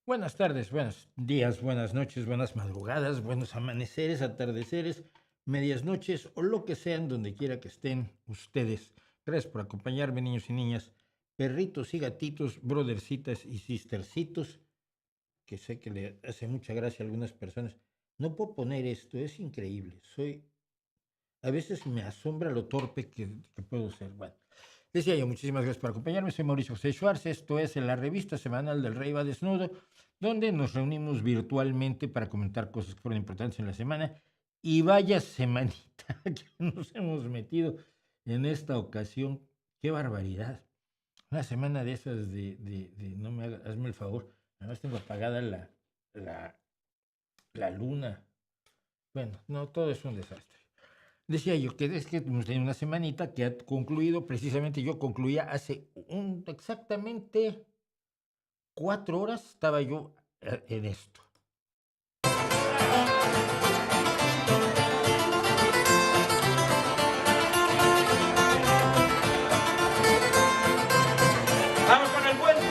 Buenas tardes, buenos días, buenas noches, buenas madrugadas, buenos amaneceres, atardeceres, medias noches o lo que sean donde quiera que estén ustedes. Gracias por acompañarme, niños y niñas, perritos y gatitos, brothercitas y sistercitos, que sé que le hace mucha gracia a algunas personas. No puedo poner esto, es increíble. A veces me asombra lo torpe que puedo ser. Bueno, decía yo, muchísimas gracias por acompañarme. Soy Mauricio José Schwartz. Esto es la revista semanal del Rey va Desnudo, donde nos reunimos virtualmente para comentar cosas que fueron importantes en la semana. Y vaya semanita que nos hemos metido en esta ocasión. ¡Qué barbaridad! Una semana de esas no me hagas, hazme el favor. Además tengo apagada la, la luna. Bueno, no, todo es un desastre. Decía yo que es que hemos tenido una semanita que ha concluido, precisamente yo concluía hace exactamente 4 horas estaba yo en esto. Vamos con el cuento.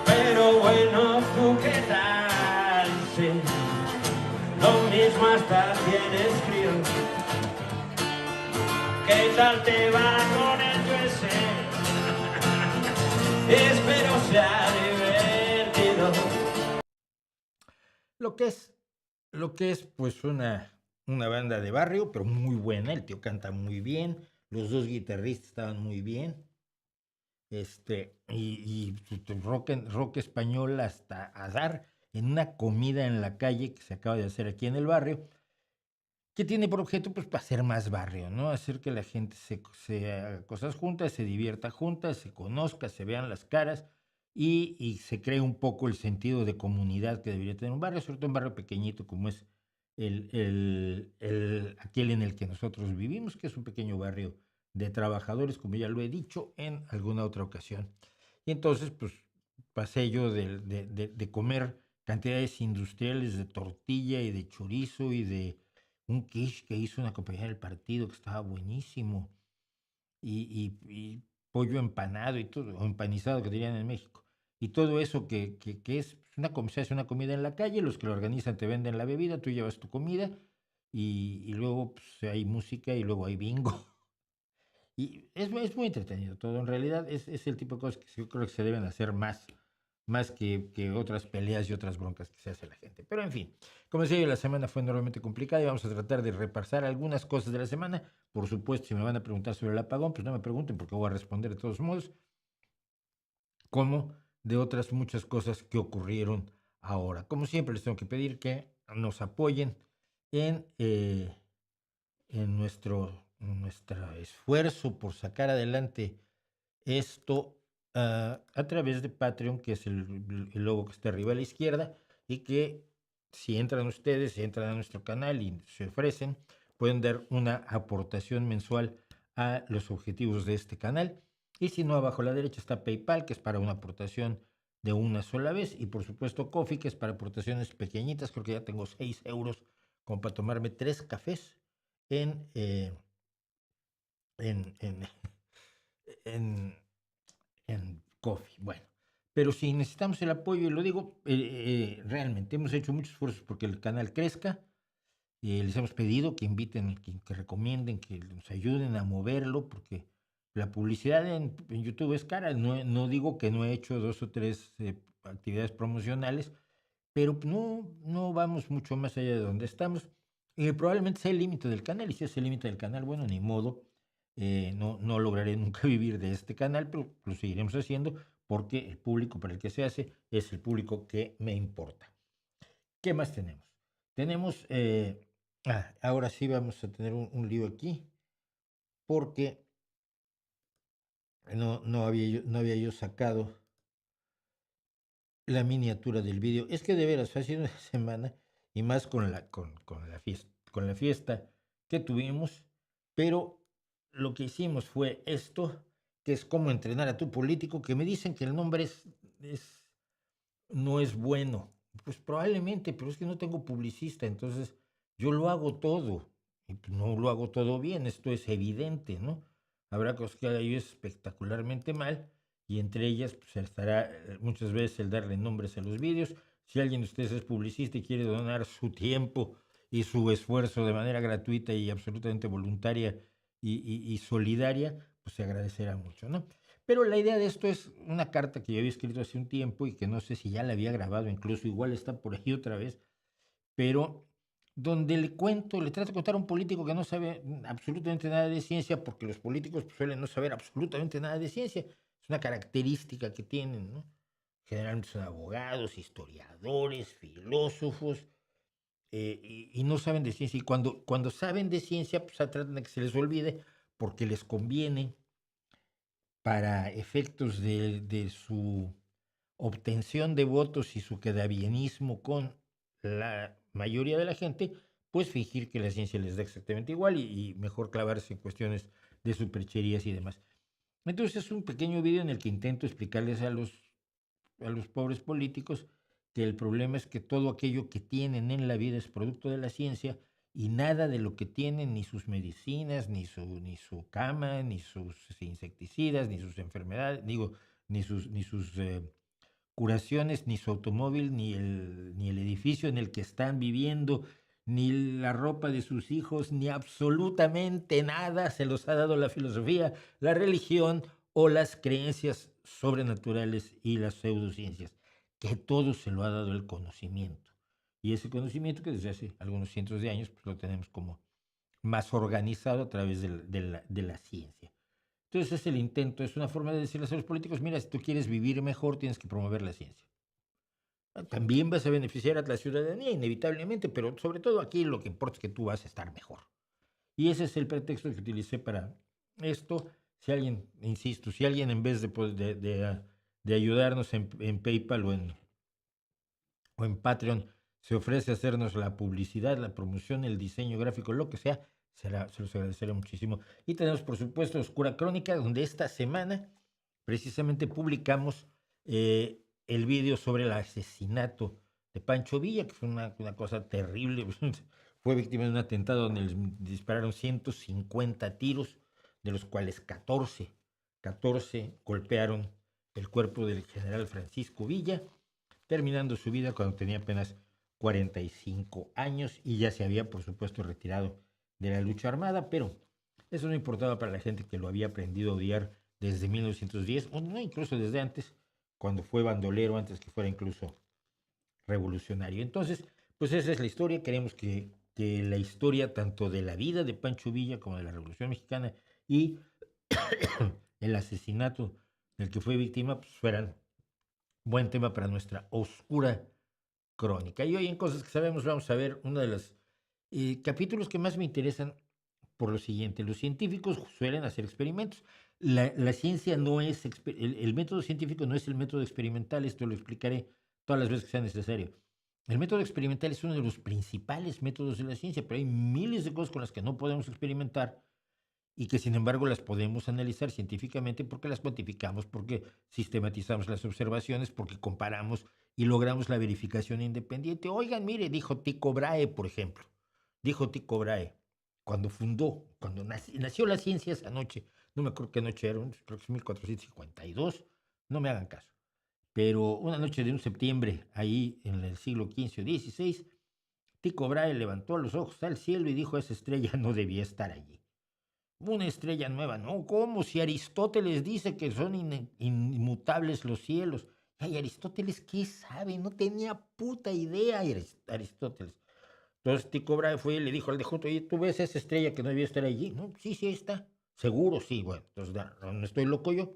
Pero bueno, ¿tú qué tal? Sí, lo mismo hasta tienes frío. ¿Qué tal te va con el USA? Espero sea divertido. Lo que es, lo que es pues una banda de barrio, pero muy buena. El tío canta muy bien, los dos guitarristas estaban muy bien. Rock español hasta a dar en una comida en la calle que se acaba de hacer aquí en el barrio, que tiene por objeto pues para hacer más barrio, ¿no? Hacer que la gente se haga cosas juntas, se divierta juntas, se conozca, se vean las caras y se cree un poco el sentido de comunidad que debería tener un barrio, sobre todo un barrio pequeñito como es aquel en el que nosotros vivimos, que es un pequeño barrio de trabajadores, como ya lo he dicho en alguna otra ocasión. Y entonces, pues, pasé yo de comer cantidades industriales de tortilla y de chorizo y de un quiche que hizo una compañía del partido que estaba buenísimo, y pollo empanado y todo, o empanizado que dirían en México. Y todo eso que es se hace una comida en la calle, los que lo organizan te venden la bebida, tú llevas tu comida y luego pues, hay música y luego hay bingo. Y es muy entretenido todo. En realidad es el tipo de cosas que yo creo que se deben hacer más que otras peleas y otras broncas que se hace la gente. Pero en fin, como decía yo, la semana fue enormemente complicada y vamos a tratar de repasar algunas cosas de la semana. Por supuesto, si me van a preguntar sobre el apagón, pues no me pregunten porque voy a responder de todos modos, como de otras muchas cosas que ocurrieron ahora. Como siempre, les tengo que pedir que nos apoyen en, eh, nuestro esfuerzo por sacar adelante esto a través de Patreon, que es el logo que está arriba a la izquierda, y que si entran ustedes, si entran a nuestro canal y se ofrecen, pueden dar una aportación mensual a los objetivos de este canal. Y si no, abajo a la derecha está PayPal, que es para una aportación de una sola vez, y por supuesto Coffee, que es para aportaciones pequeñitas. Creo que ya tengo 6 euros como para tomarme 3 cafés en, eh, en, en, en, en Coffee. Bueno, pero si necesitamos el apoyo, y lo digo realmente, hemos hecho muchos esfuerzos porque el canal crezca. Les hemos pedido que inviten, que recomienden, que nos ayuden a moverlo, porque la publicidad en YouTube es cara. No digo que no he hecho 2 o 3 actividades promocionales, pero no vamos mucho más allá de donde estamos. Probablemente sea el límite del canal, y si es el límite del canal, bueno, ni modo. No lograré nunca vivir de este canal, pero lo seguiremos haciendo porque el público para el que se hace es el público que me importa. ¿Qué más tenemos? Tenemos, ahora sí vamos a tener un lío aquí, porque no había yo sacado la miniatura del vídeo. Es que de veras, ha sido una semana, y más con la fiesta que tuvimos, pero lo que hicimos fue esto, que es cómo entrenar a tu político, que me dicen que el nombre no es bueno. Pues probablemente, pero es que no tengo publicista, entonces yo lo hago todo, y pues no lo hago todo bien, esto es evidente, ¿no? Habrá cosas que haga yo espectacularmente mal, y entre ellas pues, estará muchas veces el darle nombres a los vídeos. Si alguien de ustedes es publicista y quiere donar su tiempo y su esfuerzo de manera gratuita y absolutamente voluntaria y solidaria, pues se agradecerá mucho, ¿no? Pero la idea de esto es una carta que yo había escrito hace un tiempo y que no sé si ya la había grabado, incluso igual está por ahí otra vez, pero donde le trato de contar a un político que no sabe absolutamente nada de ciencia, porque los políticos pues, suelen no saber absolutamente nada de ciencia. Es una característica que tienen, ¿no? Generalmente son abogados, historiadores, filósofos, y no saben de ciencia. Y cuando saben de ciencia, pues tratan de que se les olvide porque les conviene para efectos de su obtención de votos y su quedabienismo con la mayoría de la gente, pues fingir que la ciencia les da exactamente igual y mejor clavarse en cuestiones de supercherías y demás. Entonces es un pequeño video en el que intento explicarles a los pobres políticos que el problema es que todo aquello que tienen en la vida es producto de la ciencia y nada de lo que tienen, ni sus medicinas, ni su cama, ni sus insecticidas, ni sus enfermedades, digo, ni sus curaciones, ni su automóvil, ni el edificio en el que están viviendo, ni la ropa de sus hijos, ni absolutamente nada se los ha dado la filosofía, la religión o las creencias sobrenaturales y las pseudociencias, que todo se lo ha dado el conocimiento. Y ese conocimiento que desde hace algunos cientos de años pues, lo tenemos como más organizado a través de la ciencia. Entonces es el intento, es una forma de decirles a los políticos, mira, si tú quieres vivir mejor, tienes que promover la ciencia. También vas a beneficiar a la ciudadanía, inevitablemente, pero sobre todo aquí lo que importa es que tú vas a estar mejor. Y ese es el pretexto que utilicé para esto. Si alguien, insisto, si alguien en vez de ayudarnos en PayPal o en Patreon se ofrece a hacernos la publicidad, la promoción, el diseño gráfico, lo que sea, se los agradeceré muchísimo. Y tenemos, por supuesto, Oscura Crónica, donde esta semana precisamente publicamos el vídeo sobre el asesinato de Pancho Villa, que fue una cosa terrible. Fue víctima de un atentado donde le dispararon 150 tiros, de los cuales 14 golpearon el cuerpo del general Francisco Villa, terminando su vida cuando tenía apenas 45 años y ya se había, por supuesto, retirado de la lucha armada, pero eso no importaba para la gente que lo había aprendido a odiar desde 1910, o no, incluso desde antes, cuando fue bandolero, antes que fuera incluso revolucionario. Entonces, pues esa es la historia. Queremos que la historia tanto de la vida de Pancho Villa como de la Revolución Mexicana y el asesinato del que fue víctima, pues fueran buen tema para nuestra oscura crónica. Y hoy en Cosas que Sabemos vamos a ver uno de los capítulos que más me interesan por lo siguiente. Los científicos suelen hacer experimentos. La ciencia no es, el método científico no es el método experimental, esto lo explicaré todas las veces que sea necesario. El método experimental es uno de los principales métodos de la ciencia, pero hay miles de cosas con las que no podemos experimentar y que sin embargo las podemos analizar científicamente porque las cuantificamos, porque sistematizamos las observaciones, porque comparamos y logramos la verificación independiente. Oigan, mire, dijo Tycho Brahe, por ejemplo, dijo Tycho Brahe, cuando nació la ciencia esa noche, no me acuerdo qué noche era, creo que es 1452, no me hagan caso, pero una noche de un septiembre, ahí en el siglo XV o XVI, Tycho Brahe levantó los ojos al cielo y dijo, esa estrella no debía estar allí. Una estrella nueva, ¿no? ¿Cómo? Si Aristóteles dice que son inmutables los cielos. Ay, Aristóteles, ¿qué sabe? No tenía puta idea Aristóteles. Entonces Tycho Brahe fue y le dijo al de junto, oye, ¿tú ves esa estrella que no debía estar allí? No, sí, sí, ahí está. Seguro, sí, bueno, entonces no estoy loco yo.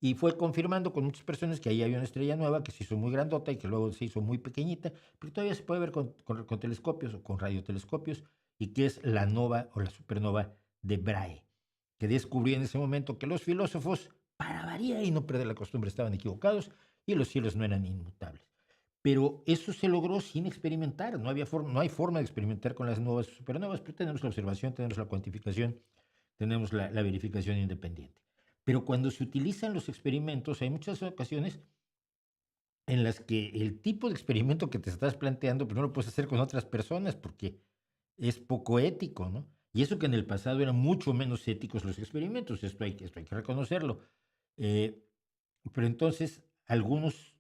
Y fue confirmando con muchas personas que ahí había una estrella nueva que se hizo muy grandota y que luego se hizo muy pequeñita, pero todavía se puede ver con telescopios o con radiotelescopios, y que es la nova o la supernova de Brahe, que descubrió en ese momento que los filósofos, para variar y no perder la costumbre, estaban equivocados y los cielos no eran inmutables. Pero eso se logró sin experimentar, no hay forma de experimentar con las novas supernovas, pero tenemos la observación, tenemos la cuantificación, tenemos la verificación independiente. Pero cuando se utilizan los experimentos, hay muchas ocasiones en las que el tipo de experimento que te estás planteando, pues no lo puedes hacer con otras personas porque es poco ético, ¿no? Y eso que en el pasado eran mucho menos éticos los experimentos, esto hay que reconocerlo. Eh, Pero entonces algunos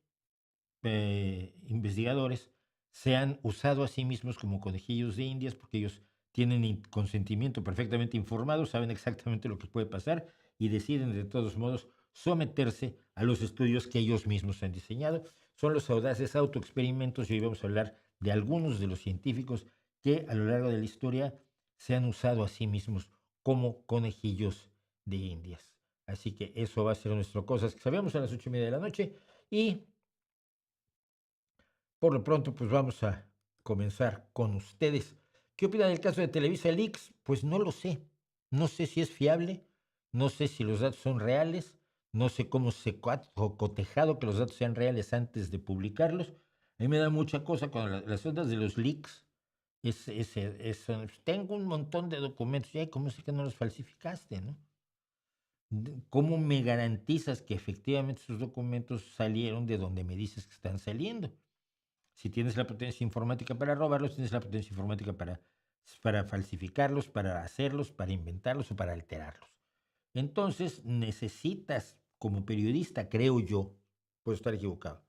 investigadores se han usado a sí mismos como conejillos de indias porque ellos tienen consentimiento perfectamente informado, saben exactamente lo que puede pasar y deciden de todos modos someterse a los estudios que ellos mismos han diseñado. Son los audaces autoexperimentos y hoy vamos a hablar de algunos de los científicos que a lo largo de la historia se han usado a sí mismos como conejillos de indias. Así que eso va a ser nuestro Cosas que Sabemos a las 8:30 de la noche y por lo pronto, pues vamos a comenzar con ustedes. ¿Qué opina del caso de Televisa Leaks? Pues no lo sé. No sé si es fiable, no sé si los datos son reales, no sé cómo se ha cotejado que los datos sean reales antes de publicarlos. A mí me da mucha cosa cuando las ondas de los leaks tengo un montón de documentos, y ¿cómo sé que no los falsificaste, no? ¿Cómo me garantizas que efectivamente esos documentos salieron de donde me dices que están saliendo? Si tienes la potencia informática para robarlos, tienes la potencia informática para falsificarlos, para hacerlos, para inventarlos o para alterarlos. Entonces necesitas, como periodista, creo yo, puedo estar equivocado,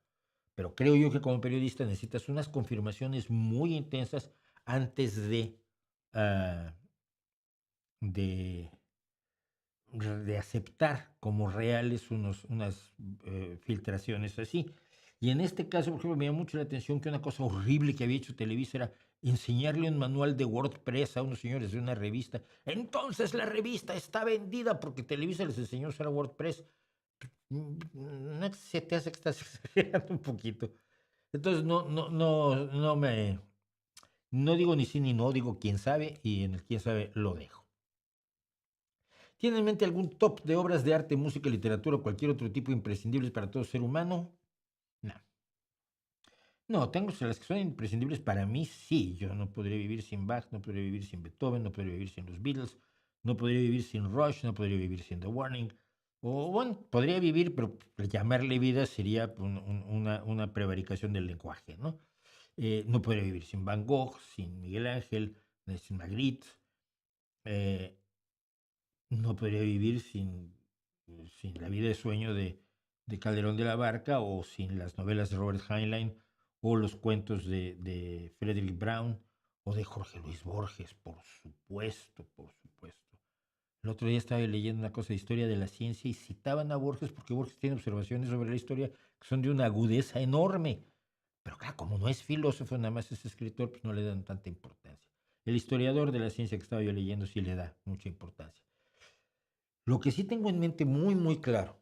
pero creo yo que como periodista necesitas unas confirmaciones muy intensas antes ah, de, de aceptar como reales unas filtraciones así. Y en este caso, por ejemplo, me llama mucho la atención que una cosa horrible que había hecho Televisa era enseñarle un manual de WordPress a unos señores de una revista. Entonces la revista está vendida porque Televisa les enseñó a usar WordPress. ¿No se te hace que estás exagerando un poquito? Entonces no digo ni sí ni no, digo quién sabe y en el quién sabe lo dejo. ¿Tiene en mente algún top de obras de arte, música, literatura o cualquier otro tipo imprescindibles para todo ser humano? No. No, tengo las que son imprescindibles para mí, sí. Yo no podría vivir sin Bach, no podría vivir sin Beethoven, no podría vivir sin los Beatles, no podría vivir sin Rush, no podría vivir sin The Warning. O bueno, podría vivir, pero llamarle vida sería una prevaricación del lenguaje, ¿no? No podría vivir sin Van Gogh, sin Miguel Ángel, sin Magritte. Eh, no podría vivir sin La vida de sueño de Calderón de la Barca o sin las novelas de Robert Heinlein o los cuentos de Frederick Brown o de Jorge Luis Borges, por supuesto, por supuesto. El otro día estaba leyendo una cosa de historia de la ciencia y citaban a Borges porque Borges tiene observaciones sobre la historia que son de una agudeza enorme. Pero claro, como no es filósofo, nada más es escritor, pues no le dan tanta importancia. El historiador de la ciencia que estaba yo leyendo sí le da mucha importancia. Lo que sí tengo en mente muy, muy claro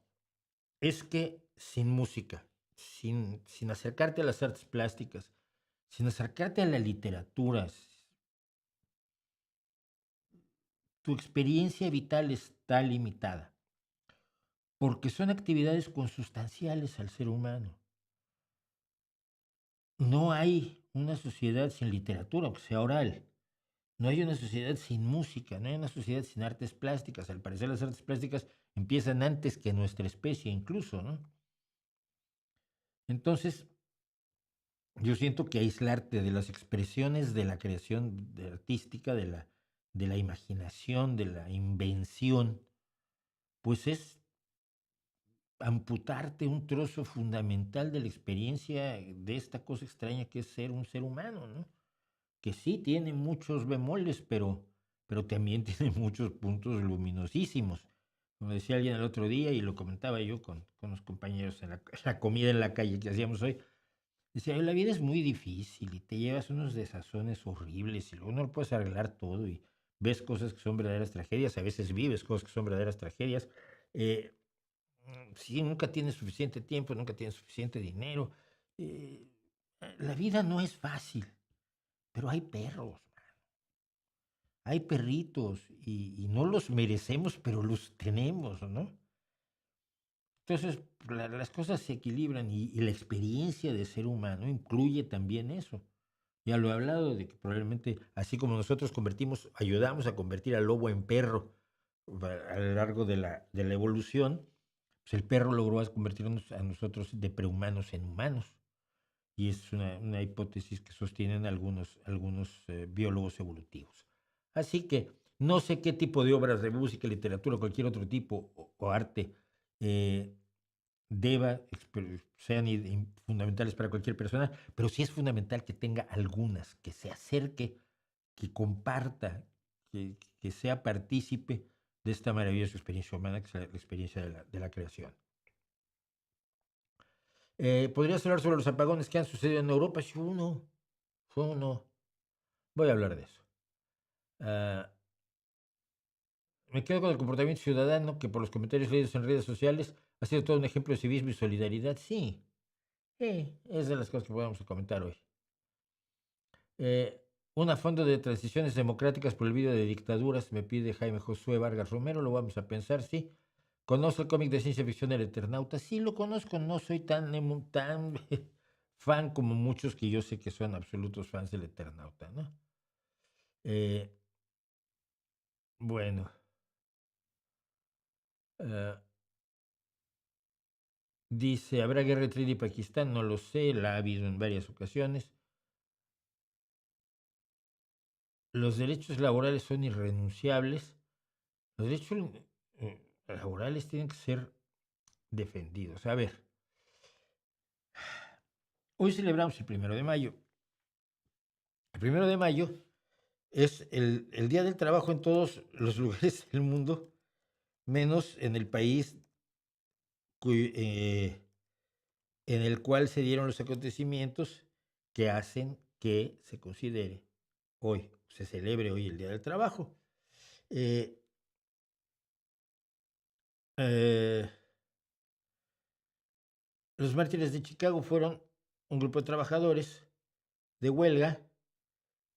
es que sin música, sin acercarte a las artes plásticas, sin acercarte a la literatura, tu experiencia vital está limitada, porque son actividades consustanciales al ser humano. No hay una sociedad sin literatura, aunque sea oral. No hay una sociedad sin música, no hay una sociedad sin artes plásticas. Al parecer las artes plásticas empiezan antes que nuestra especie incluso, ¿no? Entonces, yo siento que aislarte de las expresiones de la creación artística, de la imaginación, de la invención, pues es amputarte un trozo fundamental de la experiencia de esta cosa extraña que es ser un ser humano, ¿no? Que sí tiene muchos bemoles, pero también tiene muchos puntos luminosísimos. Como decía alguien el otro día, y lo comentaba yo con los compañeros en la comida en la calle que hacíamos hoy, decía, la vida es muy difícil y te llevas unos desazones horribles y luego no lo puedes arreglar todo y ves cosas que son verdaderas tragedias, a veces vives cosas que son verdaderas tragedias. Eh, sí, nunca tienes suficiente tiempo, nunca tienes suficiente dinero. eh, la vida no es fácil, pero hay perros, hay perritos y no los merecemos, pero los tenemos, ¿no? Entonces, las cosas se equilibran y la experiencia de ser humano incluye también eso. Ya lo he hablado de que probablemente, así como nosotros ayudamos a convertir al lobo en perro a lo largo de la evolución, pues el perro logró convertirnos a nosotros de prehumanos en humanos. Y es una hipótesis que sostienen algunos biólogos evolutivos. Así que no sé qué tipo de obras de música, literatura, cualquier otro tipo o arte eh, sean fundamentales para cualquier persona, pero sí es fundamental que tenga algunas, que se acerque, que comparta, que sea partícipe de esta maravillosa experiencia humana, que es la experiencia de la creación. ¿Podrías hablar sobre los apagones que han sucedido en Europa? Sí, fue uno. Voy a hablar de eso. Ah, Me quedo con el comportamiento ciudadano que por los comentarios leídos en redes sociales ha sido todo un ejemplo de civismo y solidaridad. Sí, es de las cosas que podemos comentar hoy. Un fondo de transiciones democráticas por el vídeo de dictaduras, me pide Jaime Josué Vargas Romero, lo vamos a pensar, sí. ¿Conoce el cómic de ciencia ficción El Eternauta? Sí, lo conozco, no soy tan fan como muchos que yo sé que son absolutos fans del Eternauta, ¿no? Eh, bueno, ah, dice, ¿habrá guerra entre India y Pakistán? No lo sé, la ha habido en varias ocasiones. Los derechos laborales son irrenunciables. Los derechos laborales tienen que ser defendidos. A ver, hoy celebramos el 1 de mayo. El 1 de mayo es el Día del Trabajo en todos los lugares del mundo, menos en el país en el cual se dieron los acontecimientos que hacen que se considere hoy, se celebre hoy el Día del Trabajo. Eh, eh, los mártires de Chicago fueron un grupo de trabajadores de huelga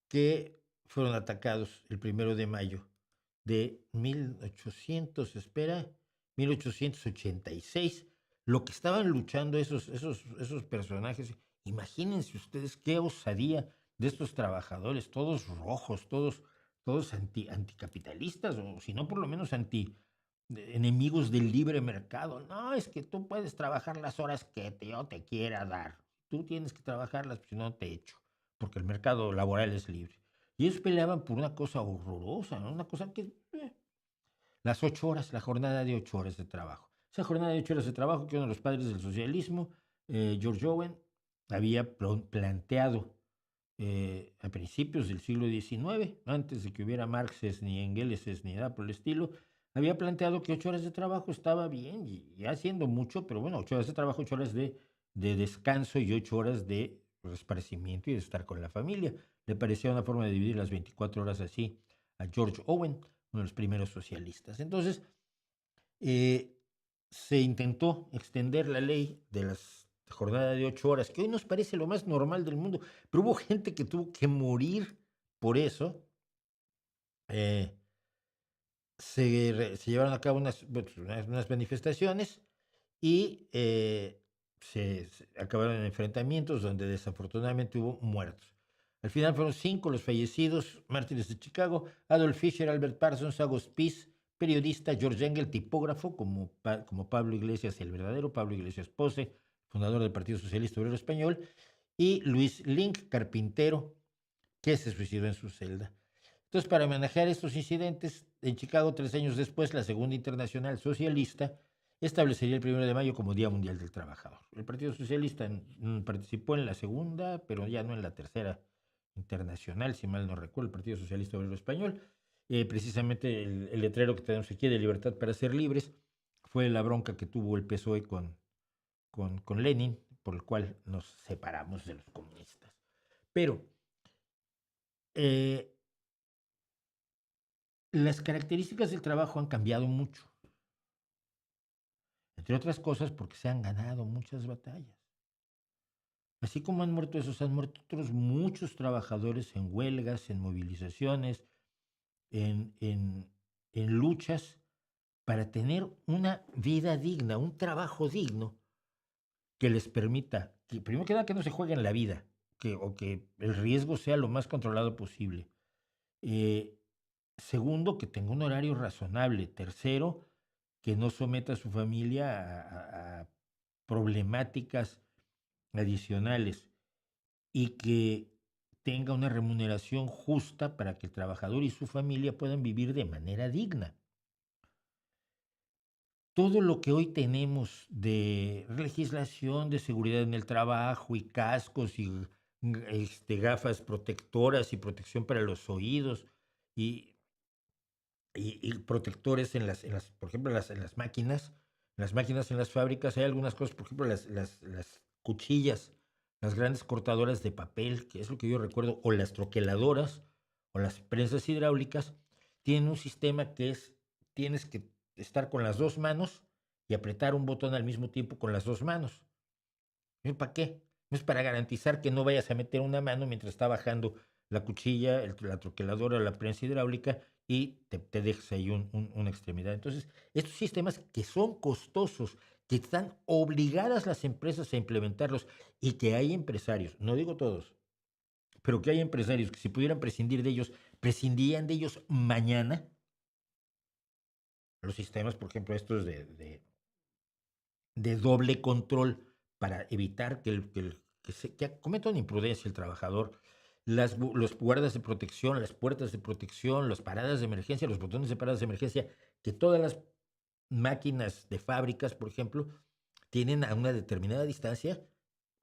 que fueron atacados el 1 de mayo de 1886. Lo que estaban luchando esos personajes, imagínense ustedes qué osadía de estos trabajadores, todos rojos, todos anticapitalistas, o si no por lo menos enemigos del libre mercado. No, es que tú puedes trabajar las horas que yo te quiera dar. Tú tienes que trabajarlas, si no te echo, porque el mercado laboral es libre. Y ellos peleaban por una cosa horrorosa, ¿no? Una cosa que... las 8 horas, la jornada de 8 horas de trabajo. Esa jornada de 8 horas de trabajo que uno de los padres del socialismo, George Owen, había planteado a principios del siglo XIX, antes de que hubiera Marxes ni Engeleses ni nada por el estilo, había planteado que 8 horas de trabajo estaba bien y haciendo mucho, pero bueno, 8 horas de trabajo, 8 horas de descanso y 8 horas de esparcimiento y de estar con la familia. Le parecía una forma de dividir las 24 horas así a George Owen, uno de los primeros socialistas. Entonces, se intentó extender la ley de las jornada de 8 horas, que hoy nos parece lo más normal del mundo, pero hubo gente que tuvo que morir por eso. Se llevaron a cabo unas manifestaciones y se acabaron en enfrentamientos donde desafortunadamente hubo muertos. Al final fueron 5 los fallecidos, mártires de Chicago: Adolf Fischer, Albert Parsons, August Peace, periodista, George Engel, tipógrafo, como Pablo Iglesias, el verdadero Pablo Iglesias Pose, fundador del Partido Socialista Obrero Español, y Luis Link, carpintero, que se suicidó en su celda. Entonces, para homenajear estos incidentes, en Chicago, 3 años después, la Segunda Internacional Socialista establecería el 1 de mayo como Día Mundial del Trabajador. El Partido Socialista participó en la segunda, pero ya no en la tercera internacional, si mal no recuerdo, el Partido Socialista Obrero Español. Precisamente el letrero que tenemos aquí de libertad para ser libres fue la bronca que tuvo el PSOE con Lenin, por el cual nos separamos de los comunistas. Pero las características del trabajo han cambiado mucho, entre otras cosas porque se han ganado muchas batallas. Así como han muerto esos, han muerto otros muchos trabajadores en huelgas, en movilizaciones, en, en, en luchas para tener una vida digna, un trabajo digno que les permita, que, primero que nada, que no se jueguen la vida, o que el riesgo sea lo más controlado posible. Segundo, que tenga un horario razonable. Tercero, que no someta a su familia a problemáticas adicionales y que tenga una remuneración justa para que el trabajador y su familia puedan vivir de manera digna. todo lo que hoy tenemos de legislación de seguridad en el trabajo y cascos y gafas protectoras y protección para los oídos y, y protectores por ejemplo, en las máquinas en las fábricas hay algunas cosas, por ejemplo, las cuchillas, las grandes cortadoras de papel, que es lo que yo recuerdo, o las troqueladoras o las prensas hidráulicas, tienen un sistema que es, tienes que estar con las dos manos y apretar un botón al mismo tiempo con las dos manos. ¿Para qué? No es para garantizar que no vayas a meter una mano mientras está bajando la cuchilla, la troqueladora, la prensa hidráulica y te dejas ahí una extremidad. Entonces, estos sistemas que son costosos, que están obligadas las empresas a implementarlos y que hay empresarios, no digo todos, pero que hay empresarios que si pudieran prescindir de ellos, prescindirían de ellos mañana. Los sistemas, por ejemplo, estos de doble control para evitar que cometa una imprudencia el trabajador, los guardas de protección, las puertas de protección, las paradas de emergencia, los botones de paradas de emergencia, que todas las máquinas de fábricas, por ejemplo, tienen a una determinada distancia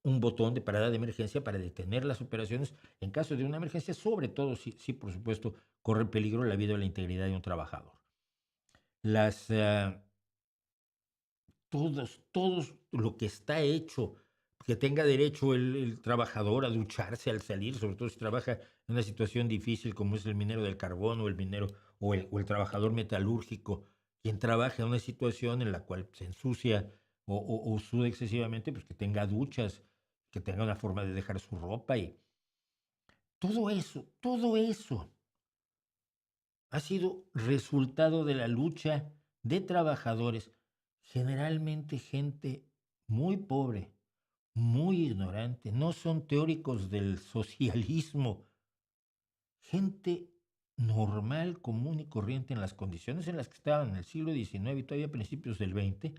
un botón de parada de emergencia para detener las operaciones en caso de una emergencia, sobre todo si por supuesto, corre peligro la vida o la integridad de un trabajador. Las todos lo que está hecho, que tenga derecho el trabajador a ducharse al salir, sobre todo si trabaja en una situación difícil como es el minero del carbón o el minero o el trabajador metalúrgico, quien trabaja en una situación en la cual se ensucia o suda excesivamente, pues que tenga duchas, que tenga una forma de dejar su ropa y todo eso ha sido resultado de la lucha de trabajadores, generalmente gente muy pobre, muy ignorante, no son teóricos del socialismo, gente normal, común y corriente en las condiciones en las que estaban en el siglo XIX y todavía a principios del XX,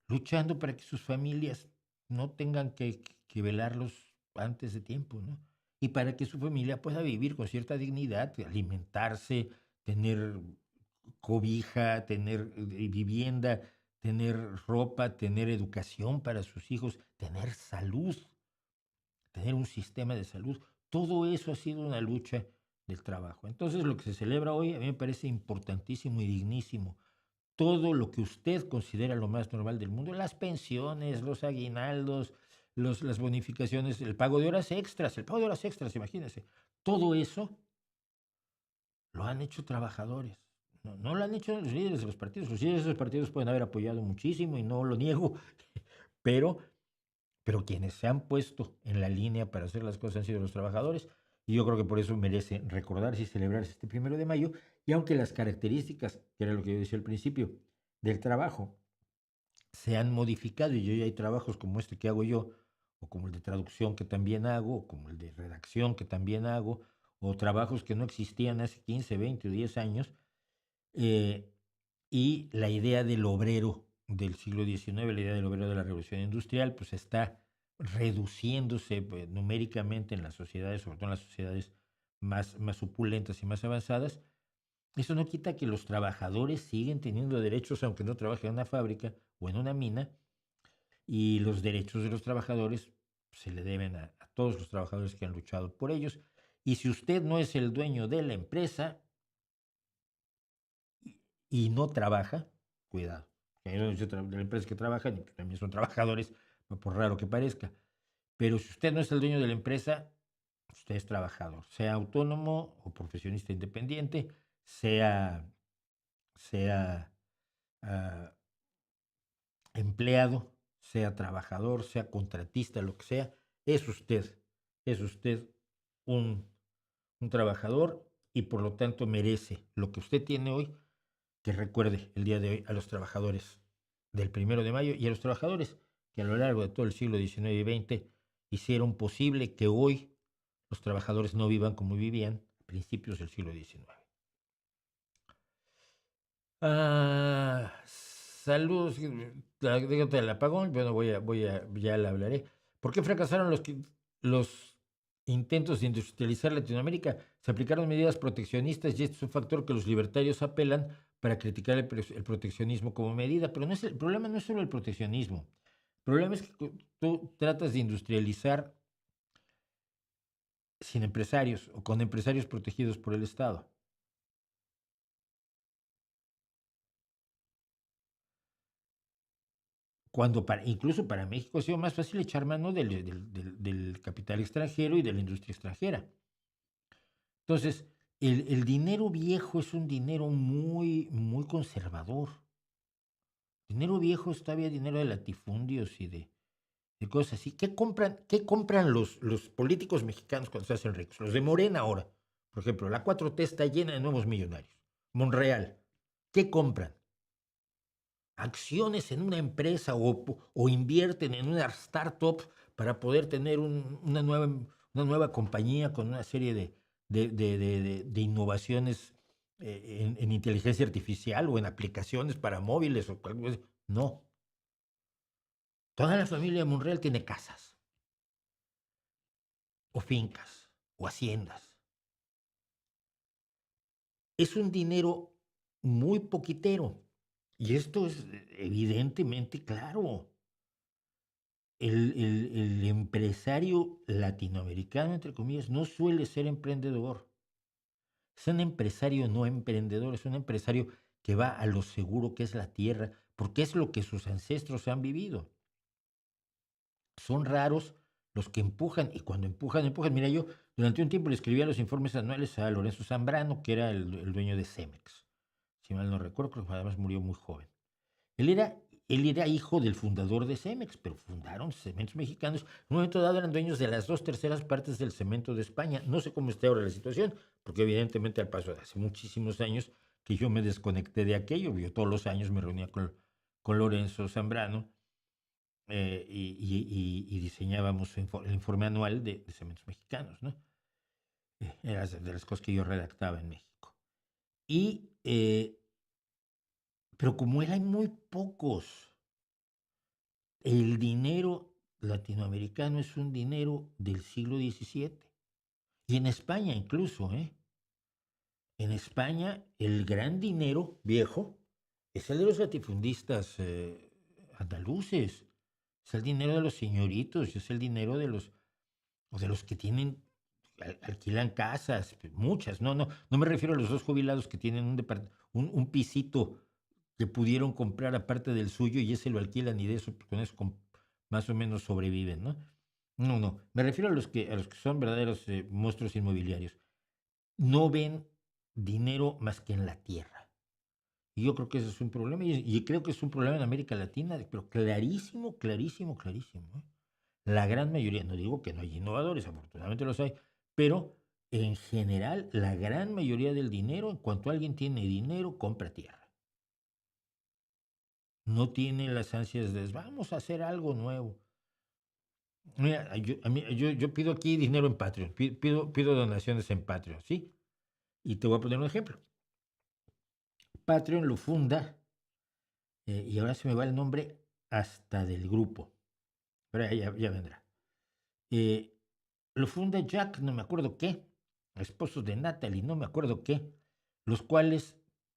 luchando para que sus familias no tengan que velarlos antes de tiempo, ¿no? Y para que su familia pueda vivir con cierta dignidad, alimentarse, tener cobija, tener vivienda, tener ropa, tener educación para sus hijos, tener salud, tener un sistema de salud. Todo eso ha sido una lucha del trabajo. Entonces, lo que se celebra hoy a mí me parece importantísimo y dignísimo. Todo lo que usted considera lo más normal del mundo, las pensiones, los aguinaldos, las bonificaciones, el pago de horas extras, imagínense, todo eso lo han hecho trabajadores. No, no lo han hecho los líderes de los partidos. Los líderes de los partidos pueden haber apoyado muchísimo y no lo niego, pero, pero quienes se han puesto en la línea para hacer las cosas han sido los trabajadores y yo creo que por eso merece recordarse y celebrarse este 1 de mayo. Y aunque las características, que era lo que yo decía al principio, del trabajo se han modificado y hoy hay trabajos como este que hago yo, o como el de traducción que también hago, o como el de redacción que también hago, o trabajos que no existían hace 15, 20 o 10 años, eh, y la idea del obrero del siglo XIX, la idea del obrero de la revolución industrial, pues está reduciéndose numéricamente en las sociedades, sobre todo en las sociedades más opulentas y más avanzadas. Eso no quita que los trabajadores siguen teniendo derechos aunque no trabajen en una fábrica o en una mina, y los derechos de los trabajadores se le deben a todos los trabajadores que han luchado por ellos. Y si usted no es el dueño de la empresa y no trabaja, cuidado. Hay dueños de la empresa que trabajan y que también son trabajadores, por raro que parezca. Pero si usted no es el dueño de la empresa, usted es trabajador, sea autónomo o profesionista independiente, sea ah, empleado, sea trabajador, sea contratista, lo que sea, es usted un, un trabajador y por lo tanto merece lo que usted tiene hoy, que recuerde el día de hoy a los trabajadores del 1 de mayo y a los trabajadores que a lo largo de todo el siglo XIX y XX hicieron posible que hoy los trabajadores no vivan como vivían a principios del siglo XIX. Saludos, dígate el apagón, bueno, ya le hablaré. ¿Por qué fracasaron los intentos de industrializar Latinoamérica? Se aplicaron medidas proteccionistas y este es un factor que los libertarios apelan para criticar el proteccionismo como medida, pero el problema no es solo el proteccionismo. El problema es que tú tratas de industrializar sin empresarios o con empresarios protegidos por el Estado. Cuando incluso para México ha sido más fácil echar mano del capital extranjero y de la industria extranjera. Entonces, el dinero viejo es un dinero muy, muy conservador. Dinero viejo es todavía dinero de latifundios y de cosas así. ¿Qué compran los políticos mexicanos cuando se hacen ricos? Los de Morena ahora. Por ejemplo, la 4T está llena de nuevos millonarios. Monreal. ¿Qué compran? Acciones en una empresa o invierten en una startup para poder tener una nueva compañía con una serie de innovaciones en inteligencia artificial o en aplicaciones para móviles o cualquier cosa. No. Toda la familia Monreal tiene casas o fincas o haciendas. Es un dinero muy poquitero. Y esto es evidentemente claro. El empresario latinoamericano, entre comillas, no suele ser emprendedor. Es un empresario no emprendedor, es un empresario que va a lo seguro que es la tierra, porque es lo que sus ancestros han vivido. Son raros los que empujan, y cuando empujan, empujan. Mira, yo durante un tiempo le escribía los informes anuales a Lorenzo Zambrano, que era el dueño de Cemex. Si mal no recuerdo, creo que además murió muy joven. Él era, él era hijo del fundador de Cemex, pero fundaron Cementos Mexicanos. En un momento dado eran dueños de las 2/3 partes del cemento de España. No sé cómo está ahora la situación, porque evidentemente al paso de hace muchísimos años que yo me desconecté de aquello. Yo todos los años me reunía con Lorenzo Zambrano y diseñábamos el informe anual de Cementos Mexicanos, ¿no? Era de las cosas que yo redactaba en México. Pero como él hay muy pocos. El dinero latinoamericano es un dinero del siglo XVII. Y en España incluso, ¿eh? En España el gran dinero viejo es el de los latifundistas andaluces. Es el dinero de los señoritos, es el dinero de los que tienen, alquilan casas, muchas. No me refiero a los dos jubilados que tienen un pisito que pudieron comprar aparte del suyo y ese lo alquilan y de eso, con eso más o menos sobreviven, ¿no? No, me refiero a los que son verdaderos monstruos inmobiliarios. No ven dinero más que en la tierra. Y yo creo que ese es un problema, y creo que es un problema en América Latina, pero clarísimo, clarísimo, clarísimo, ¿eh? La gran mayoría, no digo que no hay innovadores, afortunadamente los hay, pero en general, la gran mayoría del dinero, en cuanto alguien tiene dinero, compra tierra. No tiene las ansias de vamos a hacer algo nuevo. Mira, yo pido aquí dinero en Patreon, pido donaciones en Patreon, ¿sí? Y te voy a poner un ejemplo. Patreon lo funda, y ahora se me va el nombre hasta del grupo, pero ya vendrá. Lo funda Jack, no me acuerdo qué, esposo de Natalie, no me acuerdo qué, los cuales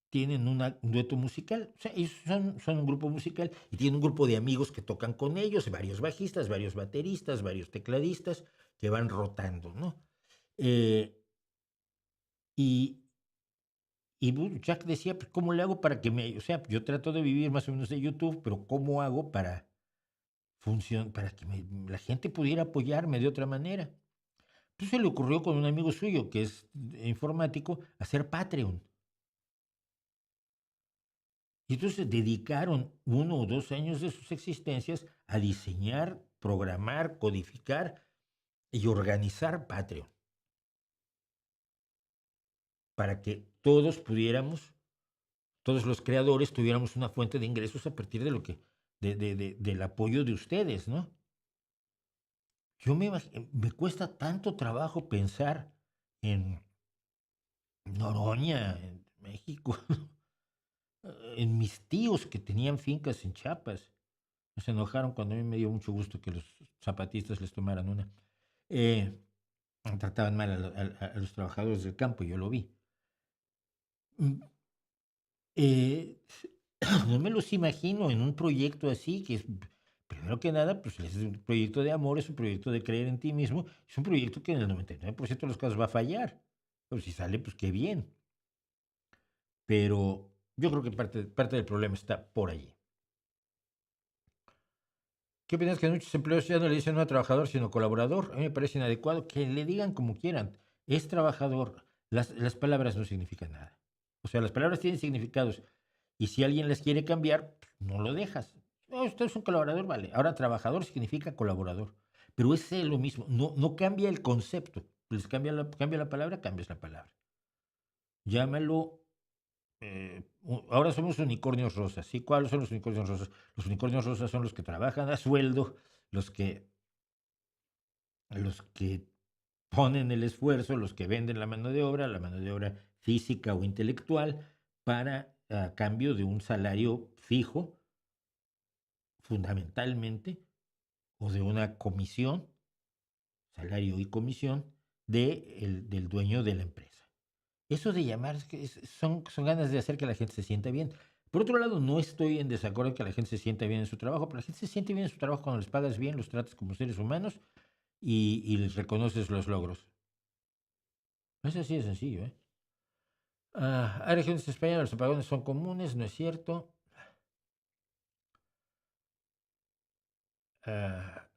tienen un dueto musical. O sea, ellos son un grupo musical y tienen un grupo de amigos que tocan con ellos, varios bajistas, varios bateristas, varios tecladistas que van rotando, ¿no? Eh, y, Jack decía, pues, ¿cómo le hago para que o sea, yo trato de vivir más o menos de YouTube, pero ¿cómo hago para que la gente pudiera apoyarme de otra manera? Entonces se le ocurrió con un amigo suyo que es informático hacer Patreon. Y entonces dedicaron 1 o 2 años de sus existencias a diseñar, programar, codificar y organizar Patreon para que todos los creadores tuviéramos una fuente de ingresos a partir del apoyo de ustedes, ¿no? Me cuesta tanto trabajo pensar en Noroña, en México, en mis tíos que tenían fincas en Chiapas. Se enojaron cuando a mí me dio mucho gusto que los zapatistas les tomaran una. Eh, Trataban mal a los trabajadores del campo, yo lo vi. Mm, Eh, no me los imagino en un proyecto así, que es, primero que nada, pues es un proyecto de amor, es un proyecto de creer en ti mismo, es un proyecto que en el 99% de los casos va a fallar. Pero si sale, pues qué bien. Pero yo creo que parte del problema está por allí. ¿Qué opinas que muchos empleados ya no le dicen no a trabajador, sino colaborador? A mí me parece inadecuado que le digan como quieran. Es trabajador. Las palabras no significan nada. O sea, las palabras tienen significados. Y si alguien les quiere cambiar, pues, no lo dejas. No, usted es un colaborador, vale. Ahora, trabajador significa colaborador. Pero es lo mismo. No, no cambia el concepto. Les cambia la palabra, cambias la palabra. Llámalo ahora somos unicornios rosas. ¿Sí? ¿Cuáles son los unicornios rosas? Los unicornios rosas son los que trabajan a sueldo, los que, los que ponen el esfuerzo, los que venden la mano de obra física o intelectual, para a cambio de un salario fijo, fundamentalmente, o de una comisión, salario y comisión, del dueño de la empresa. Eso de llamar son ganas de hacer que la gente se sienta bien. Por otro lado, no estoy en desacuerdo en que la gente se sienta bien en su trabajo, pero la gente se siente bien en su trabajo cuando les pagas bien, los tratas como seres humanos y les reconoces los logros. Es así de sencillo, ¿eh? Hay regiones españolas, los apagones son comunes, no es cierto. Ah,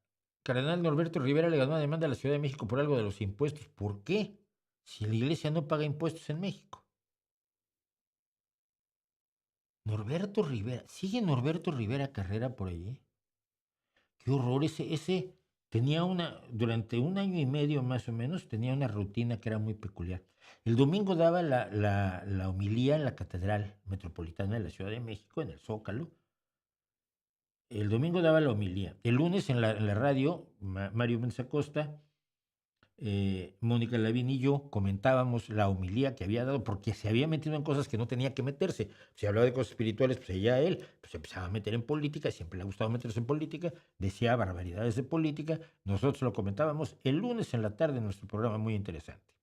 Cardenal Norberto Rivera le ganó una demanda a la Ciudad de México por algo de los impuestos. ¿Por qué? Si la iglesia no paga impuestos en México. Norberto Rivera, ¿sigue Norberto Rivera Carrera por allí? Qué horror, ese tenía durante un año y medio más o menos, tenía una rutina que era muy peculiar. El domingo daba la homilía en la Catedral Metropolitana de la Ciudad de México, en el Zócalo. El domingo daba la homilía. El lunes en la radio, Mario Menzacosta, Mónica Lavín y yo comentábamos la homilía que había dado porque se había metido en cosas que no tenía que meterse. Si hablaba de cosas espirituales, pues ella, él, pues se empezaba a meter en política, siempre le ha gustado meterse en política, decía barbaridades de política, nosotros lo comentábamos el lunes en la tarde en nuestro programa muy interesante.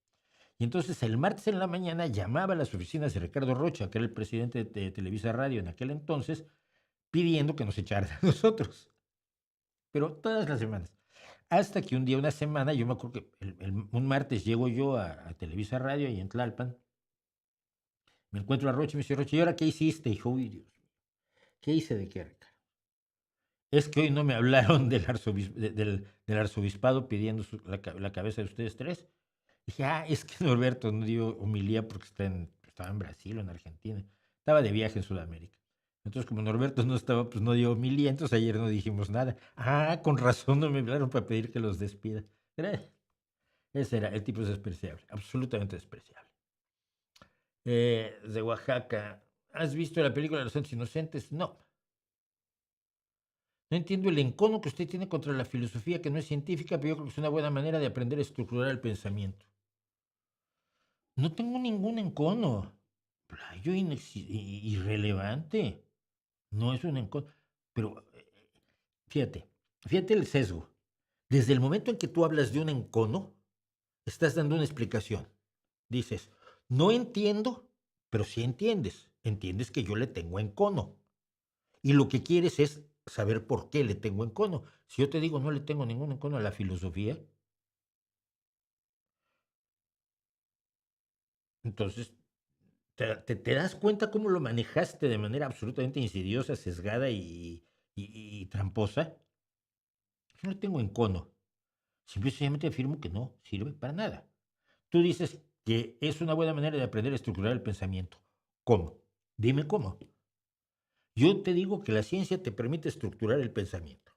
Y entonces el martes en la mañana llamaba a las oficinas de Ricardo Rocha, que era el presidente de Televisa Radio en aquel entonces, pidiendo que nos echaran a nosotros. Pero todas las semanas. Hasta que un día, una semana, yo me acuerdo que un martes llego yo a Televisa Radio y en Tlalpan, me encuentro a Rocha y me dice, Rocha, ¿y ahora qué hiciste? Hijo, uy, Dios, ¿qué hice de qué, Ricardo? Es que hoy no me hablaron del arzobispado pidiendo la cabeza de ustedes tres. Dije, es que Norberto no dio homilía porque estaba en Brasil o en Argentina. Estaba de viaje en Sudamérica. Entonces, como Norberto no estaba, pues no dio homilía. Entonces ayer no dijimos nada. Con razón no me hablaron para pedir que los despida. Ese era, el tipo es despreciable, absolutamente despreciable. De Oaxaca, ¿has visto la película de los Santos Inocentes? No. No entiendo el encono que usted tiene contra la filosofía que no es científica, pero yo creo que es una buena manera de aprender a estructurar el pensamiento. No tengo ningún encono. Playo irrelevante. No es un encono. Pero fíjate el sesgo. Desde el momento en que tú hablas de un encono, estás dando una explicación. Dices, no entiendo, pero sí entiendes. Entiendes que yo le tengo encono. Y lo que quieres es saber por qué le tengo encono. Si yo te digo no le tengo ningún encono a la filosofía, entonces te das cuenta cómo lo manejaste de manera absolutamente insidiosa, sesgada y tramposa. Yo no le tengo encono. Simplemente afirmo que no sirve para nada. Tú dices que es una buena manera de aprender a estructurar el pensamiento. ¿Cómo? Dime cómo. Yo te digo que la ciencia te permite estructurar el pensamiento.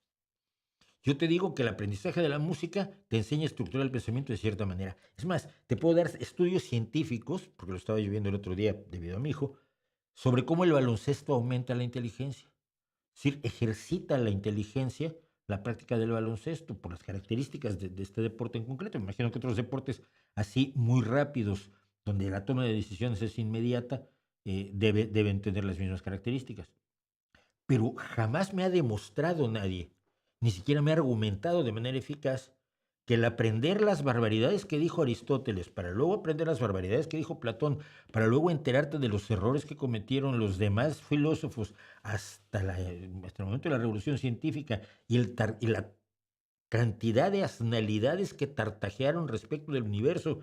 Yo te digo que el aprendizaje de la música te enseña a estructurar el pensamiento de cierta manera. Es más, te puedo dar estudios científicos, porque lo estaba yo viendo el otro día debido a mi hijo, sobre cómo el baloncesto aumenta la inteligencia. Es decir, ejercita la inteligencia la práctica del baloncesto por las características de este deporte en concreto. Me imagino que otros deportes así muy rápidos, donde la toma de decisiones es inmediata, deben tener las mismas características. Pero jamás me ha demostrado nadie, ni siquiera me ha argumentado de manera eficaz, que el aprender las barbaridades que dijo Aristóteles, para luego aprender las barbaridades que dijo Platón, para luego enterarte de los errores que cometieron los demás filósofos hasta el momento de la Revolución Científica y la cantidad de asnalidades que tartajearon respecto del universo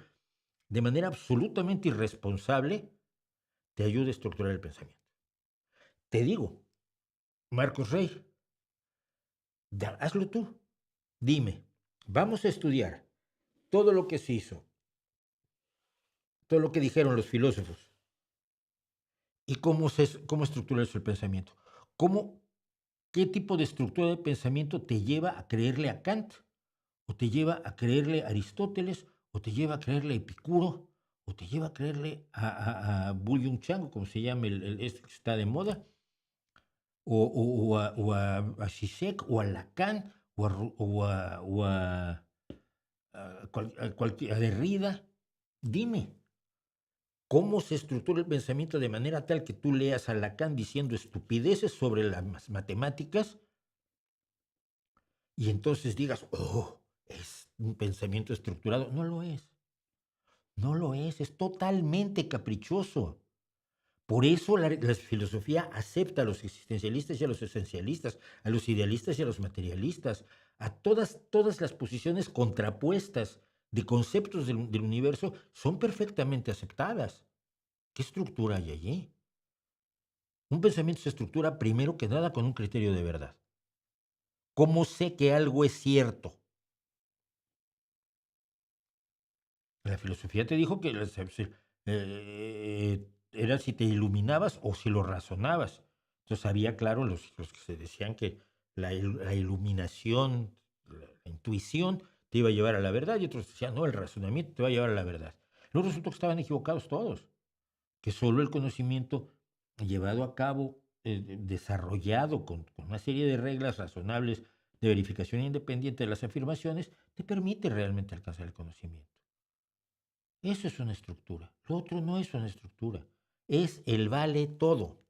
de manera absolutamente irresponsable, te ayuda a estructurar el pensamiento. Te digo, Marcos Rey, hazlo tú. Dime, vamos a estudiar todo lo que se hizo, todo lo que dijeron los filósofos y cómo estructura eso el pensamiento. ¿Qué tipo de estructura de pensamiento te lleva a creerle a Kant? ¿O te lleva a creerle a Aristóteles? ¿O te lleva a creerle a Epicuro? ¿O te lleva a creerle a Bullung Chang, como se llama este que está de moda? ¿O a Zizek? ¿O a Lacan? ¿O a Derrida? Dime. ¿Cómo se estructura el pensamiento de manera tal que tú leas a Lacan diciendo estupideces sobre las matemáticas y entonces digas, oh, es un pensamiento estructurado? No lo es. No lo es totalmente caprichoso. Por eso la filosofía acepta a los existencialistas y a los esencialistas, a los idealistas y a los materialistas, a todas las posiciones contrapuestas de conceptos del universo son perfectamente aceptadas. ¿Qué estructura hay allí? Un pensamiento se estructura primero que nada con un criterio de verdad. ¿Cómo sé que algo es cierto? La filosofía te dijo que era si te iluminabas o si lo razonabas. Entonces había, claro, los que se decían que la iluminación, la intuición te iba a llevar a la verdad, y otros decían, no, el razonamiento te va a llevar a la verdad. Luego resultó que estaban equivocados todos, que solo el conocimiento llevado a cabo, desarrollado con una serie de reglas razonables de verificación independiente de las afirmaciones, te permite realmente alcanzar el conocimiento. Eso es una estructura. Lo otro no es una estructura. Es el vale todo.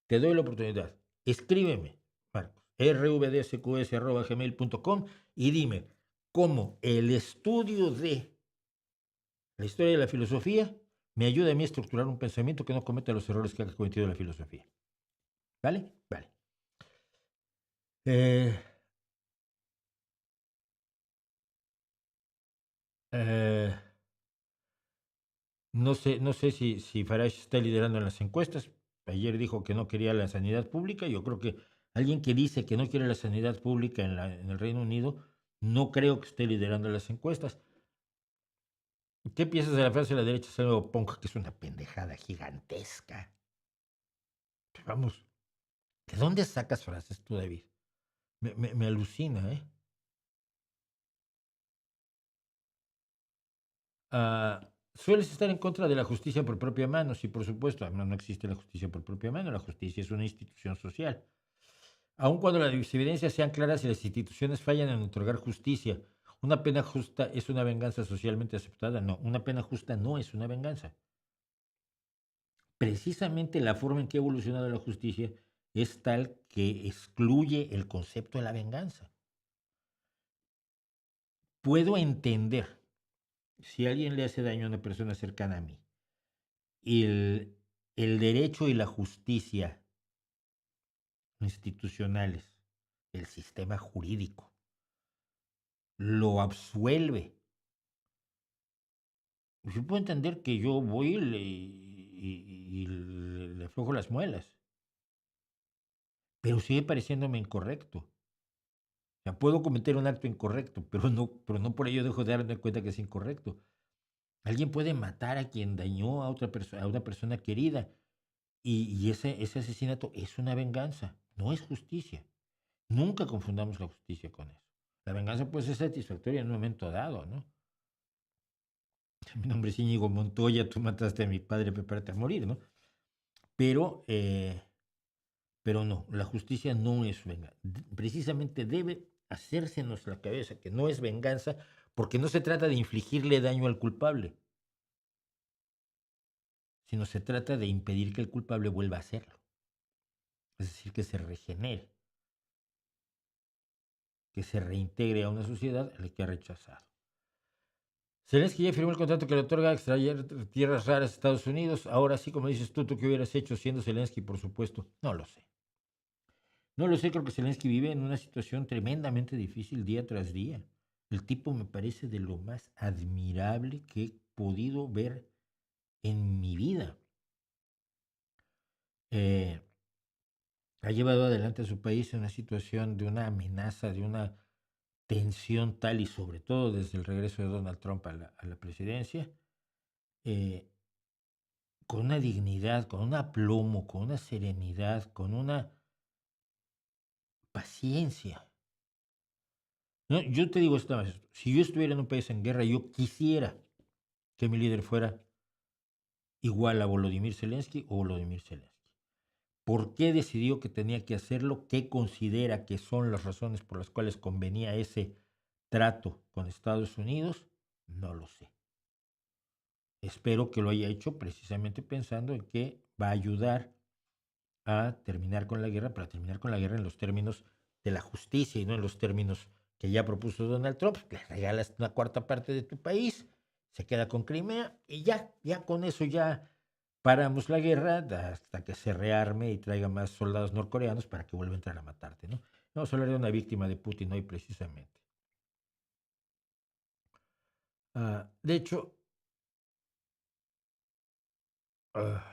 Te doy la oportunidad. Escríbeme, Marcos, rvdsqs@gmail.com, y dime cómo el estudio de la historia de la filosofía me ayuda a mí a estructurar un pensamiento que no cometa los errores que ha cometido la filosofía. ¿Vale? Vale. Eh, eh, no sé si Farage está liderando en las encuestas. Ayer dijo que no quería la sanidad pública. Yo creo que alguien que dice que no quiere la sanidad pública en el Reino Unido, no creo que esté liderando las encuestas. ¿Qué piensas de la frase de la derecha salvo punk, que es una pendejada gigantesca? Pero vamos, ¿de dónde sacas frases tú, David? Me alucina, ¿eh? Sueles estar en contra de la justicia por propia mano. Sí, por supuesto. No existe la justicia por propia mano. La justicia es una institución social. Aun cuando las evidencias sean claras y las instituciones fallan en otorgar justicia, ¿una pena justa es una venganza socialmente aceptada? No, una pena justa no es una venganza. Precisamente la forma en que ha evolucionado la justicia es tal que excluye el concepto de la venganza. Puedo entender si alguien le hace daño a una persona cercana a mí y el derecho y la justicia institucionales, el sistema jurídico, lo absuelve. Yo puedo entender que yo voy y le aflojo las muelas, pero sigue pareciéndome incorrecto. O sea, puedo cometer un acto incorrecto, pero no por ello dejo de darme cuenta que es incorrecto. Alguien puede matar a quien dañó a otra persona, a una persona querida, y ese asesinato es una venganza, no es justicia. Nunca confundamos la justicia con eso. La venganza puede ser satisfactoria en un momento dado, ¿no? Mi nombre es Íñigo Montoya, tú mataste a mi padre, prepárate a morir, ¿no? Pero, pero no, la justicia no es venganza. Precisamente debe hacérsenos la cabeza que no es venganza, porque no se trata de infligirle daño al culpable, sino se trata de impedir que el culpable vuelva a hacerlo. Es decir, que se regenere. que se reintegre a una sociedad a la que ha rechazado. Zelensky ya firmó el contrato que le otorga extraer tierras raras a Estados Unidos. Ahora sí, como dices ¿tú qué hubieras hecho siendo Zelensky, por supuesto? No lo sé. No lo sé, creo que Zelensky vive en una situación tremendamente difícil día tras día. El tipo me parece de lo más admirable que he podido ver en mi vida. Eh, ha llevado adelante a su país en una situación de una amenaza, de una tensión tal y sobre todo desde el regreso de Donald Trump a la presidencia, eh, con una dignidad, con un aplomo, con una serenidad, con una paciencia. No, yo te digo esta vez, si yo estuviera en un país en guerra, yo quisiera que mi líder fuera igual a Volodymyr Zelensky o Volodymyr Zelensky. ¿Por qué decidió que tenía que hacerlo? ¿Qué considera que son las razones por las cuales convenía ese trato con Estados Unidos? No lo sé. Espero que lo haya hecho precisamente pensando en que va a ayudar a terminar con la guerra, para terminar con la guerra en los términos de la justicia y no en los términos que ya propuso Donald Trump. Le regalas una cuarta parte de tu país, se queda con Crimea y ya con eso ya paramos la guerra hasta que se rearme y traiga más soldados norcoreanos para que vuelva a entrar a matarte, ¿no? Vamos a hablar de una víctima de Putin hoy precisamente. De hecho, ah,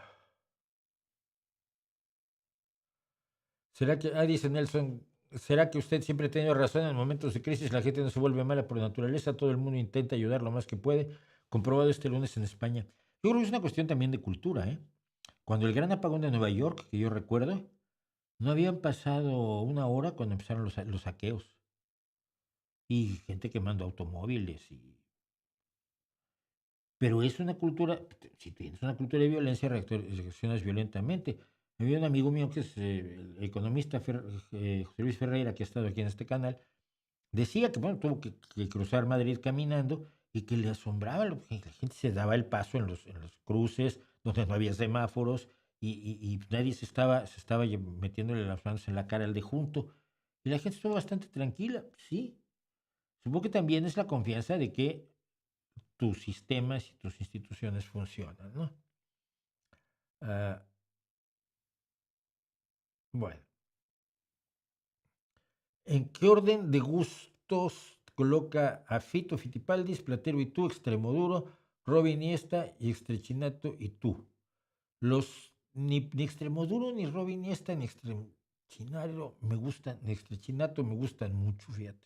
¿será que, dice Nelson, será que usted siempre ha tenido razón en momentos de crisis? La gente no se vuelve mala por naturaleza, todo el mundo intenta ayudar lo más que puede. Comprobado este lunes en España. Yo creo que es una cuestión también de cultura, ¿eh? Cuando el gran apagón de Nueva York, que yo recuerdo, no habían pasado una hora cuando empezaron los saqueos. Y gente quemando automóviles. Pero es una cultura, si tienes una cultura de violencia, reaccionas violentamente. Había un amigo mío que es el economista José Luis Ferreira, que ha estado aquí en este canal, decía que bueno, tuvo que cruzar Madrid caminando y que le asombraba que la gente se daba el paso en los cruces donde no había semáforos y nadie se estaba metiéndole las manos en la cara al de junto. Y la gente estuvo bastante tranquila, sí. Supongo que también es la confianza de que tus sistemas y tus instituciones funcionan, ¿no? Ah, bueno, ¿en qué orden de gustos coloca a Fito Fitipaldis, Platero y tú, Extremoduro, Robin Iniesta y Extrechinato y tú? Ni Extremoduro, ni Robin Iniesta, ni Extrechinato me gustan, ni Extrechinato me gustan mucho, fíjate.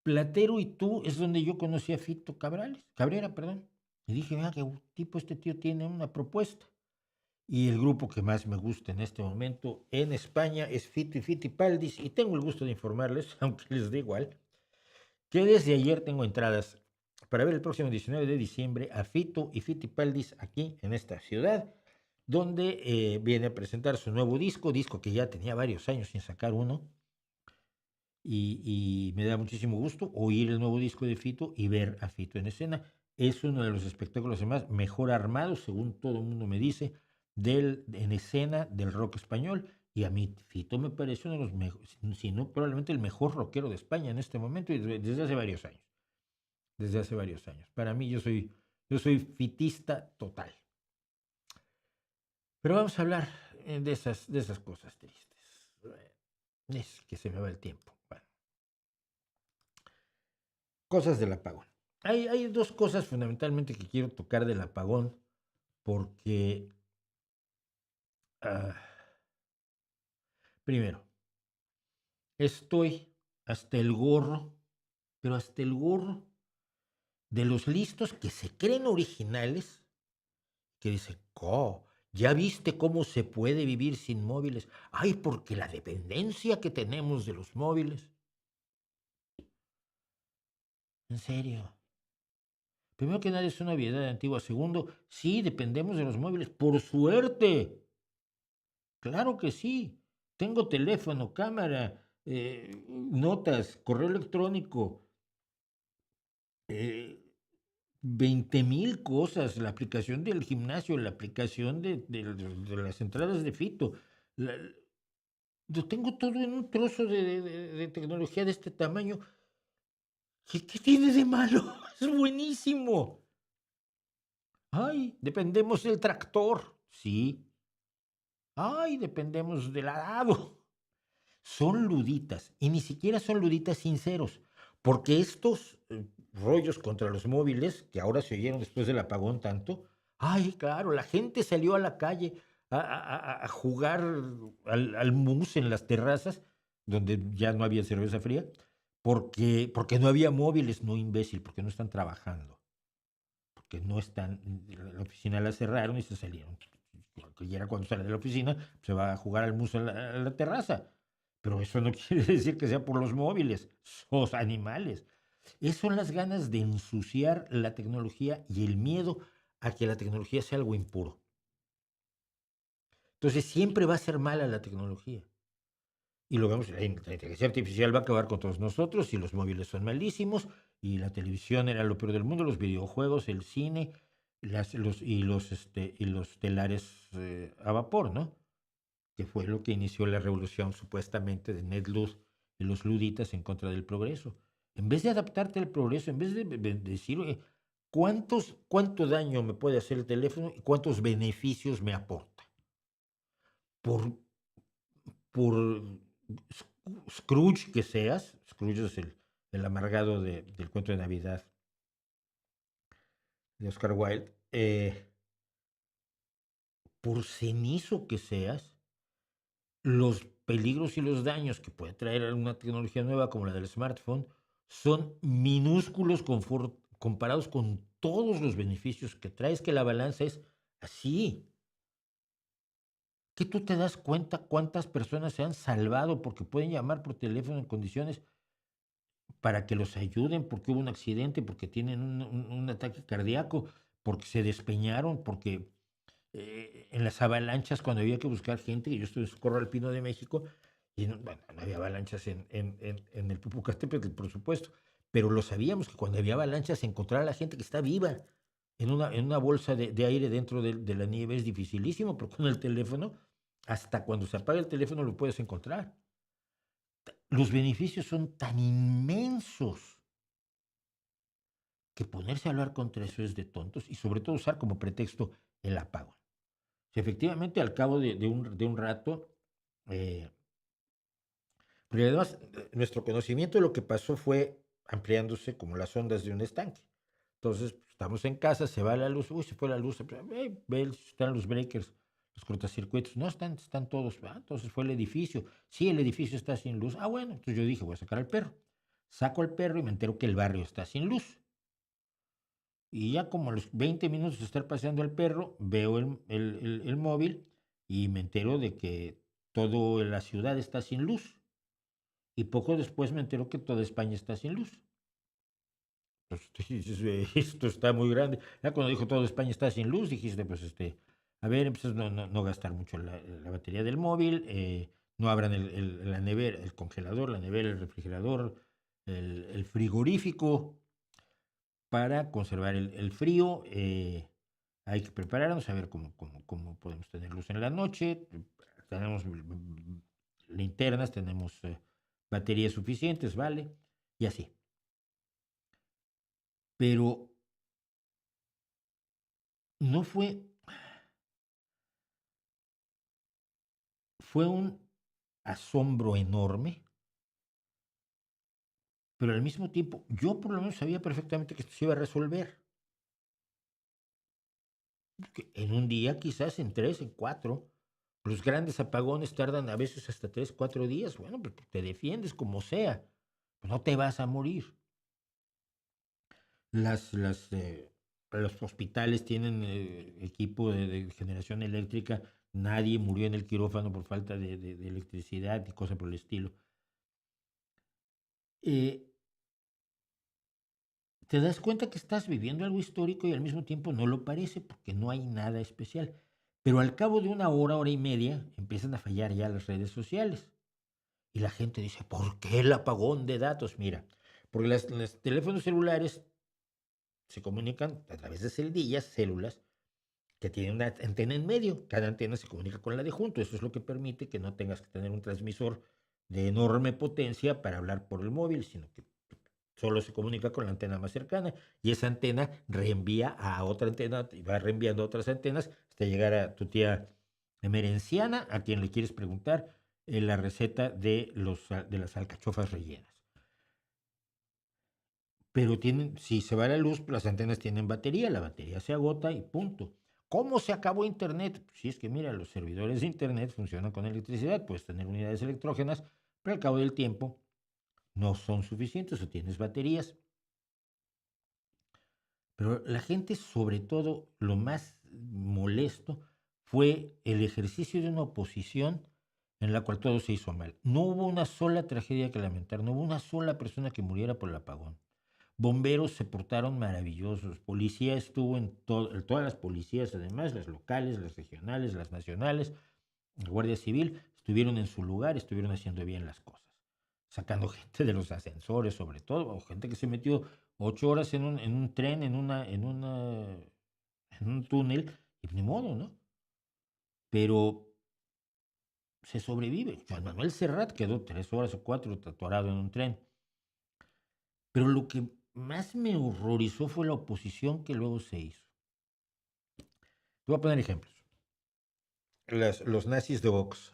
Platero y tú es donde yo conocí a Fito Cabrera, perdón. Y dije, mira, qué tipo este tío tiene una propuesta. Y el grupo que más me gusta en este momento en España es Fito y Fitipaldis. Y tengo el gusto de informarles, aunque les dé igual, que desde ayer tengo entradas para ver el próximo 19 de diciembre a Fito y Fitipaldis aquí en esta ciudad, donde viene a presentar su nuevo disco que ya tenía varios años sin sacar uno. Y me da muchísimo gusto oír el nuevo disco de Fito y ver a Fito en escena. Es uno de los espectáculos además mejor armados, según todo el mundo me dice, en escena del rock español. Y a mí Fito me parece uno de los mejores, si no probablemente el mejor rockero de España en este momento y desde hace varios años. Desde hace varios años. Para mí yo soy fitista total. Pero vamos a hablar de esas cosas tristes. Es que se me va el tiempo. Bueno, cosas del apagón. Hay dos cosas fundamentalmente que quiero tocar del apagón porque, ah, primero, estoy hasta el gorro, pero hasta el gorro de los listos que se creen originales, que dicen, oh, ¿ya viste cómo se puede vivir sin móviles? Ay, porque la dependencia que tenemos de los móviles. En serio. Primero que nada es una obviedad antigua. Segundo, sí, dependemos de los móviles. Por suerte. Claro que sí. Tengo teléfono, cámara, notas, correo electrónico, eh, 20,000 cosas. La aplicación del gimnasio, la aplicación de las entradas de Fito. Lo tengo todo en un trozo de tecnología de este tamaño. ¿Qué tiene de malo? Es buenísimo. Ay, dependemos del tractor. Sí. Ay, dependemos del arado. Son luditas, y ni siquiera son luditas sinceros, porque estos rollos contra los móviles, que ahora se oyeron después del apagón tanto, ay, claro, la gente salió a la calle a jugar al mus en las terrazas, donde ya no había cerveza fría, porque no había móviles, no imbécil, porque no están trabajando, porque no están, la oficina la cerraron y se salieron. Y era cuando sale de la oficina, se va a jugar al mus a la terraza. Pero eso no quiere decir que sea por los móviles, los animales. Esas son las ganas de ensuciar la tecnología y el miedo a que la tecnología sea algo impuro. Entonces siempre va a ser mala la tecnología. Y lo vemos, la inteligencia artificial va a acabar con todos nosotros y los móviles son malísimos y la televisión era lo peor del mundo, los videojuegos, el cine los telares a vapor, ¿no? Que fue lo que inició la revolución supuestamente de Ned Ludd y los luditas en contra del progreso. En vez de adaptarte al progreso, en vez de decir, oye, ¿cuánto daño me puede hacer el teléfono y cuántos beneficios me aporta? Por, por Scrooge que seas, Scrooge es el amargado del cuento de Navidad de Oscar Wilde, por cenizo que seas, los peligros y los daños que puede traer una tecnología nueva como la del smartphone son minúsculos comparados con todos los beneficios que trae. Es que la balanza es así. Que tú te das cuenta cuántas personas se han salvado porque pueden llamar por teléfono en condiciones para que los ayuden, porque hubo un accidente, porque tienen un ataque cardíaco, porque se despeñaron, porque en las avalanchas, cuando había que buscar gente, y yo estoy en Socorro Alpino de México, y no, bueno, no había avalanchas en el Popocatépetl, por supuesto, pero lo sabíamos que cuando había avalanchas, encontrar a la gente que está viva en una bolsa de aire dentro de la nieve es dificilísimo, pero con el teléfono, hasta cuando se apaga el teléfono lo puedes encontrar. Los beneficios son tan inmensos que ponerse a hablar contra eso es de tontos y sobre todo usar como pretexto el apagón. Si efectivamente al cabo de un rato, eh, porque además nuestro conocimiento de lo que pasó fue ampliándose como las ondas de un estanque. Entonces, pues, estamos en casa, se va la luz, uy, se fue la luz, ve, están los breakers, los cortocircuitos, no, están todos, entonces fue el edificio, sí, el edificio está sin luz, bueno, entonces yo dije, voy a sacar al perro, saco al perro y me entero que el barrio está sin luz. Y ya como a los 20 minutos de estar paseando al perro, veo el móvil y me entero de que toda la ciudad está sin luz. Y poco después me entero que toda España está sin luz. Entonces, dices, esto está muy grande. Ya cuando dijo toda España está sin luz, dijiste, pues, a ver, empiezas no gastar mucho la batería del móvil, no abran la nevera, el congelador, la nevera, el refrigerador, el frigorífico, para conservar el frío. Hay que prepararnos a ver cómo podemos tener luz en la noche. Tenemos linternas, tenemos baterías suficientes, ¿vale? Y así. Pero no fue un asombro enorme, pero al mismo tiempo yo por lo menos sabía perfectamente que esto se iba a resolver. Que en un día, quizás en 3, en 4. Los grandes apagones tardan a veces hasta 3, 4 días. Bueno, pues te defiendes como sea. Pues no te vas a morir. Los hospitales tienen equipo de generación eléctrica. Nadie murió en el quirófano por falta de electricidad y cosas por el estilo. Eh, Te das cuenta que estás viviendo algo histórico y al mismo tiempo no lo parece porque no hay nada especial. Pero al cabo de una hora, hora y media, empiezan a fallar ya las redes sociales. Y la gente dice, ¿por qué el apagón de datos? Mira, porque los teléfonos celulares se comunican a través de celdillas, células, que tiene una antena en medio. Cada antena se comunica con la de junto. Eso es lo que permite que no tengas que tener un transmisor de enorme potencia para hablar por el móvil, sino que solo se comunica con la antena más cercana y esa antena reenvía a otra antena y va reenviando a otras antenas hasta llegar a tu tía emerenciana, a quien le quieres preguntar la receta de las alcachofas rellenas. Pero si se va la luz, las antenas tienen batería, la batería se agota y punto. ¿Cómo se acabó Internet? Pues si es que mira, los servidores de Internet funcionan con electricidad, puedes tener unidades electrógenas, pero al cabo del tiempo no son suficientes o tienes baterías. Pero la gente, sobre todo, lo más molesto fue el ejercicio de una oposición en la cual todo se hizo mal. No hubo una sola tragedia que lamentar, no hubo una sola persona que muriera por el apagón. Bomberos se portaron maravillosos, policía estuvo todas las policías, además, las locales, las regionales, las nacionales, la Guardia Civil, estuvieron en su lugar, estuvieron haciendo bien las cosas, sacando gente de los ascensores, sobre todo, o gente que se metió 8 horas en un tren, en un túnel, y ni modo, ¿no? Pero se sobrevive. Juan Manuel Serrat quedó 3 horas o 4 atorado en un tren. Pero lo que más me horrorizó fue la oposición que luego se hizo. Te voy a poner ejemplos. Los nazis de Vox.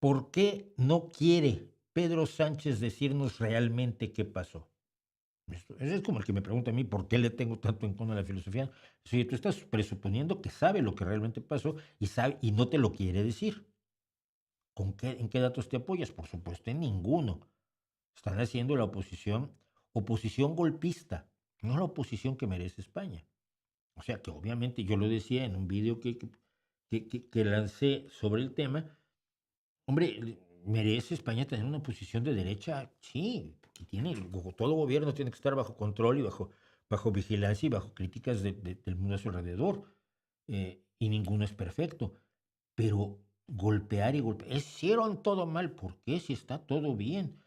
¿Por qué no quiere Pedro Sánchez decirnos realmente qué pasó? Ese es como el que me pregunta a mí por qué le tengo tanto en contra de la filosofía. Si tú estás presuponiendo que sabe lo que realmente pasó y no te lo quiere decir. ¿En qué datos te apoyas? Por supuesto, en ninguno. Están haciendo la oposición golpista, no la oposición que merece España. O sea que obviamente yo lo decía en un video que lancé sobre el tema. Hombre, ¿merece España tener una posición de derecha? Sí, porque todo gobierno tiene que estar bajo control y bajo vigilancia y bajo críticas del mundo a su alrededor. Y ninguno es perfecto. Pero golpear y golpear, hicieron todo mal. ¿Por qué? Si está todo bien.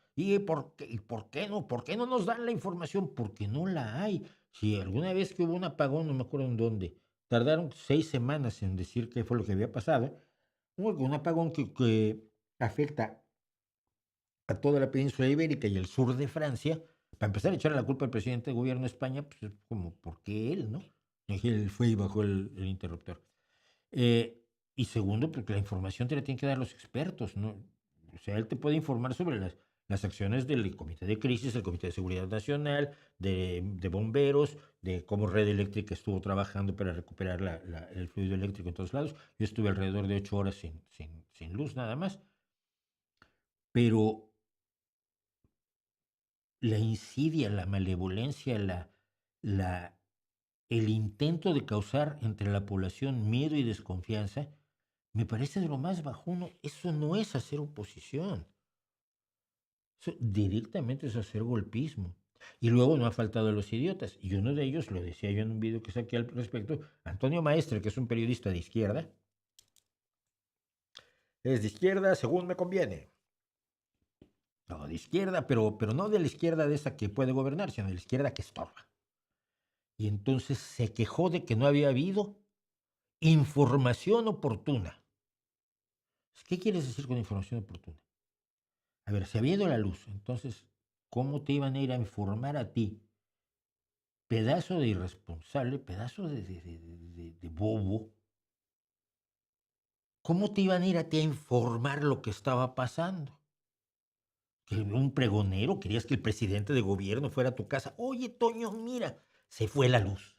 ¿Por qué no? ¿Por qué no nos dan la información? Porque no la hay. Si alguna vez que hubo un apagón, no me acuerdo en dónde, tardaron 6 semanas en decir qué fue lo que había pasado. Un apagón que afecta a toda la península ibérica y el sur de Francia. Para empezar a echarle la culpa al presidente de gobierno de España, pues es como, ¿por qué él, no? Y él fue y bajó el interruptor. Y segundo, porque la información te la tienen que dar los expertos, ¿no? O sea, él te puede informar sobre las acciones del Comité de Crisis, el Comité de Seguridad Nacional, de bomberos, de cómo Red Eléctrica estuvo trabajando para recuperar el fluido eléctrico en todos lados. Yo estuve alrededor de 8 horas sin luz nada más. Pero la insidia, la malevolencia, el intento de causar entre la población miedo y desconfianza, me parece de lo más bajuno. Eso no es hacer oposición. Eso directamente es hacer golpismo. Y luego no ha faltado los idiotas. Y uno de ellos, lo decía yo en un video que saqué al respecto, Antonio Maestre, que es un periodista de izquierda. Es de izquierda según me conviene. No, de izquierda, pero no de la izquierda de esa que puede gobernar, sino de la izquierda que estorba. Y entonces se quejó de que no había habido información oportuna. ¿Qué quieres decir con información oportuna? A ver, se había ido la luz, entonces, ¿cómo te iban a ir a informar a ti? Pedazo de irresponsable, pedazo de bobo. ¿Cómo te iban a ir a ti a informar lo que estaba pasando? ¿Que un pregonero? ¿Querías que el presidente de gobierno fuera a tu casa? Oye, Toño, mira, se fue la luz.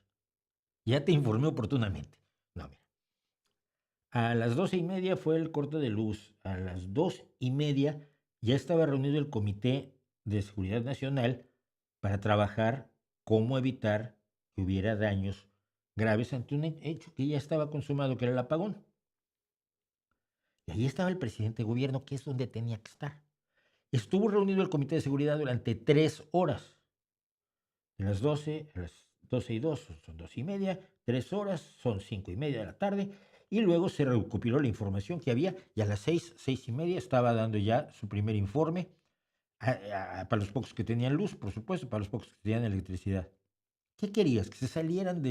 Ya te informé oportunamente. No, mira. A las 12:30 fue el corte de luz. A las 2:30 ya estaba reunido el Comité de Seguridad Nacional para trabajar cómo evitar que hubiera daños graves ante un hecho que ya estaba consumado, que era el apagón. Y ahí estaba el presidente de gobierno, que es donde tenía que estar. Estuvo reunido el Comité de Seguridad durante 3 horas. A las 12:02 son 2:30, 3 horas, son 5:30 de la tarde, y luego se recopiló la información que había, y a las 6:30 estaba dando ya su primer informe, para los pocos que tenían luz, por supuesto, para los pocos que tenían electricidad. ¿Qué querías? ¿Que se salieran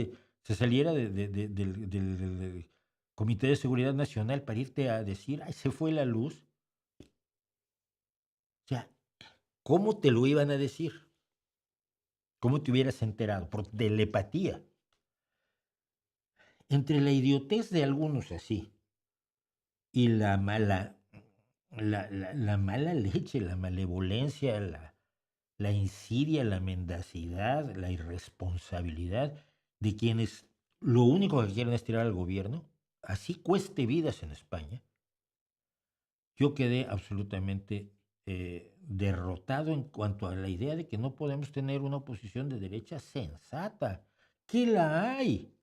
se saliera del Comité de Seguridad Nacional para irte a decir, ay, se fue la luz. O sea, ¿cómo te lo iban a decir? ¿Cómo te hubieras enterado? Por telepatía. Entre la idiotez de algunos así y la mala leche, la malevolencia, la insidia, la mendacidad, la irresponsabilidad de quienes lo único que quieren es tirar al gobierno, así cueste vidas en España, yo quedé absolutamente derrotado en cuanto a la idea de que no podemos tener una oposición de derecha sensata. ¿Qué la hay?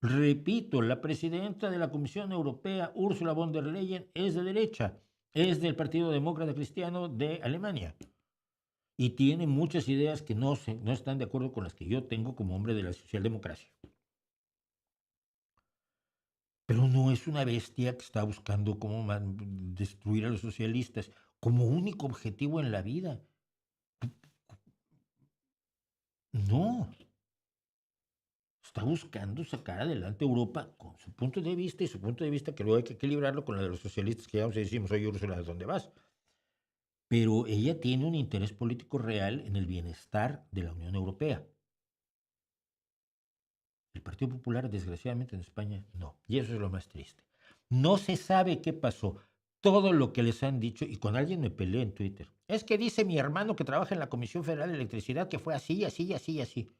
Repito, la presidenta de la Comisión Europea, Ursula von der Leyen, es de derecha, es del Partido Demócrata Cristiano de Alemania y tiene muchas ideas que no están de acuerdo con las que yo tengo como hombre de la socialdemocracia. Pero no es una bestia que está buscando cómo destruir a los socialistas como único objetivo en la vida. No, está buscando sacar adelante Europa con su punto de vista y su punto de vista que luego hay que equilibrarlo con la de los socialistas que ya nos decimos, oye Úrsula, ¿de dónde vas? Pero ella tiene un interés político real en el bienestar de la Unión Europea. El Partido Popular, desgraciadamente en España, no. Y eso es lo más triste. No se sabe qué pasó. Todo lo que les han dicho, y con alguien me peleé en Twitter, es que dice mi hermano que trabaja en la Comisión Federal de Electricidad que fue así, así, así, así.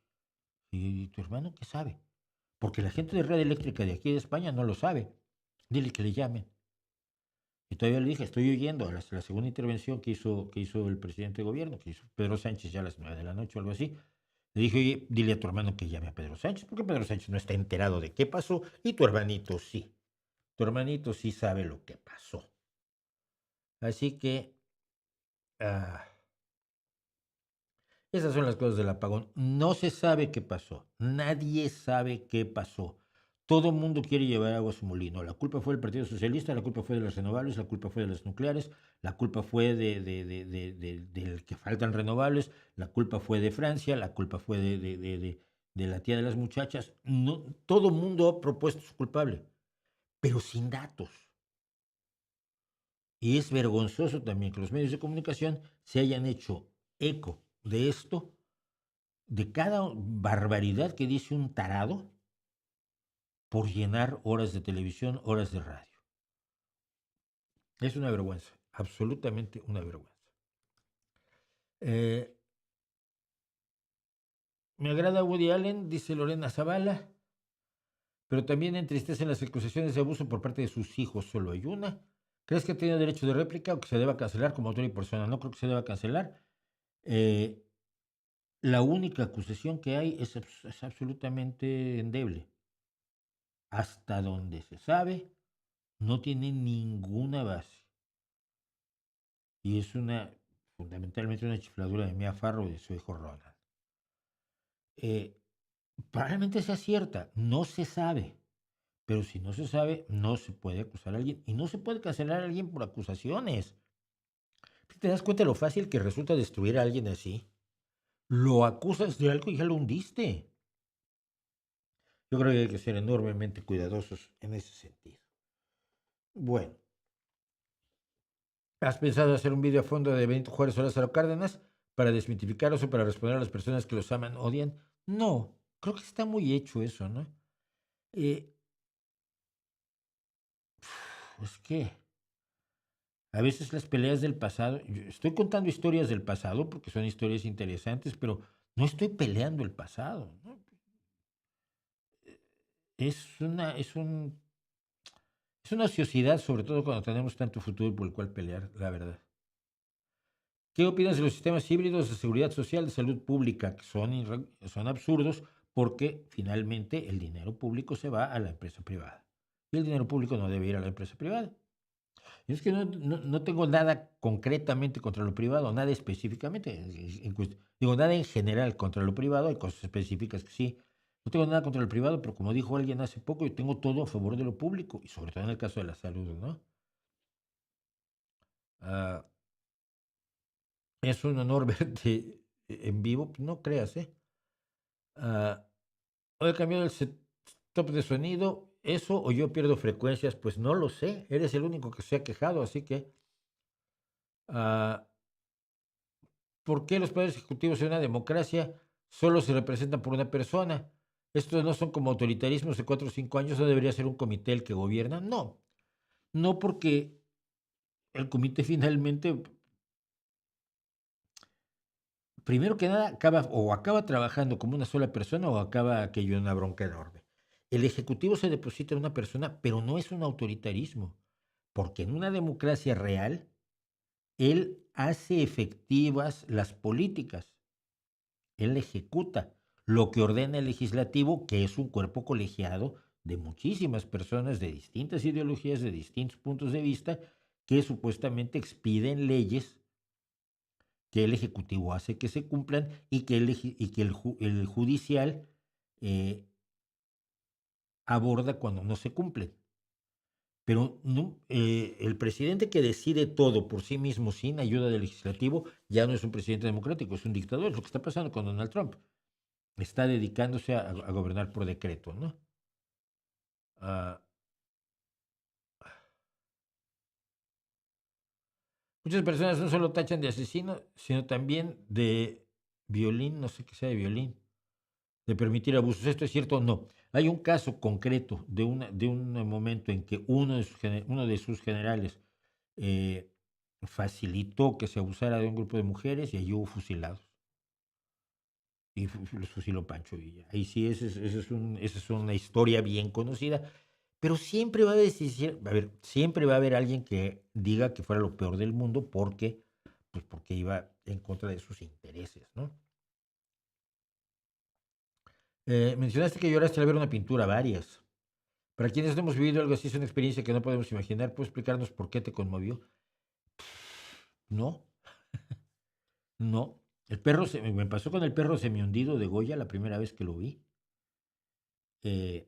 ¿Y tu hermano qué sabe? Porque la gente de Red Eléctrica de aquí de España no lo sabe. Dile que le llamen. Y todavía le dije, estoy oyendo a la segunda intervención que hizo el presidente de gobierno, que hizo Pedro Sánchez ya a las 9 de la noche o algo así. Le dije, oye, dile a tu hermano que llame a Pedro Sánchez, porque Pedro Sánchez no está enterado de qué pasó y tu hermanito sí. Tu hermanito sí sabe lo que pasó. Así que ah, esas son las cosas del apagón. No se sabe qué pasó. Nadie sabe qué pasó. Todo el mundo quiere llevar agua a su molino. La culpa fue del Partido Socialista, la culpa fue de las renovables, la culpa fue de las nucleares, la culpa fue de que faltan renovables, la culpa fue de Francia, la culpa fue de la tía de las muchachas. No, todo el mundo ha propuesto su culpable, pero sin datos. Y es vergonzoso también que los medios de comunicación se hayan hecho eco de esto, de cada barbaridad que dice un tarado por llenar horas de televisión, horas de radio. Es una vergüenza, absolutamente una vergüenza. Eh, Me agrada Woody Allen, dice Lorena Zavala, pero también entristecen las acusaciones de abuso por parte de sus hijos. Solo hay una. ¿Crees que tiene derecho de réplica o que se deba cancelar como autor y persona? No creo que se deba cancelar. Eh, la única acusación que hay es absolutamente endeble. Hasta donde se sabe, no tiene ninguna base. Y es fundamentalmente una chifladura de Mia Farrow y de su hijo Ronald. Eh, Probablemente sea cierta, no se sabe. Pero si no se sabe, no se puede acusar a alguien. Y no se puede cancelar a alguien por acusaciones. ¿Te das cuenta de lo fácil que resulta destruir a alguien así? Lo acusas de algo y ya lo hundiste. Yo creo que hay que ser enormemente cuidadosos en ese sentido. Bueno, ¿has pensado hacer un video a fondo de Benito Juárez o Lázaro Cárdenas para desmitificarlos o para responder a las personas que los aman, odian? No, creo que está muy hecho eso, ¿no? Es que a veces las peleas del pasado, yo estoy contando historias del pasado porque son historias interesantes, pero no estoy peleando el pasado, ¿no? Es una, es un, es una ociosidad, sobre todo cuando tenemos tanto futuro por el cual pelear, la verdad. ¿Qué opinas de los sistemas híbridos de seguridad social, de salud pública, que son absurdos porque finalmente el dinero público se va a la empresa privada? Y el dinero público no debe ir a la empresa privada. Y es que no tengo nada concretamente contra lo privado, nada específicamente. Digo, nada en general contra lo privado, hay cosas específicas que sí. No tengo nada contra lo privado, pero como dijo alguien hace poco, yo tengo todo a favor de lo público, y sobre todo en el caso de la salud, ¿no? Ah, es un honor verte en vivo, no creas, ¿eh? Ah, hoy he cambiado el top de sonido, eso o yo pierdo frecuencias, pues no lo sé. Eres el único que se ha quejado, así que ah, ¿por qué los poderes ejecutivos en una democracia solo se representan por una persona? Estos no son como autoritarismos de 4 o 5 años, no debería ser un comité el que gobierna. No, no porque el comité finalmente, primero que nada, acaba trabajando como una sola persona o acaba aquello en una bronca enorme. El ejecutivo se deposita en una persona, pero no es un autoritarismo, porque en una democracia real, él hace efectivas las políticas. Él ejecuta lo que ordena el legislativo, que es un cuerpo colegiado de muchísimas personas de distintas ideologías, de distintos puntos de vista, que supuestamente expiden leyes que el ejecutivo hace que se cumplan y que el judicial eh, aborda cuando no se cumplen. Pero no, el presidente que decide todo por sí mismo sin ayuda del legislativo ya no es un presidente democrático, es un dictador. Es lo que está pasando con Donald Trump. Está dedicándose a gobernar por decreto, ¿no? Ah, muchas personas no solo tachan de asesino, sino también de violín, no sé qué sea de violín, de permitir abusos. ¿Esto es cierto o no? Hay un caso concreto de un momento en que uno de sus generales eh, facilitó que se abusara de un grupo de mujeres y allí hubo fusilados. Y los fusiló Pancho Villa. Ahí sí, esa es una historia bien conocida. Pero siempre va a decir, a ver, siempre va a haber alguien que diga que fuera lo peor del mundo porque, pues porque iba en contra de sus intereses, ¿no? Mencionaste que lloraste al ver una pintura, varias. Para quienes no hemos vivido algo así, es una experiencia que no podemos imaginar. ¿Puedes explicarnos por qué te conmovió? No, no. Me pasó con el perro semihundido de Goya la primera vez que lo vi. Eh,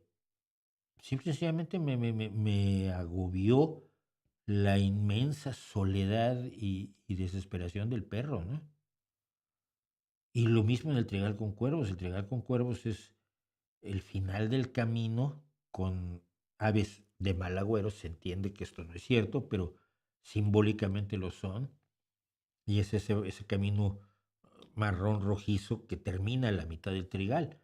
Simple y sencillamente me agobió la inmensa soledad y desesperación del perro, ¿no? Y lo mismo en el Trigal con Cuervos. El Trigal con Cuervos es el final del camino con aves de mal agüero. Se entiende que esto no es cierto, pero simbólicamente lo son. Y es ese camino marrón rojizo que termina a la mitad del Trigal,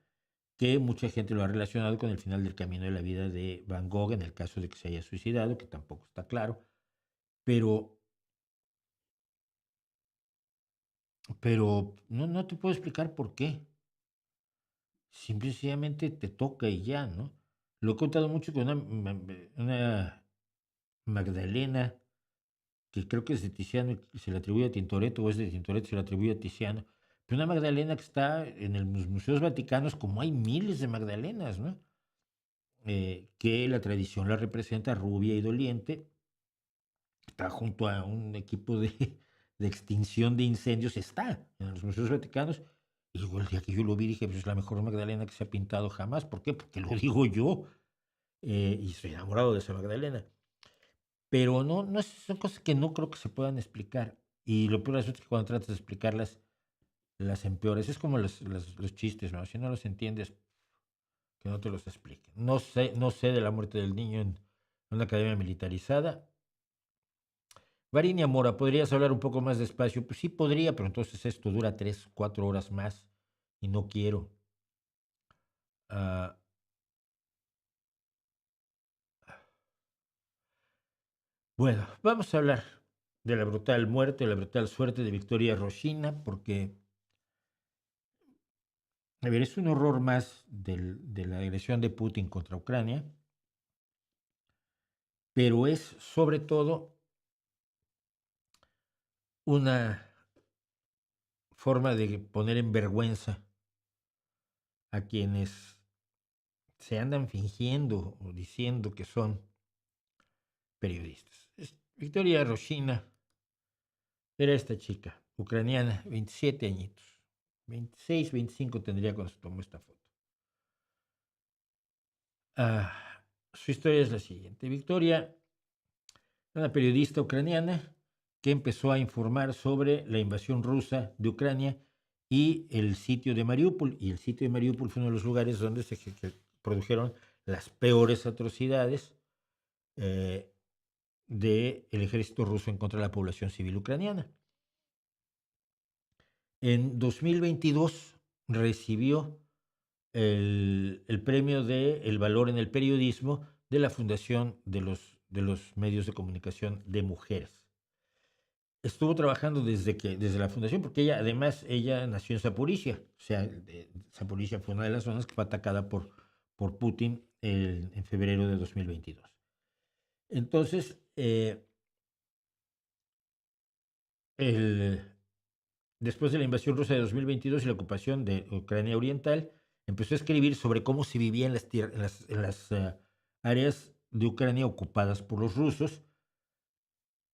que mucha gente lo ha relacionado con el final del camino de la vida de Van Gogh, en el caso de que se haya suicidado, que tampoco está claro, pero, pero no te puedo explicar por qué. Simple y sencillamente te toca y ya, ¿no? Lo he contado mucho con una Magdalena, que creo que es de Tiziano, y se le atribuye a Tintoretto, o es de Tintoretto, se le atribuye a Tiziano. Pero una Magdalena que está en los museos vaticanos, como hay miles de Magdalenas, ¿no? Que la tradición la representa rubia y doliente, está junto a un equipo de extinción de incendios, está en los museos vaticanos. Y luego el día que yo lo vi dije, pues es la mejor Magdalena que se ha pintado jamás. ¿Por qué? Porque lo digo yo. Y estoy enamorado de esa Magdalena. Pero son cosas que no creo que se puedan explicar. Y lo peor es que cuando tratas de explicarlas, las empeoras. Es como los chistes, ¿no? Si no los entiendes, que no te los expliquen. No sé de la muerte del niño en una academia militarizada. Varinia Mora, ¿podrías hablar un poco más despacio? Pues sí podría, pero entonces esto dura 3, 4 horas más y no quiero. Ah, bueno, vamos a hablar de la brutal muerte, la brutal suerte de Victoria Roshina, porque, a ver, es un horror más de la agresión de Putin contra Ucrania, pero es sobre todo una forma de poner en vergüenza a quienes se andan fingiendo o diciendo que son periodistas. Victoria Roshina era esta chica, ucraniana, 27 añitos. 26, 25 tendría cuando se tomó esta foto. Ah, su historia es la siguiente. Victoria, una periodista ucraniana que empezó a informar sobre la invasión rusa de Ucrania y el sitio de Mariupol. Y el sitio de Mariupol fue uno de los lugares donde se produjeron las peores atrocidades del ejército ruso en contra de la población civil ucraniana. En 2022 recibió el premio de El Valor en el Periodismo de la Fundación de los Medios de Comunicación de Mujeres. Estuvo trabajando desde la fundación, porque ella nació en Zaporizhia, o sea, Zaporizhia fue una de las zonas que fue atacada por Putin en febrero de 2022. Entonces, después de la invasión rusa de 2022 y la ocupación de Ucrania Oriental, empezó a escribir sobre cómo se vivía en las áreas de Ucrania ocupadas por los rusos,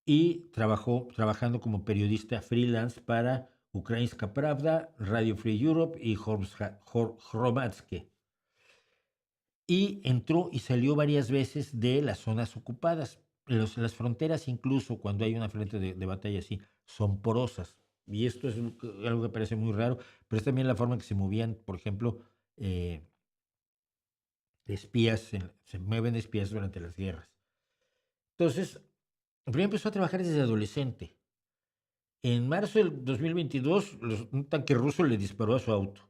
y trabajando como periodista freelance para Ukrainska Pravda, Radio Free Europe y Hromadske. Y entró y salió varias veces de las zonas ocupadas. Las fronteras, incluso cuando hay una frente de batalla así, son porosas. Y esto es algo que parece muy raro, pero es también la forma en que se movían, por ejemplo, espías, se mueven espías durante las guerras. Entonces, primero empezó a trabajar desde adolescente. En marzo del 2022, un tanque ruso le disparó a su auto.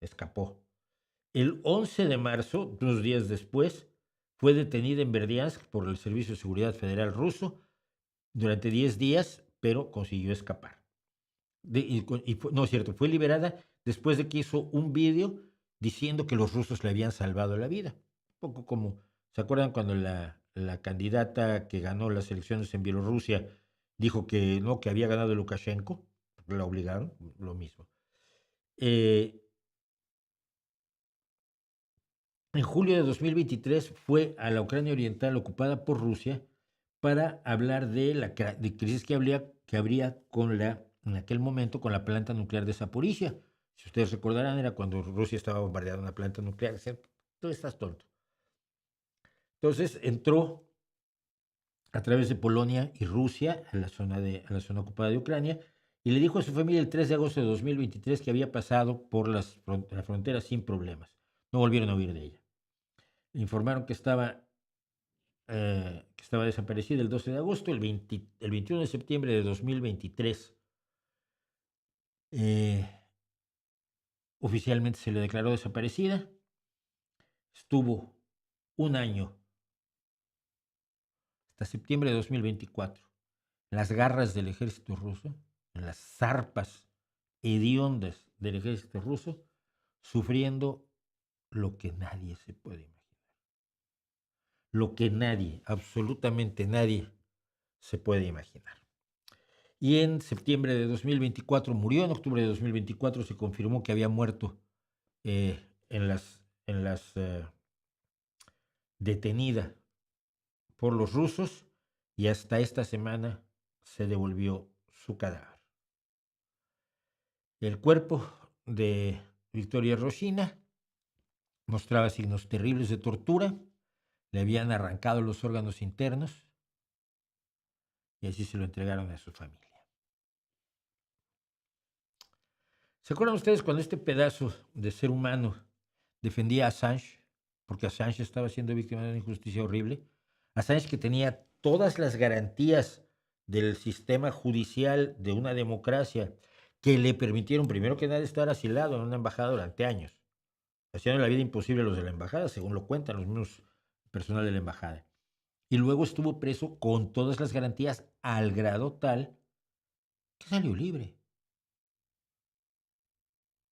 Escapó. El 11 de marzo, 2 días después, fue detenida en Berdiansk por el Servicio de Seguridad Federal ruso durante 10 días, pero consiguió escapar. No es cierto, fue liberada después de que hizo un vídeo diciendo que los rusos le habían salvado la vida. Un poco como, ¿se acuerdan cuando la candidata que ganó las elecciones en Bielorrusia dijo que no, que había ganado Lukashenko? La obligaron, lo mismo. En julio de 2023 fue a la Ucrania Oriental ocupada por Rusia para hablar de la crisis que habría en aquel momento con la planta nuclear de Zaporizhia. Si ustedes recordarán, era cuando Rusia estaba bombardeando una planta nuclear. Decían, tú estás tonto. Entonces entró a través de Polonia y Rusia a la zona ocupada de Ucrania, y le dijo a su familia el 3 de agosto de 2023 que había pasado por la frontera sin problemas. No volvieron a oír de ella. Le informaron que estaba desaparecida el 12 de agosto, el 21 de septiembre de 2023. Oficialmente se le declaró desaparecida. Estuvo un año, hasta septiembre de 2024, en las garras del ejército ruso, en las zarpas hediondas del ejército ruso, sufriendo lo que nadie se puede imaginar. Lo que nadie, absolutamente nadie, se puede imaginar. Y en septiembre de 2024 murió. En octubre de 2024 se confirmó que había muerto detenida por los rusos, y hasta esta semana se devolvió su cadáver. El cuerpo de Victoria Roshina mostraba signos terribles de tortura. Le habían arrancado los órganos internos y así se lo entregaron a su familia. ¿Se acuerdan ustedes cuando este pedazo de ser humano defendía a Assange? Porque Assange estaba siendo víctima de una injusticia horrible. Assange, que tenía todas las garantías del sistema judicial de una democracia que le permitieron, primero que nada, estar asilado en una embajada durante años. Hacían la vida imposible a los de la embajada, según lo cuentan los mismos personal de la embajada. Y luego estuvo preso con todas las garantías al grado tal que salió libre.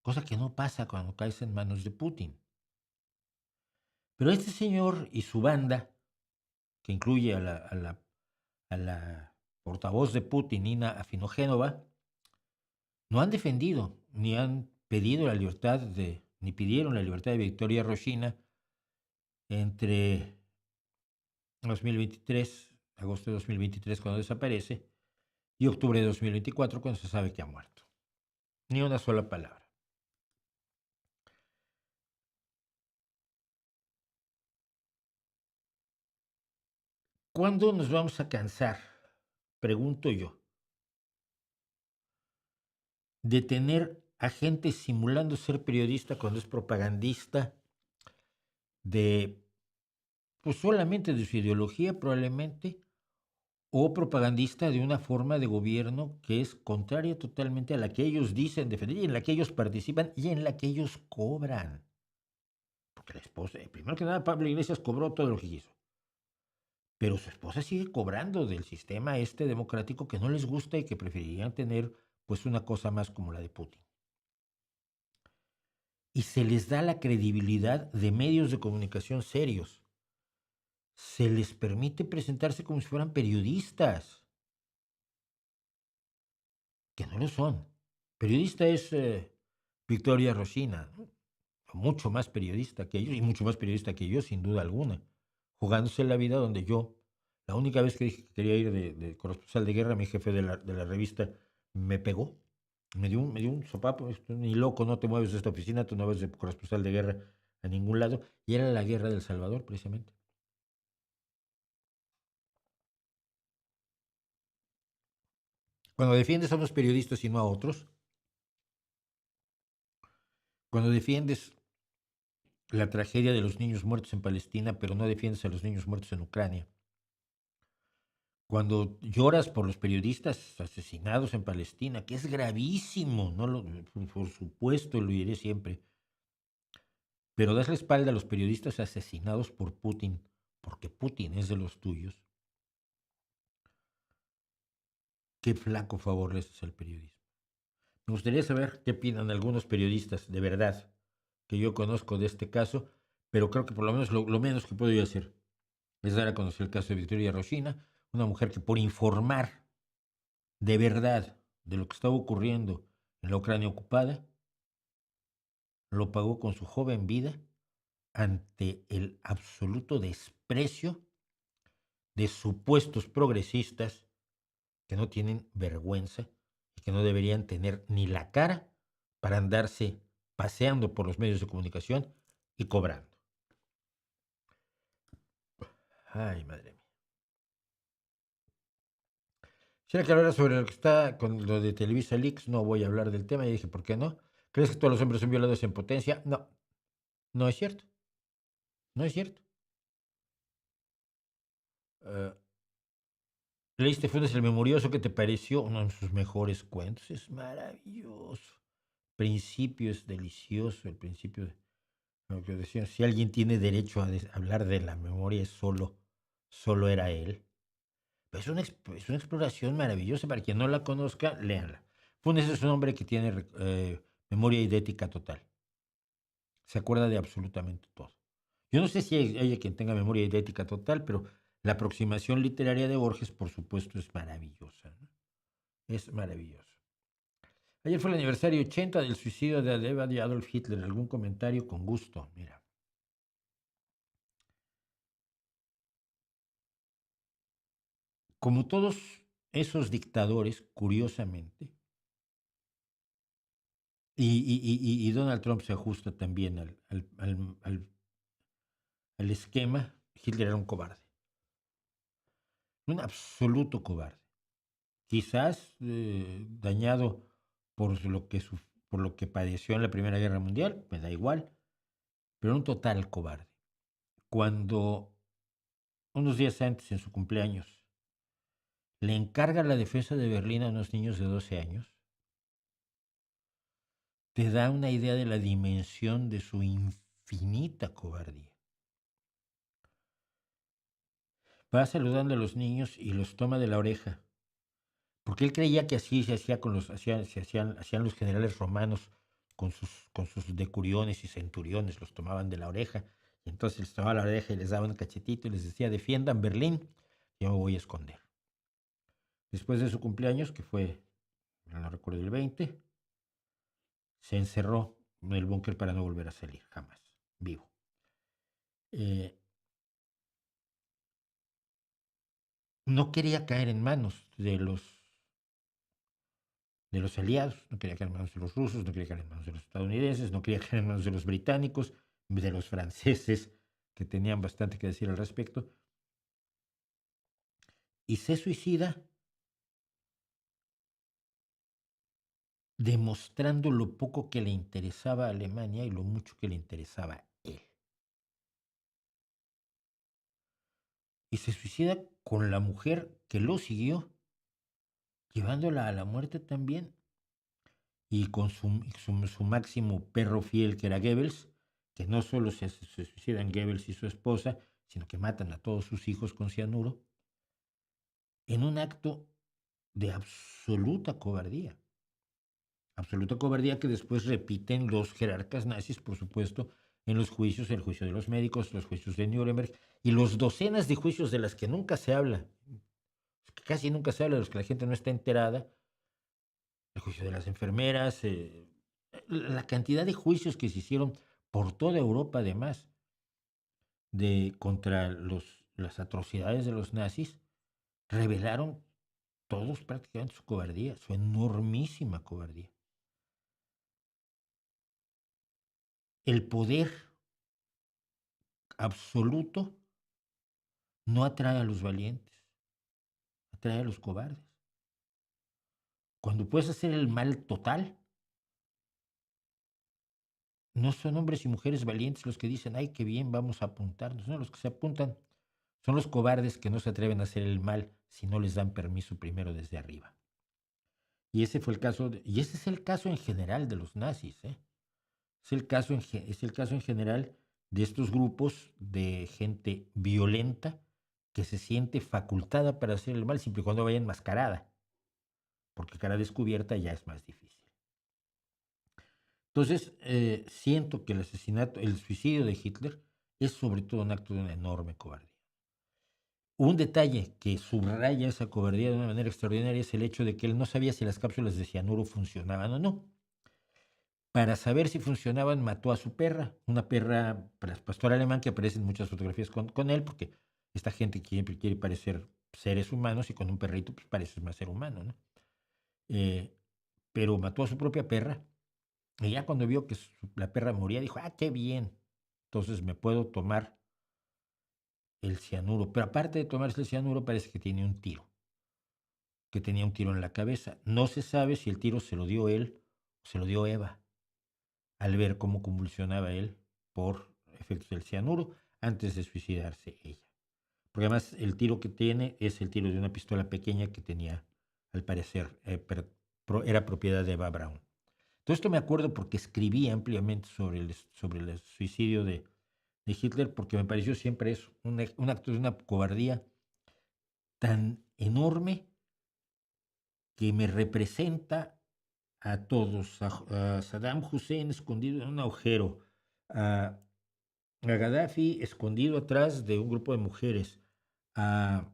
Cosa que no pasa cuando caes en manos de Putin. Pero este señor y su banda, que incluye a la portavoz de Putin, Nina Afinogénova, no han defendido ni han pedido la libertad ni pidieron la libertad de Victoria Roshina entre 2023, agosto de 2023 cuando desaparece, y octubre de 2024 cuando se sabe que ha muerto. Ni una sola palabra. ¿Cuándo nos vamos a cansar? Pregunto yo. De tener a gente simulando ser periodista cuando es propagandista, de pues solamente de su ideología probablemente, o propagandista de una forma de gobierno que es contraria totalmente a la que ellos dicen defender y en la que ellos participan y en la que ellos cobran. Porque la esposa, primero que nada, Pablo Iglesias cobró todo lo que quiso, pero su esposa sigue cobrando del sistema este democrático que no les gusta y que preferirían tener pues una cosa más como la de Putin. Y se les da la credibilidad de medios de comunicación serios. Se les permite presentarse como si fueran periodistas, que no lo son. Periodista es Victoria Rosina, ¿no? Mucho más periodista que ellos y mucho más periodista que yo, sin duda alguna, jugándose la vida donde yo, la única vez que dije que quería ir de corresponsal de guerra, mi jefe de la revista me pegó, me dio un sopapo, esto, ni loco, no te mueves de esta oficina, tú no vas de corresponsal de guerra a ningún lado, y era la guerra del Salvador, precisamente. Cuando defiendes a unos periodistas y no a otros, cuando defiendes la tragedia de los niños muertos en Palestina, pero no defiendes a los niños muertos en Ucrania, cuando lloras por los periodistas asesinados en Palestina, que es gravísimo, no lo, por supuesto, lo diré siempre, pero das la espalda a los periodistas asesinados por Putin, porque Putin es de los tuyos, qué flaco favor le haces al periodismo. Me gustaría saber qué opinan algunos periodistas, de verdad, que yo conozco de este caso, pero creo que por lo menos lo menos que puedo yo hacer es dar a conocer el caso de Victoria Rosina, una mujer que por informar de verdad de lo que estaba ocurriendo en la Ucrania ocupada, lo pagó con su joven vida ante el absoluto desprecio de supuestos progresistas que no tienen vergüenza y que no deberían tener ni la cara para andarse paseando por los medios de comunicación y cobrando. Ay, madre mía. Quisiera que hablara sobre lo que está con lo de Televisa Leaks. No voy a hablar del tema. Y dije, ¿por qué no? ¿Crees que todos los hombres son violados en potencia? No, no es cierto. No es cierto. Eh, ¿Leíste Funes el Memorioso? ¿Qué te pareció? Uno de sus mejores cuentos. Es maravilloso. Principio es delicioso. El principio de lo que decía. Si alguien tiene derecho a hablar de la memoria, es solo era él. Pero es una exploración maravillosa. Para quien no la conozca, léanla. Funes es un hombre que tiene memoria idética total. Se acuerda de absolutamente todo. Yo no sé si hay quien tenga memoria idética total, pero la aproximación literaria de Borges, por supuesto, es maravillosa, ¿no? Es maravilloso. Ayer fue el aniversario 80 del suicidio de Adolf Hitler. ¿Algún comentario? Con gusto. Mira, como todos esos dictadores, curiosamente, y Donald Trump se ajusta también al esquema, Hitler era un cobarde, un absoluto cobarde. Quizás dañado por por lo que padeció en la Primera Guerra Mundial, me da igual, pero un total cobarde. Cuando unos días antes, en su cumpleaños, le encarga la defensa de Berlín a unos niños de 12 años, te da una idea de la dimensión de su infinita cobardía. Va saludando a los niños y los toma de la oreja, porque él creía que así se hacía hacían los generales romanos con sus decuriones y centuriones, los tomaban de la oreja, y entonces les tomaba la oreja y les daba un cachetito y les decía, defiendan Berlín, yo me voy a esconder. Después de su cumpleaños, que fue, no recuerdo, el 20, se encerró en el búnker para no volver a salir, jamás, vivo. Eh, no quería caer en manos de los aliados, no quería caer en manos de los rusos, no quería caer en manos de los estadounidenses, no quería caer en manos de los británicos, de los franceses, que tenían bastante que decir al respecto, y se suicida demostrando lo poco que le interesaba a Alemania y lo mucho que le interesaba a él. y se suicida con la mujer que lo siguió, llevándola a la muerte también, y con su máximo perro fiel, que era Goebbels, que no solo se suicidan Goebbels y su esposa, sino que matan a todos sus hijos con cianuro, en un acto de absoluta cobardía. Absoluta cobardía que después repiten los jerarcas nazis, por supuesto, en los juicios, el juicio de los médicos, los juicios de Nuremberg y los docenas de juicios de las que nunca se habla, que casi nunca se habla, de los que la gente no está enterada, el juicio de las enfermeras, la cantidad de juicios que se hicieron por toda Europa, además, contra las atrocidades de los nazis, revelaron todos prácticamente su cobardía, su enormísima cobardía. El poder absoluto no atrae a los valientes, atrae a los cobardes. Cuando puedes hacer el mal total, no son hombres y mujeres valientes los que dicen, ay, qué bien, vamos a apuntarnos. No, los que se apuntan son los cobardes que no se atreven a hacer el mal si no les dan permiso primero desde arriba. Y ese fue el caso, y ese es el caso en general de los nazis, ¿eh? Es el caso en general de estos grupos de gente violenta que se siente facultada para hacer el mal siempre y cuando vaya enmascarada, porque cara descubierta ya es más difícil. Entonces, siento que el suicidio de Hitler es sobre todo un acto de una enorme cobardía. Un detalle que subraya esa cobardía de una manera extraordinaria es el hecho de que él no sabía si las cápsulas de cianuro funcionaban o no. Para saber si funcionaban, mató a su perra, una perra pastor alemán que aparece en muchas fotografías con él, porque esta gente siempre quiere parecer seres humanos y con un perrito pues pareces más ser humano, ¿no? Pero mató a su propia perra y ya cuando vio que la perra moría dijo, ah, qué bien, entonces me puedo tomar el cianuro. Pero aparte de tomarse el cianuro parece que tenía un tiro en la cabeza. No se sabe si el tiro se lo dio él o se lo dio Eva, al ver cómo convulsionaba él por efectos del cianuro antes de suicidarse ella. Porque además el tiro que tiene es el tiro de una pistola pequeña que tenía, al parecer, era propiedad de Eva Braun. Todo esto me acuerdo porque escribí ampliamente sobre el suicidio de Hitler, porque me pareció siempre eso, un acto de una cobardía tan enorme que me representa a todos, a Saddam Hussein escondido en un agujero, a Gaddafi escondido atrás de un grupo de mujeres, a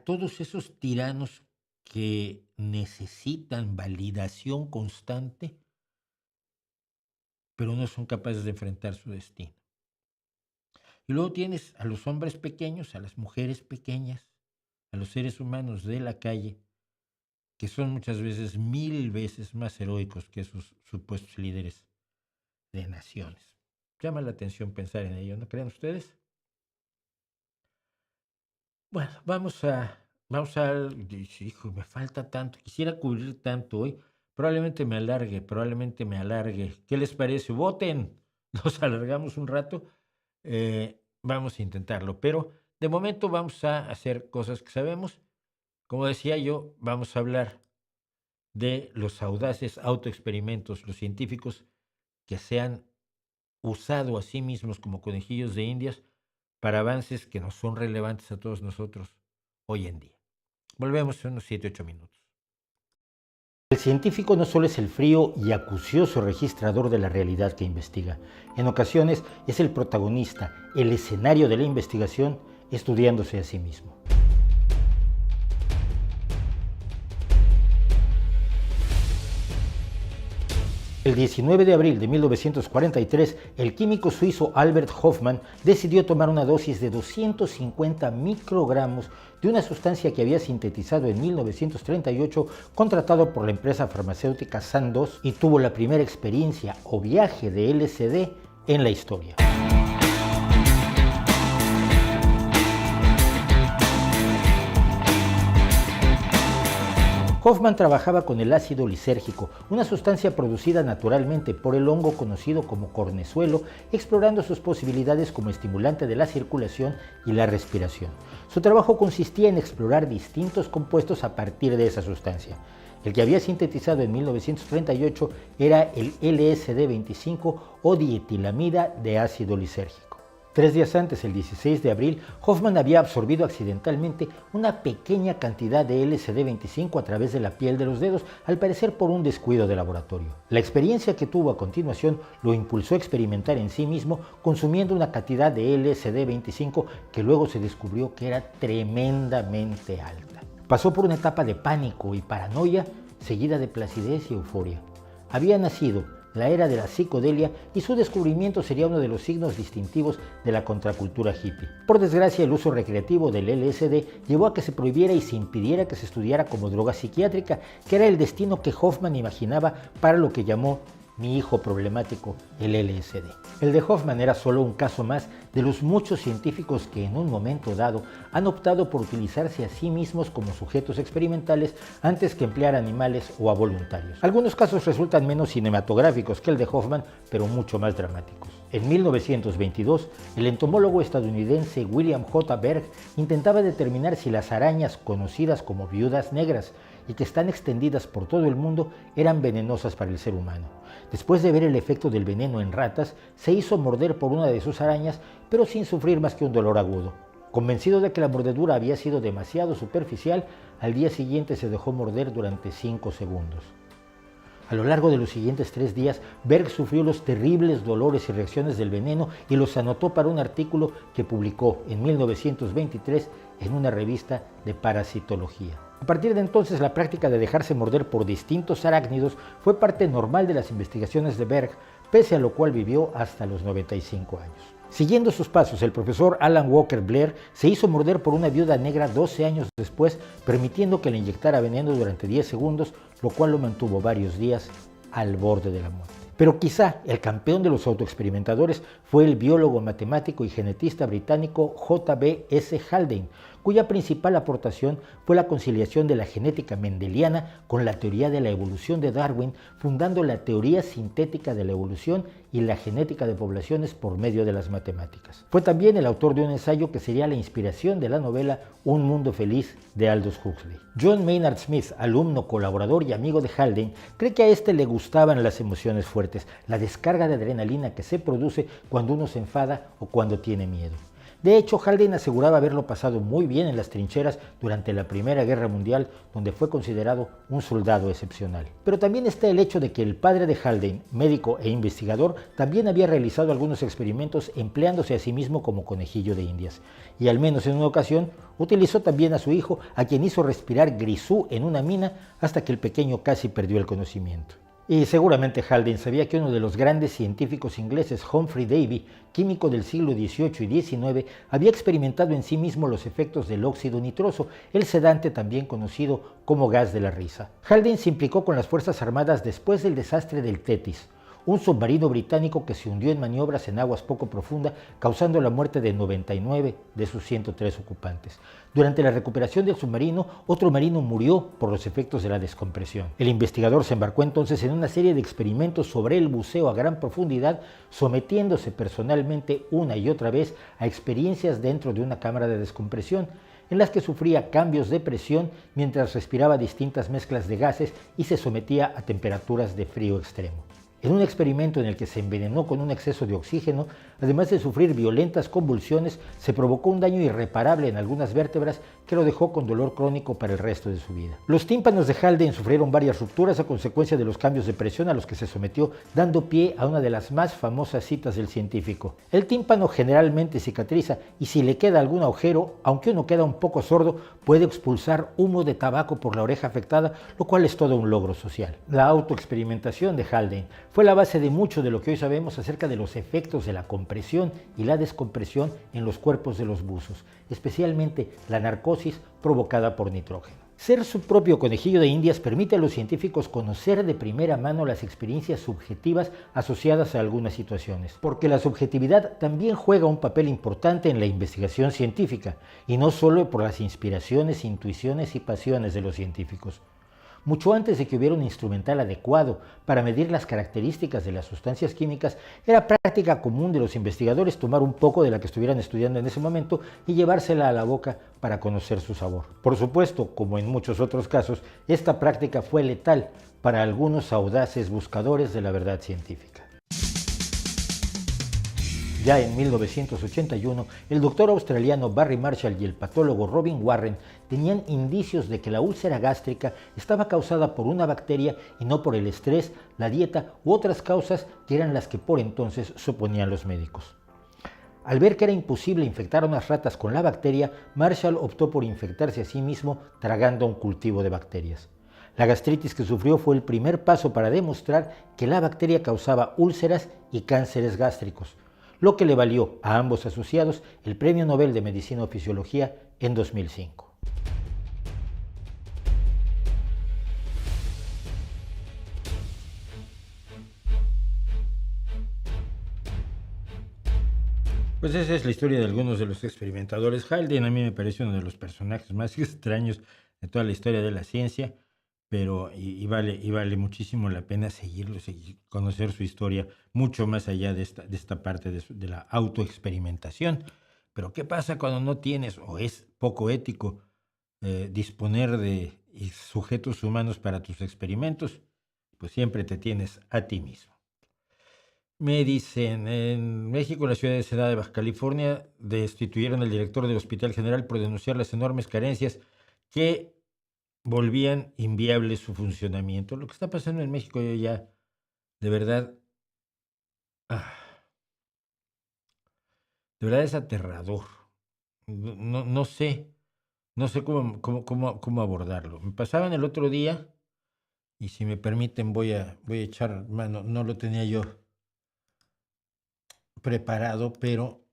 todos esos tiranos que necesitan validación constante, pero no son capaces de enfrentar su destino. Y luego tienes a los hombres pequeños, a las mujeres pequeñas, a los seres humanos de la calle, que son muchas veces 1000 veces más heroicos que esos supuestos líderes de naciones. Llama la atención pensar en ello, ¿no creen ustedes? Bueno, vamos a... Hijo, me falta tanto, quisiera cubrir tanto hoy, probablemente me alargue. ¿Qué les parece? Voten, nos alargamos un rato, vamos a intentarlo, pero de momento vamos a hacer cosas que sabemos. Como decía yo, vamos a hablar de los audaces autoexperimentos, los científicos que se han usado a sí mismos como conejillos de indias para avances que nos son relevantes a todos nosotros hoy en día. Volvemos en unos 7-8 minutos. El científico no solo es el frío y acucioso registrador de la realidad que investiga. En ocasiones es el protagonista, el escenario de la investigación, estudiándose a sí mismo. El 19 de abril de 1943, el químico suizo Albert Hofmann decidió tomar una dosis de 250 microgramos de una sustancia que había sintetizado en 1938, contratado por la empresa farmacéutica Sandoz, y tuvo la primera experiencia o viaje de LSD en la historia. Hoffman trabajaba con el ácido lisérgico, una sustancia producida naturalmente por el hongo conocido como cornezuelo, explorando sus posibilidades como estimulante de la circulación y la respiración. Su trabajo consistía en explorar distintos compuestos a partir de esa sustancia. El que había sintetizado en 1938 era el LSD-25 o dietilamida de ácido lisérgico. 3 días antes, el 16 de abril, Hoffman había absorbido accidentalmente una pequeña cantidad de LSD-25 a través de la piel de los dedos, al parecer por un descuido de laboratorio. La experiencia que tuvo a continuación lo impulsó a experimentar en sí mismo, consumiendo una cantidad de LSD-25 que luego se descubrió que era tremendamente alta. Pasó por una etapa de pánico y paranoia, seguida de placidez y euforia. Había nacido la era de la psicodelia y su descubrimiento sería uno de los signos distintivos de la contracultura hippie. Por desgracia, el uso recreativo del LSD llevó a que se prohibiera y se impidiera que se estudiara como droga psiquiátrica, que era el destino que Hoffman imaginaba para lo que llamó mi hijo problemático, el LSD. El de Hoffman era solo un caso más de los muchos científicos que en un momento dado han optado por utilizarse a sí mismos como sujetos experimentales antes que emplear animales o a voluntarios. Algunos casos resultan menos cinematográficos que el de Hoffman, pero mucho más dramáticos. En 1922, el entomólogo estadounidense William J. Berg intentaba determinar si las arañas conocidas como viudas negras y que están extendidas por todo el mundo eran venenosas para el ser humano. Después de ver el efecto del veneno en ratas, se hizo morder por una de sus arañas, pero sin sufrir más que un dolor agudo. Convencido de que la mordedura había sido demasiado superficial, al día siguiente se dejó morder durante 5 segundos. A lo largo de los siguientes 3 días, Berg sufrió los terribles dolores y reacciones del veneno y los anotó para un artículo que publicó en 1923 en una revista de parasitología. A partir de entonces, la práctica de dejarse morder por distintos arácnidos fue parte normal de las investigaciones de Berg, pese a lo cual vivió hasta los 95 años. Siguiendo sus pasos, el profesor Alan Walker Blair se hizo morder por una viuda negra 12 años después, permitiendo que le inyectara veneno durante 10 segundos, lo cual lo mantuvo varios días al borde de la muerte. Pero quizá el campeón de los autoexperimentadores fue el biólogo, matemático y genetista británico J.B.S. Haldane, cuya principal aportación fue la conciliación de la genética mendeliana con la teoría de la evolución de Darwin, fundando la teoría sintética de la evolución y la genética de poblaciones por medio de las matemáticas. Fue también el autor de un ensayo que sería la inspiración de la novela Un mundo feliz de Aldous Huxley. John Maynard Smith, alumno, colaborador y amigo de Haldane, cree que a este le gustaban las emociones fuertes, la descarga de adrenalina que se produce cuando uno se enfada o cuando tiene miedo. De hecho, Haldane aseguraba haberlo pasado muy bien en las trincheras durante la Primera Guerra Mundial, donde fue considerado un soldado excepcional. Pero también está el hecho de que el padre de Haldane, médico e investigador, también había realizado algunos experimentos empleándose a sí mismo como conejillo de indias. Y al menos en una ocasión, utilizó también a su hijo, a quien hizo respirar grisú en una mina hasta que el pequeño casi perdió el conocimiento. Y seguramente Haldane sabía que uno de los grandes científicos ingleses, Humphrey Davy, químico del siglo XVIII y XIX, había experimentado en sí mismo los efectos del óxido nitroso, el sedante también conocido como gas de la risa. Haldane se implicó con las Fuerzas Armadas después del desastre del Thetis, un submarino británico que se hundió en maniobras en aguas poco profundas, causando la muerte de 99 de sus 103 ocupantes. Durante la recuperación del submarino, otro marino murió por los efectos de la descompresión. El investigador se embarcó entonces en una serie de experimentos sobre el buceo a gran profundidad, sometiéndose personalmente una y otra vez a experiencias dentro de una cámara de descompresión, en las que sufría cambios de presión mientras respiraba distintas mezclas de gases y se sometía a temperaturas de frío extremo. En un experimento en el que se envenenó con un exceso de oxígeno, además de sufrir violentas convulsiones, se provocó un daño irreparable en algunas vértebras que lo dejó con dolor crónico para el resto de su vida. Los tímpanos de Haldane sufrieron varias rupturas a consecuencia de los cambios de presión a los que se sometió, dando pie a una de las más famosas citas del científico. El tímpano generalmente cicatriza y si le queda algún agujero, aunque uno queda un poco sordo, puede expulsar humo de tabaco por la oreja afectada, lo cual es todo un logro social. La autoexperimentación de Haldane fue la base de mucho de lo que hoy sabemos acerca de los efectos de la compresión y la descompresión en los cuerpos de los buzos, especialmente la narcosis provocada por nitrógeno. Ser su propio conejillo de indias permite a los científicos conocer de primera mano las experiencias subjetivas asociadas a algunas situaciones, porque la subjetividad también juega un papel importante en la investigación científica, y no solo por las inspiraciones, intuiciones y pasiones de los científicos. Mucho antes de que hubiera un instrumental adecuado para medir las características de las sustancias químicas, era práctica común de los investigadores tomar un poco de la que estuvieran estudiando en ese momento y llevársela a la boca para conocer su sabor. Por supuesto, como en muchos otros casos, esta práctica fue letal para algunos audaces buscadores de la verdad científica. Ya en 1981, el doctor australiano Barry Marshall y el patólogo Robin Warren tenían indicios de que la úlcera gástrica estaba causada por una bacteria y no por el estrés, la dieta u otras causas que eran las que por entonces suponían los médicos. Al ver que era imposible infectar a unas ratas con la bacteria, Marshall optó por infectarse a sí mismo tragando un cultivo de bacterias. La gastritis que sufrió fue el primer paso para demostrar que la bacteria causaba úlceras y cánceres gástricos, lo que le valió a ambos asociados el Premio Nobel de Medicina o Fisiología en 2005. Pues esa es la historia de algunos de los experimentadores. Haldane a mí me parece uno de los personajes más extraños de toda la historia de la ciencia, pero vale muchísimo la pena seguirlo, conocer su historia mucho más allá de esta parte de la autoexperimentación. Pero ¿qué pasa cuando no tienes o es poco ético disponer de sujetos humanos para tus experimentos? Pues siempre te tienes a ti mismo. Me dicen, en México, en la ciudad de Ensenada de Baja California, destituyeron al director del Hospital General por denunciar las enormes carencias que volvían inviable su funcionamiento. Lo que está pasando en México ya, de verdad, de verdad es aterrador. No sé cómo abordarlo. Me pasaban el otro día, y si me permiten voy a echar mano, no lo tenía yo preparado, pero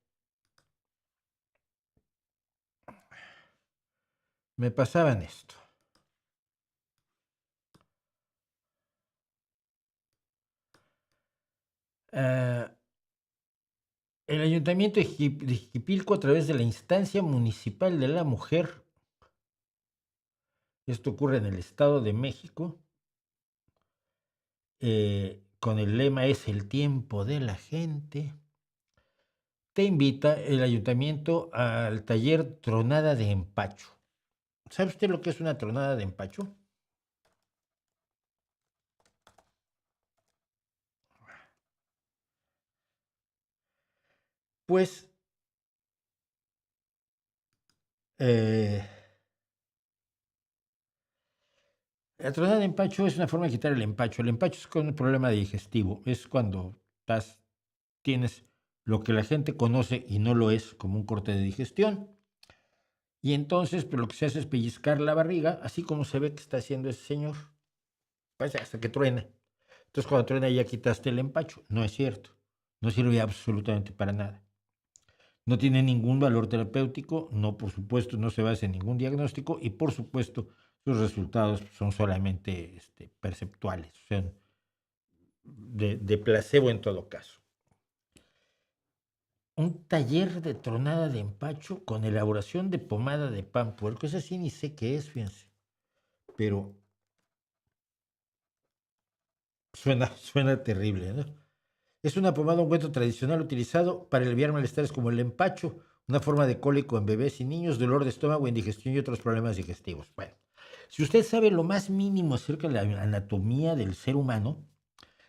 me pasaban esto. El Ayuntamiento de Jiquipilco, a través de la Instancia Municipal de la Mujer, esto ocurre en el Estado de México, con el lema "Es el tiempo de la gente", te invita el ayuntamiento al taller Tronada de Empacho. ¿Sabe usted lo que es una tronada de empacho? Pues la tronada de empacho es una forma de quitar el empacho. El empacho es con un problema digestivo. Es cuando tienes lo que la gente conoce y no lo es, como un corte de digestión. Y entonces, pues, lo que se hace es pellizcar la barriga, así como se ve que está haciendo ese señor. Pues hasta que truena. Entonces, cuando truena ya quitaste el empacho. No es cierto. No sirve absolutamente para nada. No tiene ningún valor terapéutico, no, por supuesto, no se basa en ningún diagnóstico y, por supuesto, sus resultados son solamente perceptuales, son de placebo en todo caso. Un taller de tronada de empacho con elaboración de pomada de pan puerco. Eso sí ni sé qué es, fíjense. Pero suena terrible, ¿no? Es una pomada ungüento tradicional utilizado para aliviar malestares como el empacho, una forma de cólico en bebés y niños, dolor de estómago, indigestión y otros problemas digestivos. Bueno, si usted sabe lo más mínimo acerca de la anatomía del ser humano,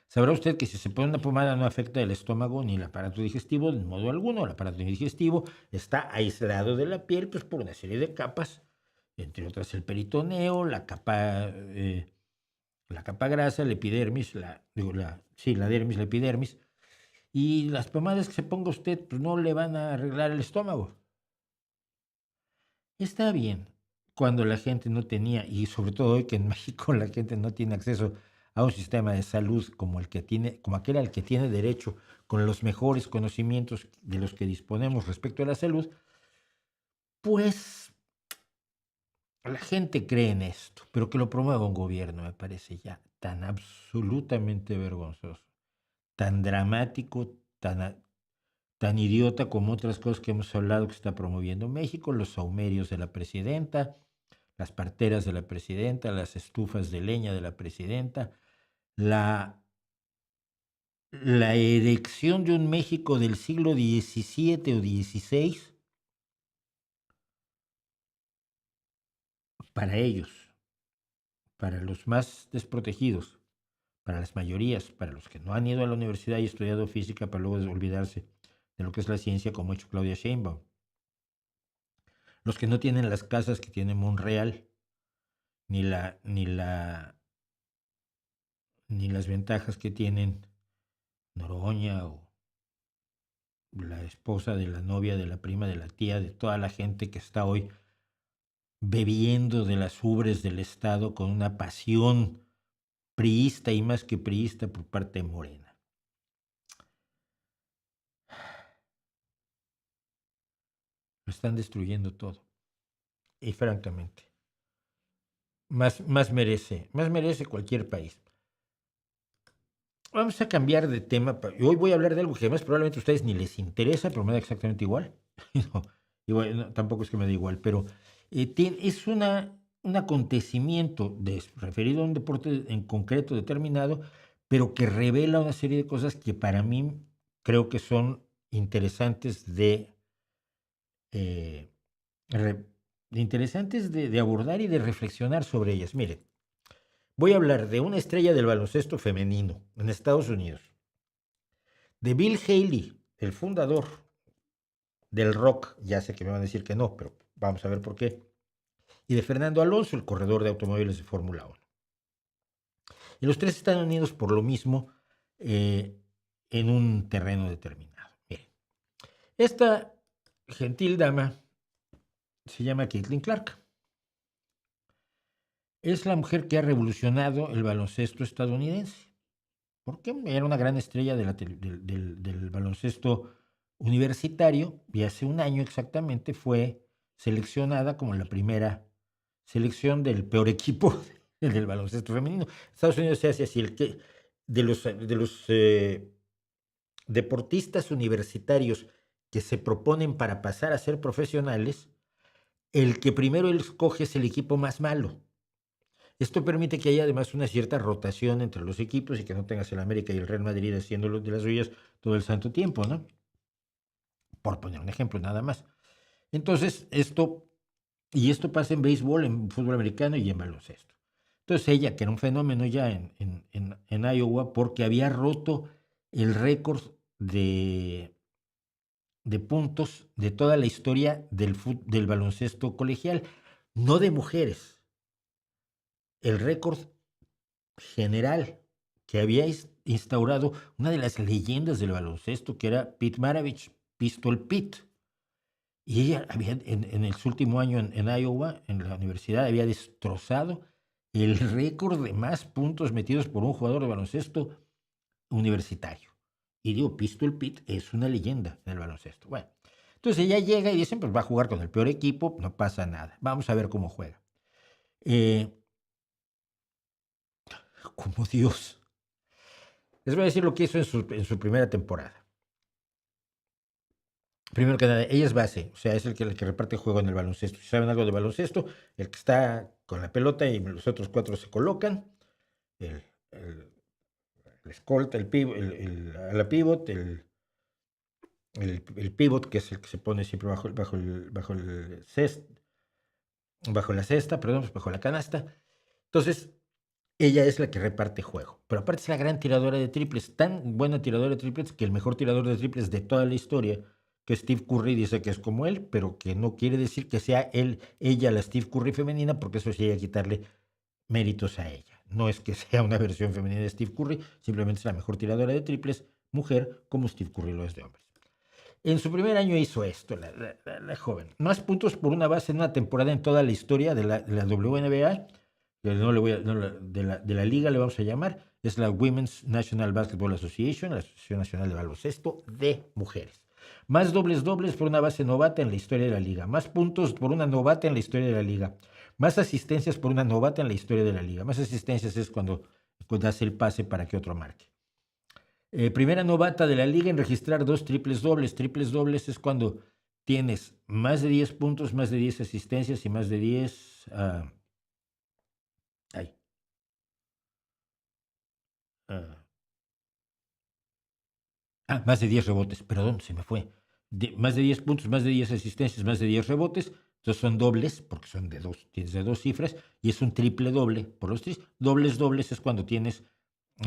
sabrá usted que si se pone una pomada no afecta el estómago ni el aparato digestivo de modo alguno. El aparato digestivo está aislado de la piel pues, por una serie de capas, entre otras el peritoneo, la capa grasa, la epidermis, la dermis, la epidermis. Y las pomadas que se ponga usted pues, no le van a arreglar el estómago. Está bien cuando la gente no tenía, y sobre todo hoy que en México la gente no tiene acceso a un sistema de salud como aquel al que tiene derecho, con los mejores conocimientos de los que disponemos respecto a la salud, pues la gente cree en esto, pero que lo promueva un gobierno me parece ya tan absolutamente vergonzoso, tan dramático, tan idiota como otras cosas que hemos hablado que está promoviendo México, los saumerios de la presidenta, las parteras de la presidenta, las estufas de leña de la presidenta, la erección de un México del siglo XVII o XVI para ellos, para los más desprotegidos, para las mayorías, para los que no han ido a la universidad y estudiado física para luego olvidarse de lo que es la ciencia, como ha hecho Claudia Sheinbaum. Los que no tienen las casas que tiene Monreal, ni las ventajas que tienen Noroña o la esposa de la novia, de la prima, de la tía, de toda la gente que está hoy bebiendo de las ubres del Estado con una pasión priista y más que priista por parte de Morena. Lo están destruyendo todo. Y francamente, más merece cualquier país. Vamos a cambiar de tema. Hoy voy a hablar de algo que además probablemente a ustedes ni les interesa, pero me da exactamente igual. No, igual no, tampoco es que me da igual, pero es un acontecimiento referido a un deporte en concreto determinado, pero que revela una serie de cosas que para mí creo que son interesantes de abordar y de reflexionar sobre ellas. Miren, voy a hablar de una estrella del baloncesto femenino en Estados Unidos, de Bill Haley, el fundador del rock, ya sé que me van a decir que no, pero vamos a ver por qué, y de Fernando Alonso, el corredor de automóviles de Fórmula 1. Y los tres están unidos por lo mismo en un terreno determinado. Miren, esta gentil dama se llama Caitlin Clark. Es la mujer que ha revolucionado el baloncesto estadounidense, porque era una gran estrella del baloncesto universitario y hace un año exactamente fue seleccionada como la primera selección del peor equipo del baloncesto femenino. Estados Unidos se hace así, de los deportistas universitarios que se proponen para pasar a ser profesionales, el que primero él escoge es el equipo más malo. Esto permite que haya además una cierta rotación entre los equipos y que no tengas el América y el Real Madrid haciendo de las suyas todo el santo tiempo, ¿no? Por poner un ejemplo nada más. Entonces, esto pasa en béisbol, en fútbol americano y en baloncesto. Entonces ella, que era un fenómeno ya en Iowa, porque había roto el récord de puntos de toda la historia del baloncesto colegial, no de mujeres. El récord general que había instaurado una de las leyendas del baloncesto, que era Pete Maravich, Pistol Pete. Y ella había, en su último año en Iowa, en la universidad, había destrozado el récord de más puntos metidos por un jugador de baloncesto universitario. Y digo, Pistol Pete es una leyenda en el baloncesto. Bueno, entonces ella llega y dice, pues va a jugar con el peor equipo, no pasa nada. Vamos a ver cómo juega. Como Dios. Les voy a decir lo que hizo en su primera temporada. Primero que nada, ella es base, o sea, es el que reparte juego en el baloncesto. Si saben algo de baloncesto, el que está con la pelota y los otros cuatro se colocan, el escolta, el pivot, el pivot, que es el que se pone siempre bajo la cesta, bajo la canasta. Entonces, ella es la que reparte juego. Pero aparte es la gran tiradora de triples, tan buena tiradora de triples que el mejor tirador de triples de toda la historia, que Steve Curry, dice que es como él, pero que no quiere decir que sea ella la Steve Curry femenina, porque eso sería quitarle méritos a ella. No es que sea una versión femenina de Steve Curry, simplemente es la mejor tiradora de triples, mujer, como Steve Curry lo es de hombres. En su primer año hizo esto, la joven. Más puntos por una base en una temporada en toda la historia de la WNBA, de la liga le vamos a llamar, es la Women's National Basketball Association, la Asociación Nacional de Baloncesto de Mujeres. Más dobles por una base novata en la historia de la liga. Más puntos por una novata en la historia de la liga. Más asistencias por una novata en la historia de la liga. Más asistencias es cuando das el pase para que otro marque. Primera novata de la liga en registrar 2 triples dobles. Triples dobles es cuando tienes más de 10 puntos, más de 10 asistencias y más de 10... ay, ah, más de 10 rebotes, perdón, se me fue. Más de 10 puntos, más de 10 asistencias, más de 10 rebotes. Entonces son dobles, porque son de dos, tienes de dos cifras, y es un triple doble por los tres. Dobles es cuando tienes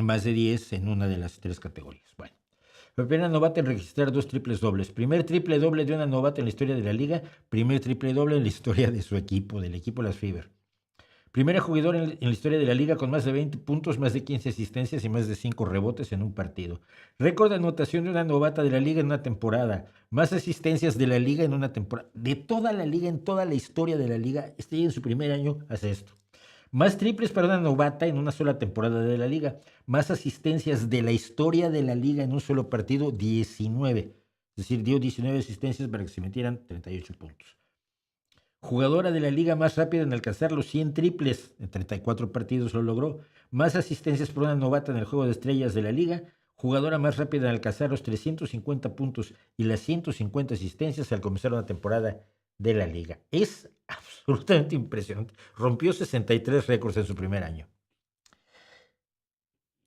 más de 10 en una de las tres categorías. Bueno, primera novata en registrar dos triples dobles. Primer triple doble de una novata en la historia de la liga. Primer triple doble en la historia de su equipo, del equipo Las Fever. Primera jugadora en la historia de la liga con más de 20 puntos, más de 15 asistencias y más de 5 rebotes en un partido. Récord de anotación de una novata de la liga en una temporada. Más asistencias de la liga en una temporada. De toda la liga, en toda la historia de la liga, en su primer año hace esto. Más triples para una novata en una sola temporada de la liga. Más asistencias de la historia de la liga en un solo partido, 19. Es decir, dio 19 asistencias para que se metieran 38 puntos. Jugadora de la liga más rápida en alcanzar los 100 triples, en 34 partidos lo logró. Más asistencias por una novata en el juego de estrellas de la liga. Jugadora más rápida en alcanzar los 350 puntos y las 150 asistencias al comenzar una temporada de la liga. Es absolutamente impresionante. Rompió 63 récords en su primer año.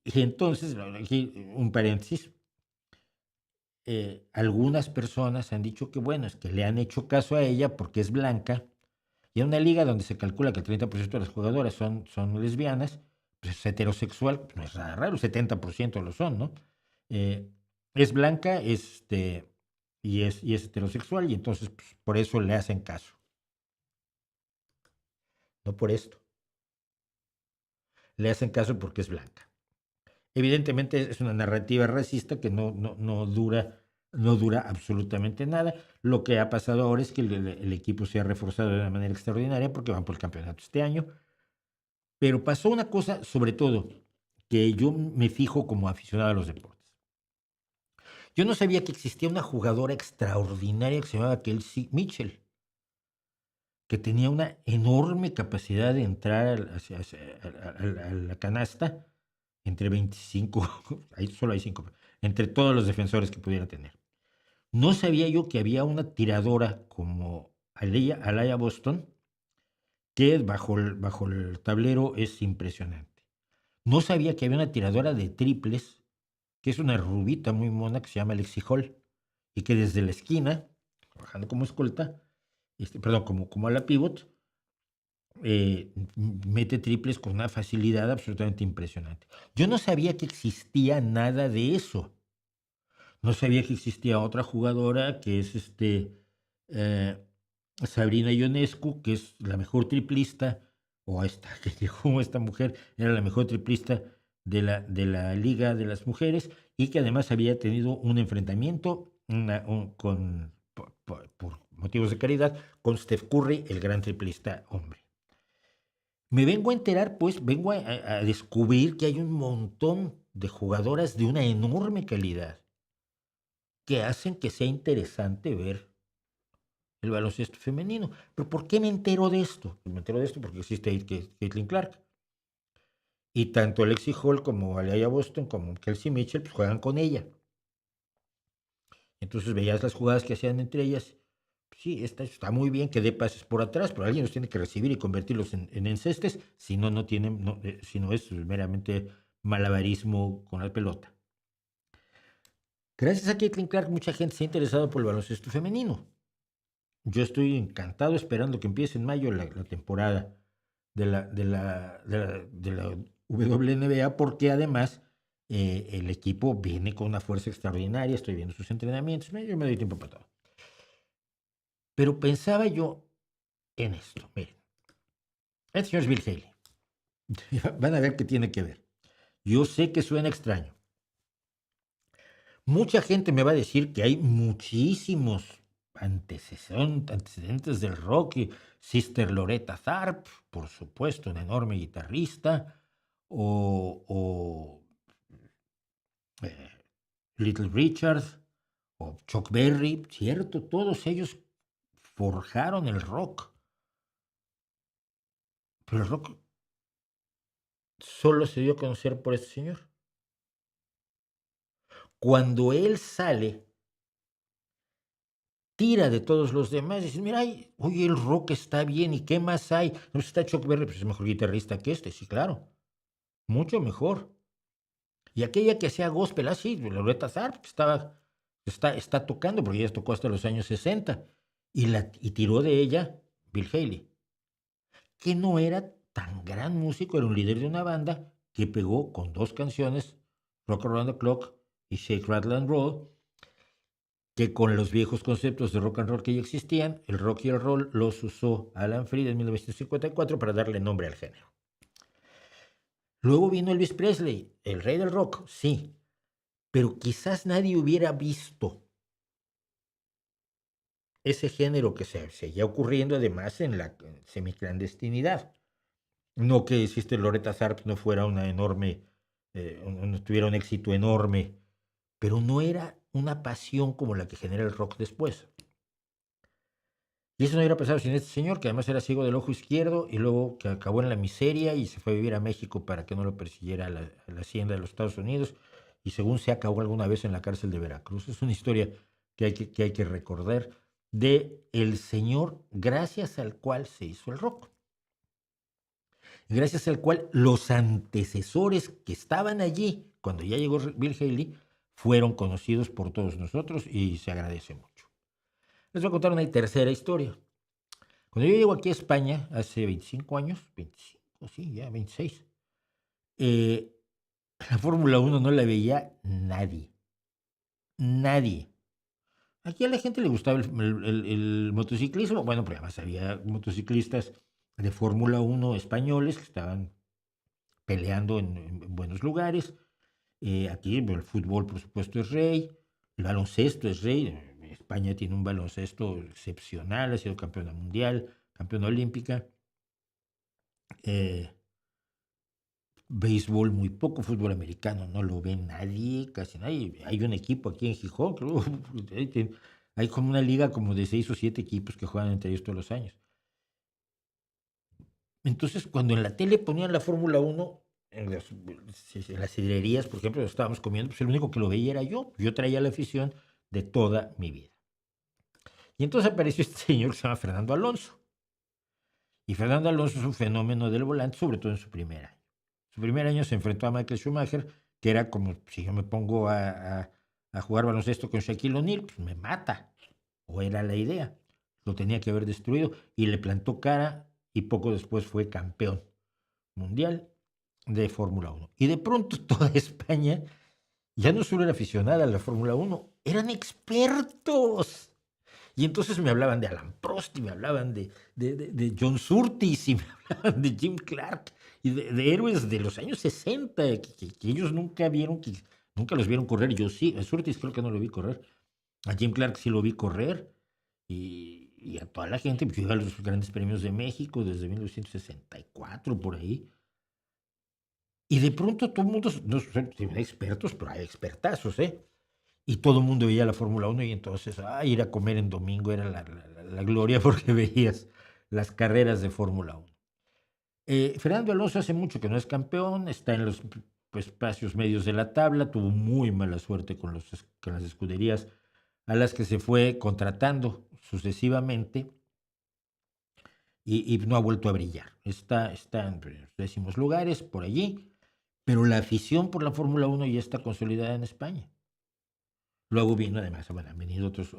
Y entonces, aquí un paréntesis, algunas personas han dicho que, bueno, es que le han hecho caso a ella porque es blanca, y en una liga donde se calcula que el 30% de las jugadoras son lesbianas, pues es heterosexual, pues no es nada raro, el 70% lo son, ¿no? Es blanca y es heterosexual, y entonces pues, por eso le hacen caso. No por esto. Le hacen caso porque es blanca. Evidentemente es una narrativa racista que no dura absolutamente nada. Lo que ha pasado ahora es que el equipo se ha reforzado de una manera extraordinaria porque van por el campeonato este año. Pero pasó una cosa, sobre todo, que yo me fijo como aficionado a los deportes. Yo no sabía que existía una jugadora extraordinaria que se llamaba Kelsey Mitchell, que tenía una enorme capacidad de entrar a la canasta entre 25, solo hay 5, entre todos los defensores que pudiera tener. No sabía yo que había una tiradora como Alaya Boston, que bajo el tablero es impresionante. No sabía que había una tiradora de triples, que es una rubita muy mona que se llama Lexi Hall, y que desde la esquina, trabajando como escolta, como a la pivot, mete triples con una facilidad absolutamente impresionante. Yo no sabía que existía nada de eso. No sabía que existía otra jugadora que es eh, Sabrina Ionescu, que es la mejor triplista, que llegó esta mujer, era la mejor triplista de la Liga de las Mujeres, y que además había tenido un enfrentamiento por motivos de caridad con Steph Curry, el gran triplista hombre. Me vengo a enterar, pues, vengo a descubrir que hay un montón de jugadoras de una enorme calidad que hacen que sea interesante ver el baloncesto femenino. ¿Pero por qué me entero de esto? Pues me entero de esto porque existe Caitlin Clark. Y tanto Lexi Hall como Alaya Boston como Kelsey Mitchell pues juegan con ella. Entonces veías las jugadas que hacían entre ellas. Sí, está muy bien que dé pases por atrás, pero alguien los tiene que recibir y convertirlos en encestes, si no, si no es meramente malabarismo con la pelota. Gracias a Caitlin Clark, mucha gente se ha interesado por el baloncesto femenino. Yo estoy encantado esperando que empiece en mayo la temporada de la WNBA, porque además el equipo viene con una fuerza extraordinaria. Estoy viendo sus entrenamientos, yo me doy tiempo para todo. Pero pensaba yo en esto, miren, el señor es Bill Haley. Van a ver qué tiene que ver. Yo sé que suena extraño. Mucha gente me va a decir que hay muchísimos antecedentes del rock. Sister Loretta Tharpe, por supuesto, una enorme guitarrista, o Little Richard, o Chuck Berry, cierto, todos ellos forjaron el rock. Pero el rock solo se dio a conocer por este señor. Cuando él sale tira de todos los demás. Dices, mira, oye, el rock está bien, ¿y qué más hay? No, pues está Chuck Berry, pues es mejor guitarrista que este, sí, claro, mucho mejor. Y aquella que hacía gospel, sí, Loretta Sarp, que está tocando, porque ella tocó hasta los años 60, y tiró de ella Bill Haley, que no era tan gran músico, era un líder de una banda que pegó con 2 canciones, Rock Around the Clock y Shake, Rattle and Roll, que con los viejos conceptos de rock and roll que ya existían, el rock y el roll los usó Alan Freed en 1954 para darle nombre al género. Luego vino Elvis Presley, el rey del rock, sí, pero quizás nadie hubiera visto ese género que se seguía ocurriendo además en la semiclandestinidad. No que existe Loretta Sarp no fuera una enorme, no tuviera un éxito enorme, pero no era una pasión como la que genera el rock después. Y eso no hubiera pasado sin este señor, que además era ciego del ojo izquierdo y luego que acabó en la miseria y se fue a vivir a México para que no lo persiguiera la hacienda de los Estados Unidos y según se acabó alguna vez en la cárcel de Veracruz. Es una historia que hay que recordar de el señor gracias al cual se hizo el rock. Gracias al cual los antecesores que estaban allí cuando ya llegó Bill Haley fueron conocidos por todos nosotros y se agradece mucho. Les voy a contar una tercera historia. Cuando yo llego aquí a España, hace 25 años, 25, sí, ya 26, la Fórmula 1 no la veía nadie. Nadie. Aquí a la gente le gustaba el motociclismo. Bueno, pero además había motociclistas de Fórmula 1 españoles que estaban peleando en buenos lugares. Aquí el fútbol, por supuesto, es rey. El baloncesto es rey. España tiene un baloncesto excepcional. Ha sido campeona mundial, campeona olímpica. Béisbol muy poco, fútbol americano no lo ve nadie, casi nadie. Hay un equipo aquí en Gijón, creo, hay como una liga como de 6 o 7 equipos que juegan entre ellos todos los años. Entonces, cuando en la tele ponían la Fórmula 1, en las sidrerías, por ejemplo, estábamos comiendo, pues el único que lo veía era yo. Yo traía la afición de toda mi vida. Y entonces apareció este señor que se llama Fernando Alonso. Y Fernando Alonso es un fenómeno del volante, sobre todo en su primer año. Su primer año se enfrentó a Michael Schumacher, que era como si yo me pongo a jugar baloncesto con Shaquille O'Neal, pues me mata. O era la idea. Lo tenía que haber destruido y le plantó cara y poco después fue campeón mundial de Fórmula 1. Y de pronto toda España ya no solo era aficionada a la Fórmula 1, eran expertos. Y entonces me hablaban de Alan Prost y me hablaban de John Surtees y me hablaban de Jim Clark y de héroes de los años 60 que ellos nunca vieron, nunca los vieron correr. Yo sí, a Surtees creo que no lo vi correr. A Jim Clark sí lo vi correr y a toda la gente, pues yo iba a los grandes premios de México desde 1964 por ahí. Y de pronto todo el mundo, no son expertos, pero hay expertazos, ¿eh? Y todo el mundo veía la Fórmula 1 y entonces ir a comer en domingo era la gloria porque veías las carreras de Fórmula 1. Fernando Alonso hace mucho que no es campeón, está en los espacios medios de la tabla, tuvo muy mala suerte con las escuderías a las que se fue contratando sucesivamente y no ha vuelto a brillar. Está en décimos lugares por allí, pero la afición por la Fórmula 1 ya está consolidada en España. Luego vino además, bueno, han venido otros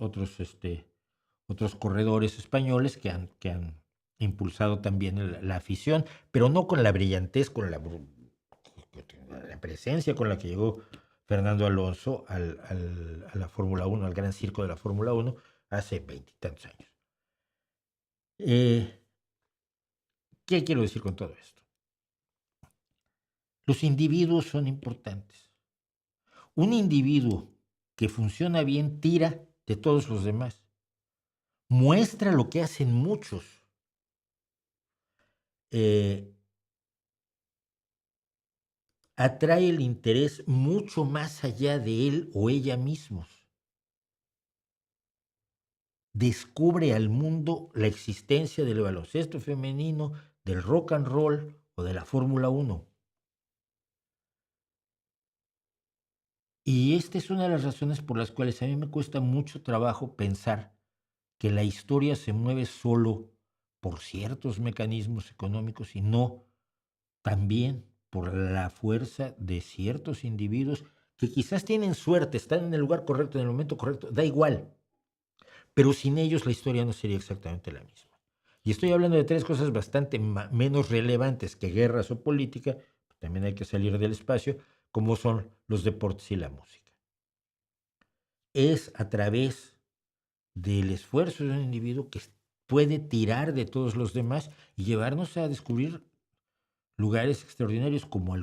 corredores españoles que han impulsado también la afición, pero no con la brillantez, con la presencia con la que llegó Fernando Alonso a la Fórmula 1, al gran circo de la Fórmula 1, hace 20 y tantos años. ¿Qué quiero decir con todo esto? Los individuos son importantes. Un individuo que funciona bien tira de todos los demás. Muestra lo que hacen muchos. Atrae el interés mucho más allá de él o ella mismos. Descubre al mundo la existencia del baloncesto femenino, del rock and roll o de la Fórmula 1. Y esta es una de las razones por las cuales a mí me cuesta mucho trabajo pensar que la historia se mueve solo por ciertos mecanismos económicos y no también por la fuerza de ciertos individuos que quizás tienen suerte, están en el lugar correcto, en el momento correcto, da igual, pero sin ellos la historia no sería exactamente la misma. Y estoy hablando de tres cosas bastante menos relevantes que guerras o política, también hay que salir del espacio, como son los deportes y la música. Es a través del esfuerzo de un individuo que puede tirar de todos los demás y llevarnos a descubrir lugares extraordinarios como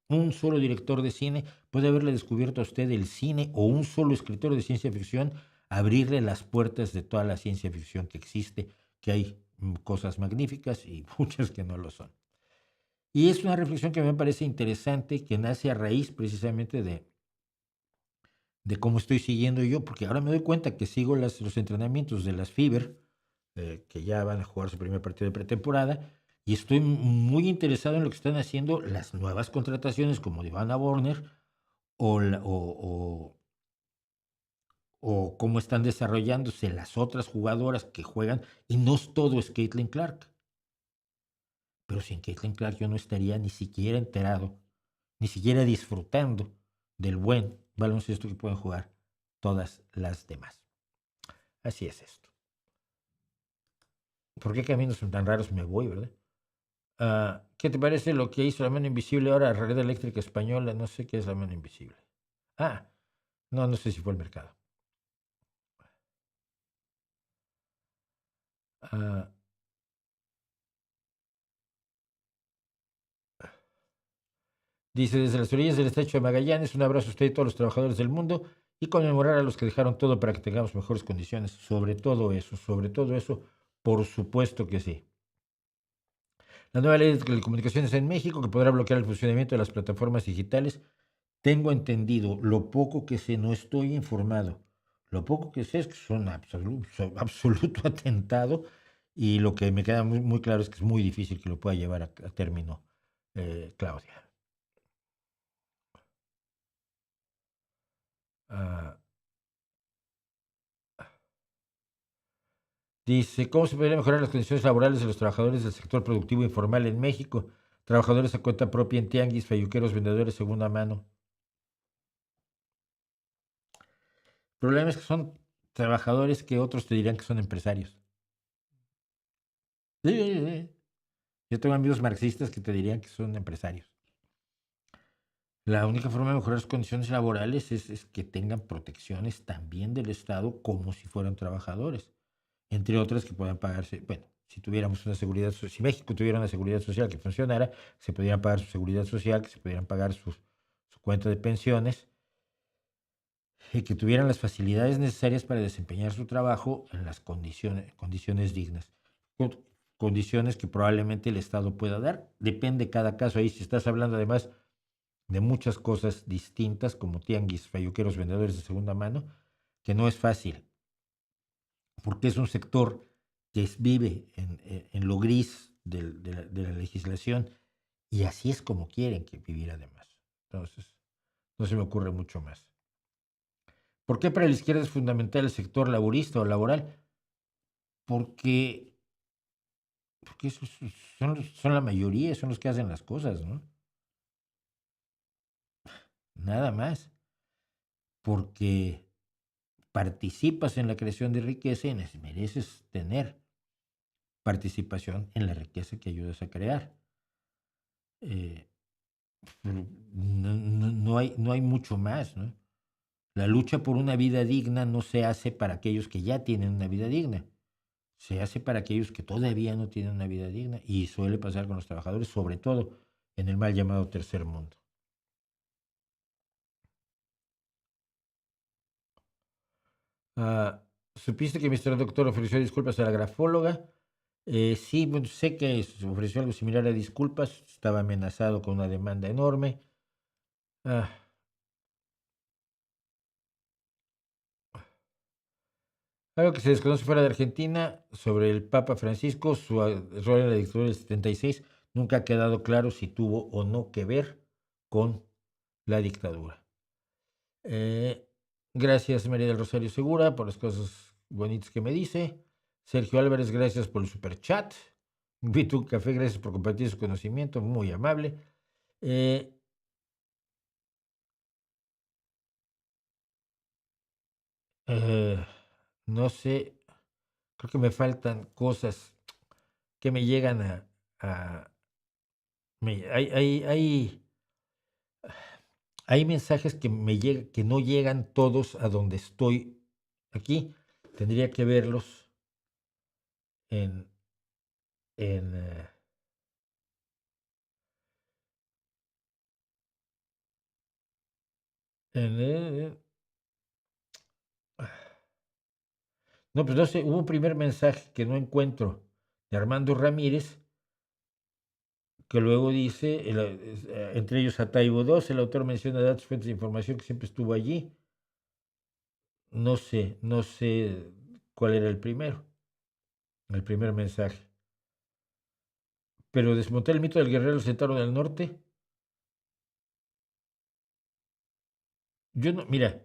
un solo director de cine puede haberle descubierto a usted el cine o un solo escritor de ciencia ficción abrirle las puertas de toda la ciencia ficción que existe, que hay cosas magníficas y muchas que no lo son. Y es una reflexión que me parece interesante, que nace a raíz precisamente de cómo estoy siguiendo yo, porque ahora me doy cuenta que sigo los entrenamientos de las Fever, que ya van a jugar su primer partido de pretemporada, y estoy muy interesado en lo que están haciendo las nuevas contrataciones como Ivana Borner o cómo están desarrollándose las otras jugadoras que juegan, y no todo es Caitlin Clark. Pero sin Caitlin Clark yo no estaría ni siquiera enterado, ni siquiera disfrutando del buen baloncesto que pueden jugar todas las demás. Así es esto. ¿Por qué caminos tan raros me voy, verdad? ¿Qué te parece lo que hizo la mano invisible ahora, Red Eléctrica Española? No sé qué es la mano invisible. No sé si fue el mercado. Dice, desde las orillas del estrecho de Magallanes, un abrazo a usted y a todos los trabajadores del mundo y conmemorar a los que dejaron todo para que tengamos mejores condiciones. Sobre todo eso, por supuesto que sí. La nueva ley de telecomunicaciones en México, que podrá bloquear el funcionamiento de las plataformas digitales. Tengo entendido, lo poco que sé, no estoy informado. Lo poco que sé es que son absoluto atentado y lo que me queda muy, muy claro es que es muy difícil que lo pueda llevar a término Claudia. Dice, ¿cómo se podría mejorar las condiciones laborales de los trabajadores del sector productivo informal en México? Trabajadores a cuenta propia en tianguis, fayuqueros, vendedores segunda mano. El problema es que son trabajadores que otros te dirían que son empresarios. Sí. Yo tengo amigos marxistas que te dirían que son empresarios. La única forma de mejorar sus condiciones laborales es que tengan protecciones también del Estado como si fueran trabajadores. Entre otras que puedan pagarse, bueno, si tuviéramos una seguridad social, si México tuviera una seguridad social que funcionara, se pudieran pagar su seguridad social, que se pudieran pagar su cuenta de pensiones y que tuvieran las facilidades necesarias para desempeñar su trabajo en las condiciones dignas. Condiciones que probablemente el Estado pueda dar. Depende cada caso. Ahí si estás hablando además de muchas cosas distintas como tianguis, fayuqueros, vendedores de segunda mano, que no es fácil, porque es un sector que vive en lo gris de la legislación y así es como quieren que viviera además. Entonces, no se me ocurre mucho más. ¿Por qué para la izquierda es fundamental el sector laborista o laboral? Porque esos son la mayoría, son los que hacen las cosas, ¿no? Nada más. Porque participas en la creación de riqueza y mereces tener participación en la riqueza que ayudas a crear. No hay mucho más, ¿no? La lucha por una vida digna no se hace para aquellos que ya tienen una vida digna. Se hace para aquellos que todavía no tienen una vida digna y suele pasar con los trabajadores, sobre todo en el mal llamado tercer mundo. ¿Supiste que Mr. Doctor ofreció disculpas a la grafóloga? Sí, bueno, sé que ofreció algo similar a disculpas, estaba amenazado con una demanda enorme. Algo que se desconoce fuera de Argentina sobre el Papa Francisco, su rol en la dictadura del 76, nunca ha quedado claro si tuvo o no que ver con la dictadura. Gracias, María del Rosario Segura, por las cosas bonitos que me dice. Sergio Álvarez, gracias por el superchat. Vitu Café, gracias por compartir su conocimiento, muy amable. Eh, eh, no sé, creo que me faltan cosas que me llegan a hay mensajes que que no llegan todos a donde estoy aquí. Tendría que verlos en, en, eh, en, no, pues no sé, hubo un primer mensaje que no encuentro de Armando Ramírez, que luego dice, entre ellos a Taibo 2, el autor menciona datos, fuentes de información que siempre estuvo allí. No sé cuál era el primer mensaje. Pero desmontar el mito del guerrero centauro del norte, yo no, mira,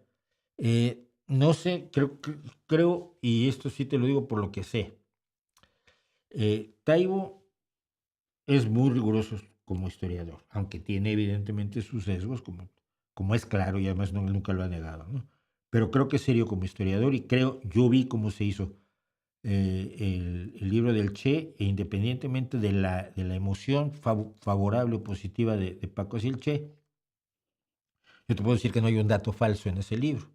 no sé, creo, y esto sí te lo digo por lo que sé, Taibo es muy riguroso como historiador, aunque tiene evidentemente sus sesgos, como es claro y además nunca lo ha negado, ¿no? Pero creo que es serio como historiador y yo vi cómo se hizo el libro del Che, e independientemente de la emoción favorable o positiva de Paco hacia el Che, yo te puedo decir que no hay un dato falso en ese libro.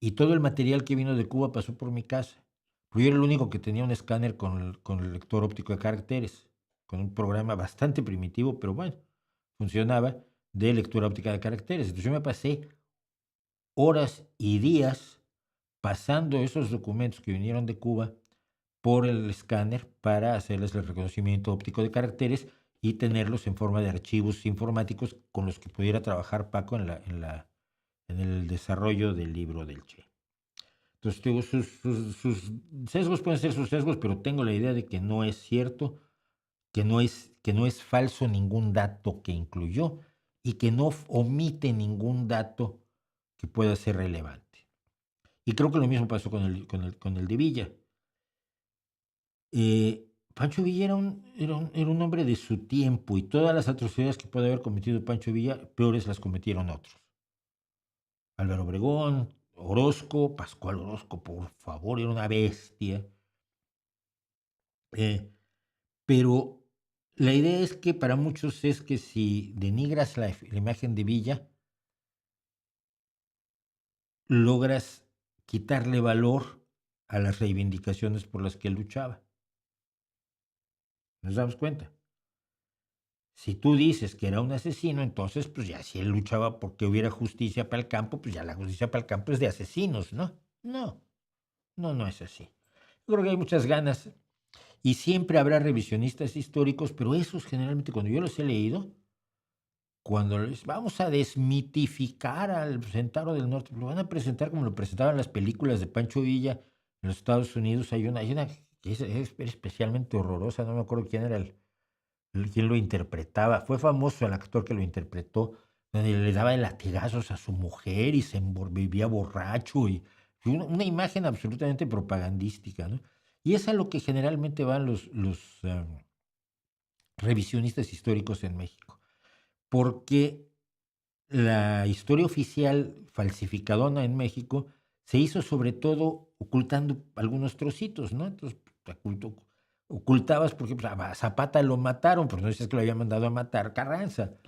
Y todo el material que vino de Cuba pasó por mi casa. Pues yo era el único que tenía un escáner con el lector óptico de caracteres, con un programa bastante primitivo, pero bueno, funcionaba, de lectura óptica de caracteres. Entonces yo me pasé horas y días pasando esos documentos que vinieron de Cuba por el escáner para hacerles el reconocimiento óptico de caracteres y tenerlos en forma de archivos informáticos con los que pudiera trabajar Paco en el desarrollo del libro del Che. Entonces, digo, sus sesgos pueden ser sus sesgos, pero tengo la idea de que no es cierto, que no es falso ningún dato que incluyó y que no omite ningún dato que pueda ser relevante. Y creo que lo mismo pasó con el de Villa. Pancho Villa era un hombre de su tiempo y todas las atrocidades que puede haber cometido Pancho Villa, peores las cometieron otros. Álvaro Obregón, Orozco, Pascual Orozco, por favor, era una bestia. Pero la idea es que para muchos es que si denigras la imagen de Villa, logras quitarle valor a las reivindicaciones por las que él luchaba. ¿Nos damos cuenta? Si tú dices que era un asesino, entonces, pues ya si él luchaba porque hubiera justicia para el campo, pues ya la justicia para el campo es de asesinos, ¿no? No es así. Yo creo que hay muchas ganas y siempre habrá revisionistas históricos, pero esos generalmente cuando yo los he leído, cuando les vamos a desmitificar al Centauro del Norte, lo van a presentar como lo presentaban las películas de Pancho Villa en los Estados Unidos. Hay una que es especialmente horrorosa, no me acuerdo quién era quién lo interpretaba. Fue famoso el actor que lo interpretó, donde le daba latigazos a su mujer y vivía borracho y una imagen absolutamente propagandística, ¿no? Y es a lo que generalmente van los revisionistas históricos en México, porque la historia oficial falsificadona en México se hizo sobre todo ocultando algunos trocitos, ¿no? Entonces, ocultabas, por ejemplo, a Zapata lo mataron, pero no dices que lo había mandado a matar Carranza,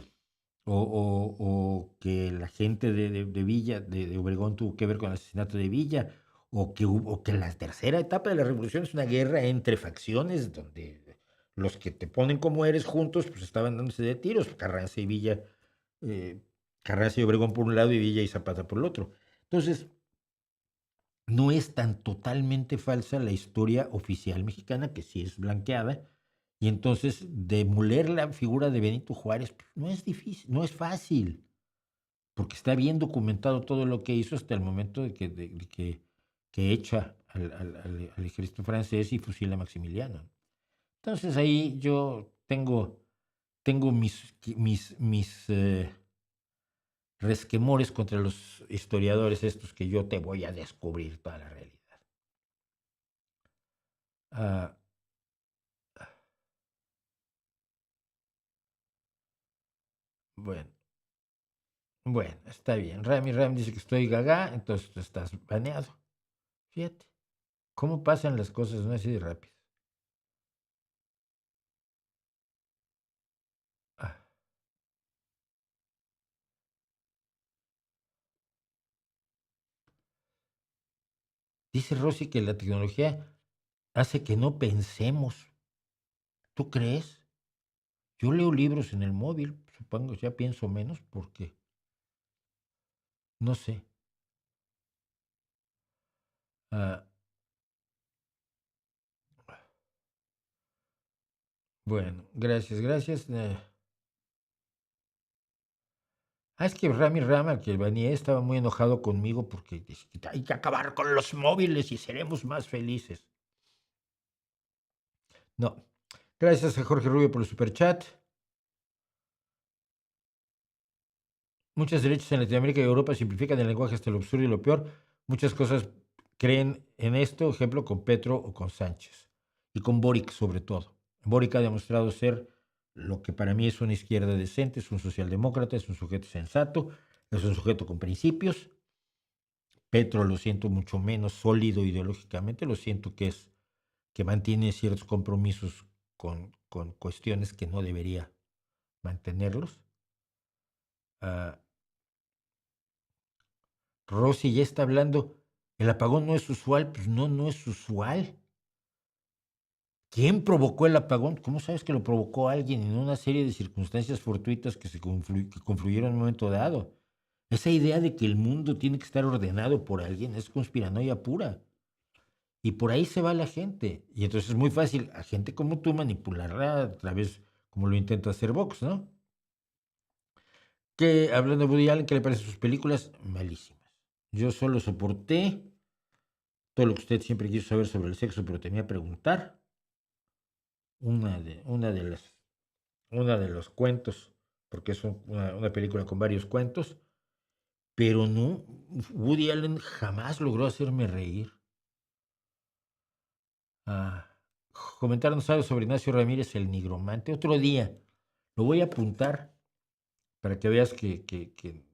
o que la gente de Villa, de Obregón, tuvo que ver con el asesinato de Villa, o que la tercera etapa de la revolución es una guerra entre facciones, donde los que te ponen como eres juntos, pues estaban dándose de tiros, Carranza y Villa, eh, Carranza y Obregón por un lado y Villa y Zapata por el otro. Entonces, no es tan totalmente falsa la historia oficial mexicana, que sí es blanqueada, y entonces demoler la figura de Benito Juárez pues, no es difícil, no es fácil, porque está bien documentado todo lo que hizo hasta el momento que echa al ejército francés y fusila a Maximiliano. Entonces ahí yo tengo mis resquemores contra los historiadores estos que yo te voy a descubrir toda la realidad. Ah, bueno, bueno, está bien. Rami Ram dice que estoy gaga, entonces tú estás baneado. Fíjate, cómo pasan las cosas, no así de rápido. Ah, dice Rosy que la tecnología hace que no pensemos. ¿Tú crees? Yo leo libros en el móvil, supongo, ya pienso menos porque, no sé. Ah, bueno, gracias, gracias. Es que Rami Rama, que venía, estaba muy enojado conmigo porque dice que hay que acabar con los móviles y seremos más felices. No. Gracias a Jorge Rubio por el superchat. Muchas derechas en Latinoamérica y Europa simplifican el lenguaje hasta lo absurdo y lo peor. Muchas cosas creen en esto, ejemplo con Petro o con Sánchez. Y con Boric sobre todo. Boric ha demostrado ser lo que para mí es una izquierda decente, es un socialdemócrata, es un sujeto sensato, es un sujeto con principios. Petro lo siento mucho menos sólido ideológicamente, lo siento que mantiene ciertos compromisos con cuestiones que no debería mantenerlos. Ah, Rosy ya está hablando, el apagón no es usual, pues no, no es usual. ¿Quién provocó el apagón? ¿Cómo sabes que lo provocó alguien en una serie de circunstancias fortuitas que confluyeron en un momento dado? Esa idea de que el mundo tiene que estar ordenado por alguien es conspiranoia pura. Y por ahí se va la gente. Y entonces es muy fácil a gente como tú manipularla a través, como lo intenta hacer Vox, ¿no? Que hablando de Woody Allen, ¿qué le parecen sus películas? Malísimas. Yo solo soporté todo lo que usted siempre quiso saber sobre el sexo, pero temía preguntar. Una de los cuentos, porque es una película con varios cuentos, pero no, Woody Allen jamás logró hacerme reír. Ah, comentaron algo sobre Ignacio Ramírez, el nigromante. Otro día lo voy a apuntar para que veas que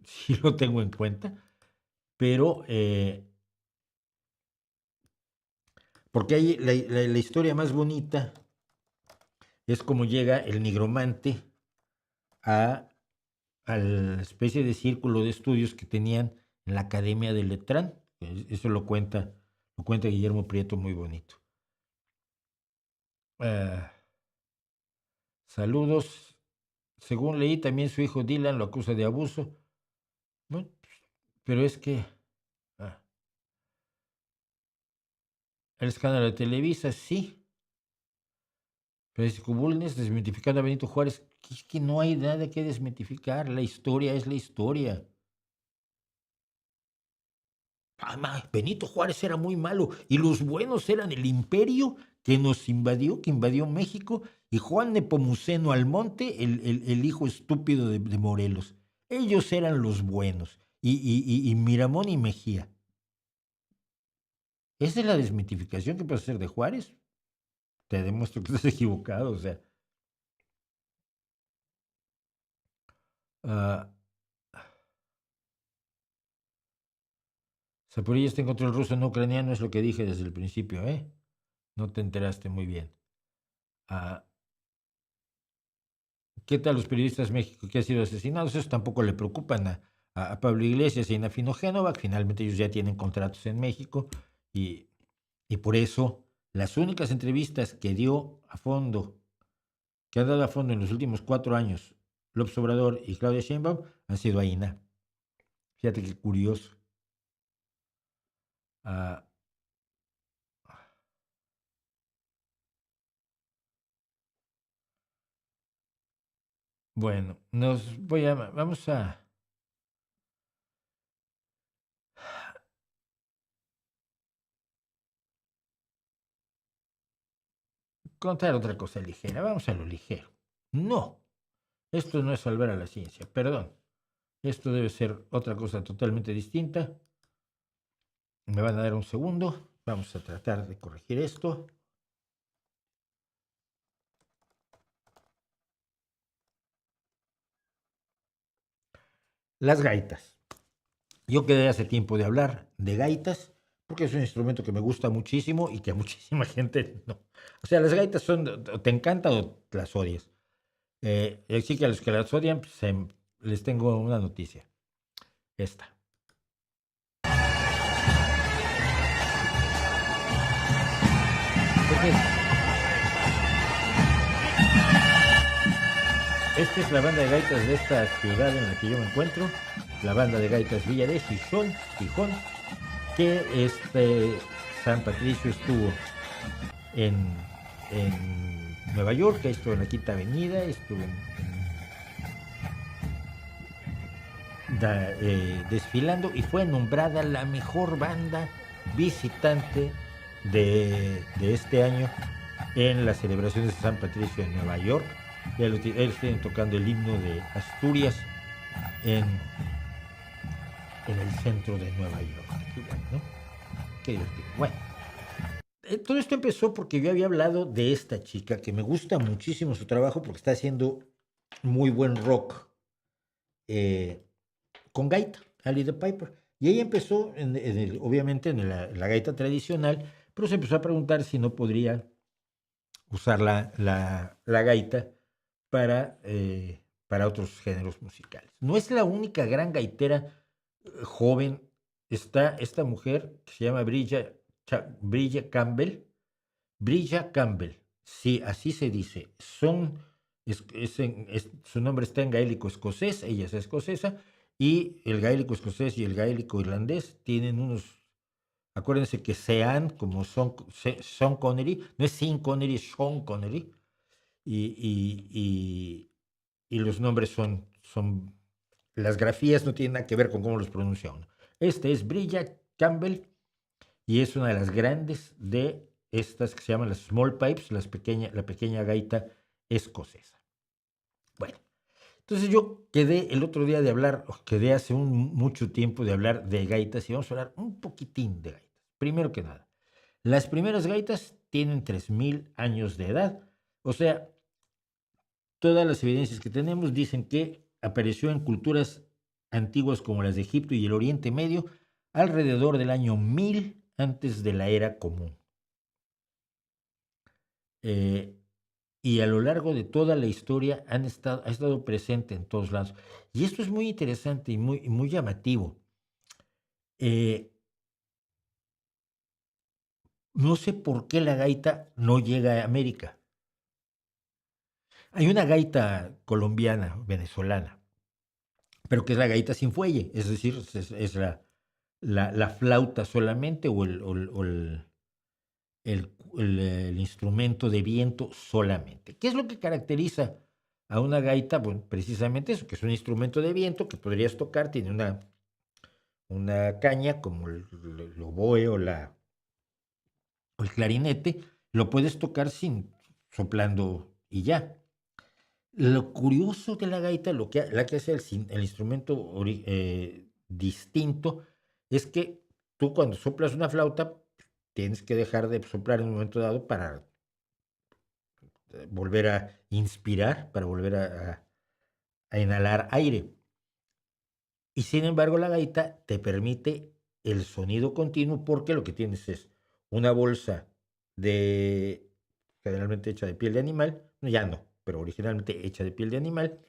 sí lo tengo en cuenta, pero porque hay la historia más bonita es cómo llega el nigromante a la especie de círculo de estudios que tenían en la Academia de Letrán. Eso lo cuenta Guillermo Prieto muy bonito. Ah, saludos. Según leí, también su hijo Dylan lo acusa de abuso. Bueno, pero es que ah, el escándalo de Televisa, sí. Francisco Bulnes desmitificando a Benito Juárez. Es que no hay nada que desmitificar. La historia es la historia. Además, Benito Juárez era muy malo y los buenos eran el imperio que nos invadió, que invadió México, y Juan Nepomuceno Almonte, el hijo estúpido de Morelos. Ellos eran los buenos. Y Miramón y Mejía. ¿Esa es la desmitificación que puedes hacer de Juárez? Te demuestro que estás equivocado. O sea, uh, Zaporilla está en control ruso, no ucraniano, es lo que dije desde el principio, ¿eh? No te enteraste muy bien. Uh, ¿Qué tal los periodistas de México que han sido asesinados? Eso tampoco le preocupan a Pablo Iglesias y a Inafino Génova, que finalmente ellos ya tienen contratos en México y, y por eso las únicas entrevistas que dio a fondo, que han dado a fondo en los últimos 4 años López Obrador y Claudia Sheinbaum han sido a INA. Fíjate qué curioso. Uh, bueno, vamos a contar otra cosa ligera. Vamos a lo ligero. No, esto no es salvar a la ciencia, perdón. Esto debe ser otra cosa totalmente distinta. Me van a dar un segundo. Vamos a tratar de corregir esto. Las gaitas. Yo quedé hace tiempo de hablar de gaitas porque es un instrumento que me gusta muchísimo y que a muchísima gente no. O sea, las gaitas son, o te encantan o las odias. Así que a los que las odian, pues, les tengo una noticia. Esta. Esta es la banda de gaitas de esta ciudad en la que yo me encuentro, la banda de gaitas Villa de Gijón, que San Patricio estuvo en Nueva York, estuvo en la Quinta Avenida, estuvo desfilando y fue nombrada la mejor banda visitante de este año en las celebraciones de San Patricio en Nueva York. Ellos tienen tocando el himno de Asturias en el centro de Nueva York. Qué bueno, ¿no? Qué divertido. Bueno, todo esto empezó porque yo había hablado de esta chica que me gusta muchísimo su trabajo porque está haciendo muy buen rock con gaita, Ali the Piper. Y ella empezó, obviamente, en la gaita tradicional, pero se empezó a preguntar si no podría usar la gaita para otros géneros musicales. No es la única gran gaitera joven. Está esta mujer que se llama Brilla Campbell. Brilla Campbell, sí, así se dice. Su nombre está en gaélico escocés, ella es escocesa, y el gaélico escocés y el gaélico irlandés tienen unos. Acuérdense que Sean, como Sean Connery, no es Sean Connery, es Sean Connery, y los nombres las grafías no tienen nada que ver con cómo los pronuncia uno. Este es Brilla Campbell y es una de las grandes de estas que se llaman las small pipes, la pequeña gaita escocesa. Bueno, entonces yo quedé el otro día quedé hace mucho tiempo de hablar de gaitas y vamos a hablar un poquitín de gaitas. Primero que nada, las primeras gaitas tienen 3000 años de edad, o sea, todas las evidencias que tenemos dicen que apareció en culturas antiguas como las de Egipto y el Oriente Medio alrededor del año 1000 antes de la era común. Y a lo largo de toda la historia ha estado presente en todos lados. Y esto es muy interesante y muy llamativo. No sé por qué la gaita no llega a América. Hay una gaita colombiana, venezolana, pero que es la gaita sin fuelle, es decir, es la flauta solamente o el instrumento de viento solamente. ¿Qué es lo que caracteriza a una gaita? Bueno, precisamente eso, que es un instrumento de viento que podrías tocar, tiene una caña como el oboe o el clarinete, lo puedes tocar soplando y ya. Lo curioso de la gaita, la que hace el instrumento distinto, es que tú cuando soplas una flauta tienes que dejar de soplar en un momento dado para volver a inspirar, para volver a inhalar aire. Y sin embargo la gaita te permite el sonido continuo porque lo que tienes es una bolsa generalmente hecha de piel de animal, ya no, pero originalmente hecha de piel de animal,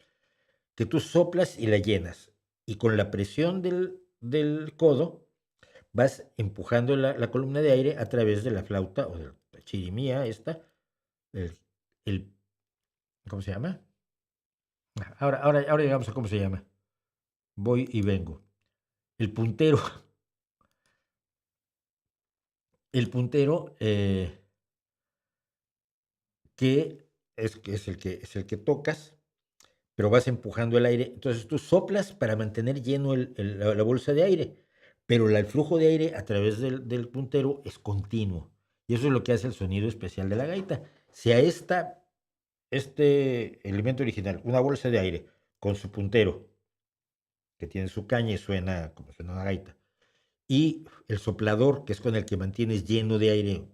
que tú soplas y la llenas. Y con la presión del codo vas empujando la columna de aire a través de la flauta o de la chirimía el ¿cómo se llama? Ahora llegamos a cómo se llama. Voy y vengo. El puntero. El puntero que es el que tocas, pero vas empujando el aire. Entonces tú soplas para mantener lleno la bolsa de aire, pero el flujo de aire a través del puntero es continuo. Y eso es lo que hace el sonido especial de la gaita. Si a este elemento original, una bolsa de aire con su puntero, que tiene su caña y suena como suena una gaita, y el soplador, que es con el que mantienes lleno de aire,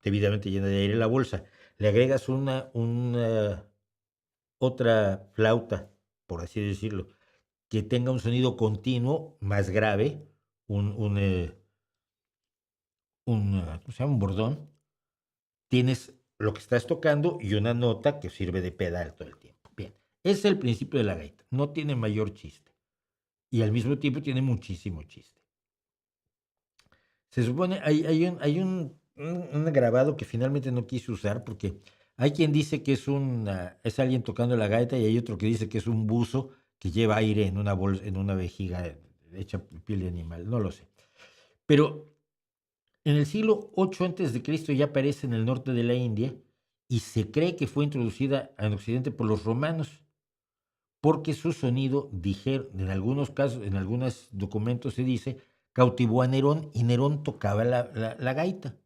debidamente llena de aire la bolsa, le agregas una otra flauta, por así decirlo, que tenga un sonido continuo más grave, ¿cómo se llama? Un bordón. Tienes lo que estás tocando y una nota que sirve de pedal todo el tiempo. Bien, ese es el principio de la gaita. No tiene mayor chiste. Y al mismo tiempo tiene muchísimo chiste. Se supone, hay un grabado que finalmente no quise usar porque hay quien dice que es alguien tocando la gaita y hay otro que dice que es un buzo que lleva aire en una bolsa, en una vejiga hecha piel de animal. No lo sé. Pero en el siglo VIII a.C. ya aparece en el norte de la India y se cree que fue introducida en Occidente por los romanos, porque su sonido, en algunos casos, en algunos documentos se dice, cautivó a Nerón y Nerón tocaba la gaita.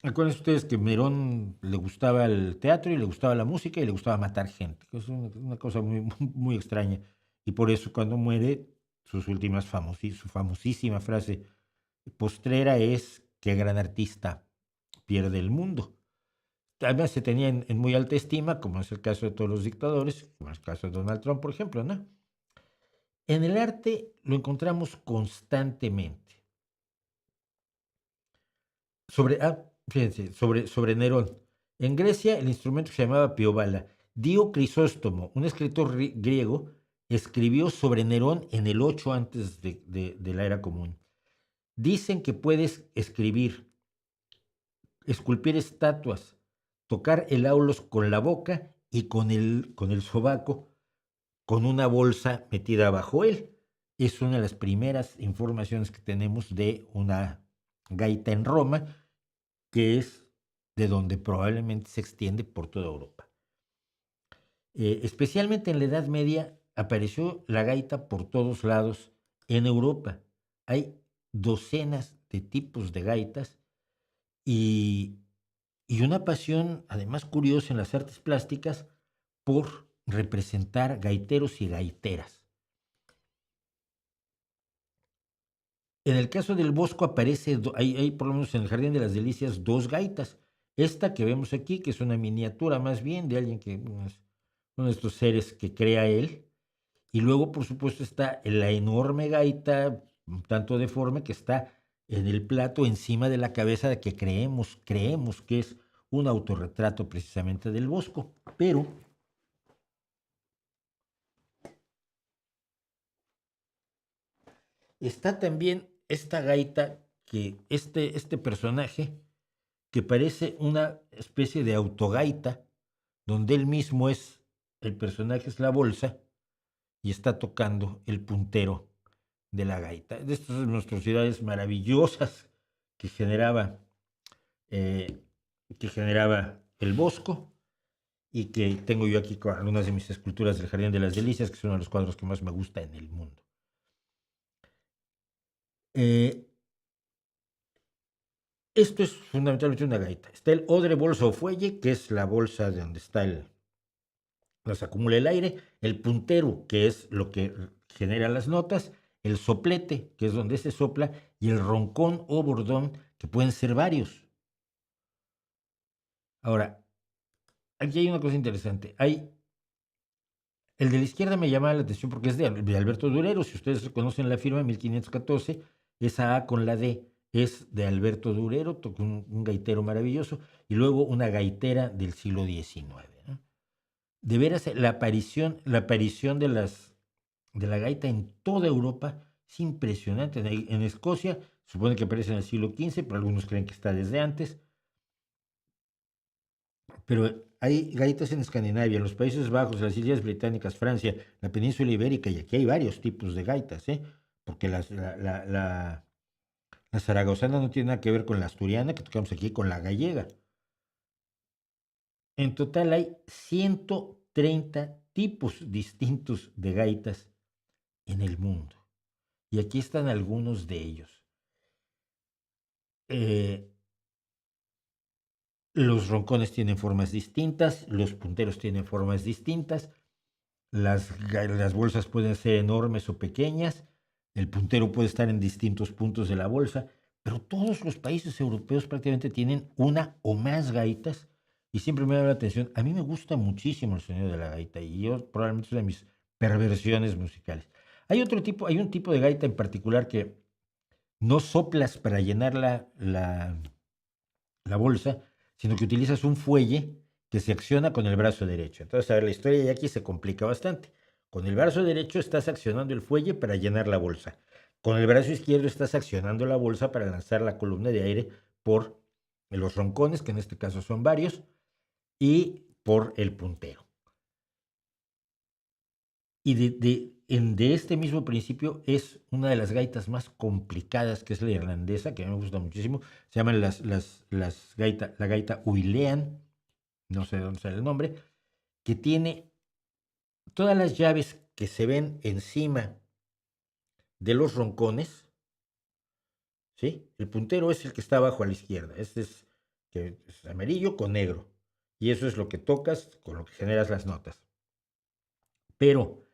Acuérdense ustedes que a Nerón le gustaba el teatro y le gustaba la música y le gustaba matar gente, que es una cosa muy, muy extraña. Y por eso cuando muere, su famosísima frase postrera es: qué gran artista pierde el mundo. Además se tenía en muy alta estima, como es el caso de todos los dictadores, como es el caso de Donald Trump, por ejemplo, ¿no? En el arte lo encontramos constantemente. Fíjense, sobre Nerón. En Grecia el instrumento se llamaba piobala. Dio Crisóstomo, un escritor griego, escribió sobre Nerón en el 8 antes de la era común. Dicen que puedes esculpir estatuas, tocar el aulos con la boca y con el sobaco, con una bolsa metida bajo él. Es una de las primeras informaciones que tenemos de una gaita en Roma, que es de donde probablemente se extiende por toda Europa. Especialmente en la Edad Media apareció la gaita por todos lados en Europa. Hay docenas de tipos de gaitas y una pasión, además curiosa, en las artes plásticas por representar gaiteros y gaiteras. En el caso del Bosco aparece, hay por lo menos en el Jardín de las Delicias, 2 gaitas. Esta que vemos aquí, que es una miniatura más bien de alguien uno de estos seres que crea él. Y luego, por supuesto, está la enorme gaita, un tanto deforme, que está en el plato encima de la cabeza de que creemos que es un autorretrato precisamente del Bosco. Pero está también esta gaita, que este personaje, que parece una especie de autogaita, donde él mismo el personaje es la bolsa, y está tocando el puntero de la gaita. De estas monstruosidades maravillosas que generaba el Bosco, y que tengo yo aquí con algunas de mis esculturas del Jardín de las Delicias, que son uno de los cuadros que más me gusta en el mundo. Esto es fundamentalmente una gaita. Está el odre, bolsa o fuelle, que es la bolsa de donde está se acumula el aire, el puntero, que es lo que genera las notas, el soplete, que es donde se sopla, y el roncón o bordón, que pueden ser varios. Ahora, aquí hay una cosa interesante. El de la izquierda me llama la atención porque es de Alberto Durero. Si ustedes conocen la firma, 1514, esa A con la D es de Alberto Durero, un gaitero maravilloso, y luego una gaitera del siglo XIX, ¿no? De veras, la aparición de la gaita en toda Europa es impresionante. En Escocia se supone que aparece en el siglo XV, pero algunos creen que está desde antes. Pero hay gaitas en Escandinavia, en los Países Bajos, las Islas Británicas, Francia, la península ibérica, y aquí hay varios tipos de gaitas, porque la zaragozana no tiene nada que ver con la asturiana, que tocamos aquí, con la gallega. En total hay 130 tipos distintos de gaitas en el mundo. Y aquí están algunos de ellos. Los roncones tienen formas distintas, los punteros tienen formas distintas, las bolsas pueden ser enormes o pequeñas, el puntero puede estar en distintos puntos de la bolsa, pero todos los países europeos prácticamente tienen una o más gaitas y siempre me da la atención. A mí me gusta muchísimo el sonido de la gaita y yo probablemente es una de mis perversiones musicales. Hay un tipo de gaita en particular que no soplas para llenar la bolsa, sino que utilizas un fuelle que se acciona con el brazo derecho. Entonces, a ver, la historia ya aquí se complica bastante. Con el brazo derecho estás accionando el fuelle para llenar la bolsa. Con el brazo izquierdo estás accionando la bolsa para lanzar la columna de aire por los roncones, que en este caso son varios, y por el puntero. Y de este mismo principio es una de las gaitas más complicadas, que es la irlandesa, que a mí me gusta muchísimo. Se llaman la gaita Uilleann, no sé de dónde sale el nombre, que tiene todas las llaves que se ven encima de los roncones, ¿sí? El puntero es el que está abajo a la izquierda. Que es amarillo con negro. Y eso es lo que tocas, con lo que generas las notas. Pero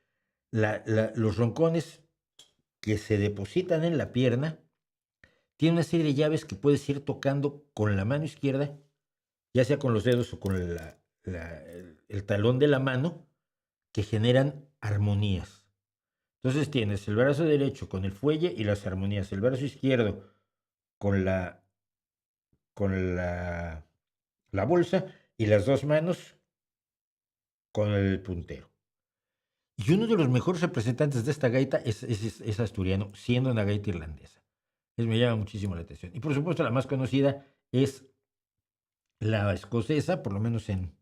los roncones que se depositan en la pierna tienen una serie de llaves que puedes ir tocando con la mano izquierda, ya sea con los dedos o con el talón de la mano, que generan armonías. Entonces tienes el brazo derecho con el fuelle y las armonías, el brazo izquierdo con la bolsa y las dos manos con el puntero. Y uno de los mejores representantes de esta gaita es asturiano, siendo una gaita irlandesa. Eso me llama muchísimo la atención. Y por supuesto la más conocida es la escocesa, por lo menos en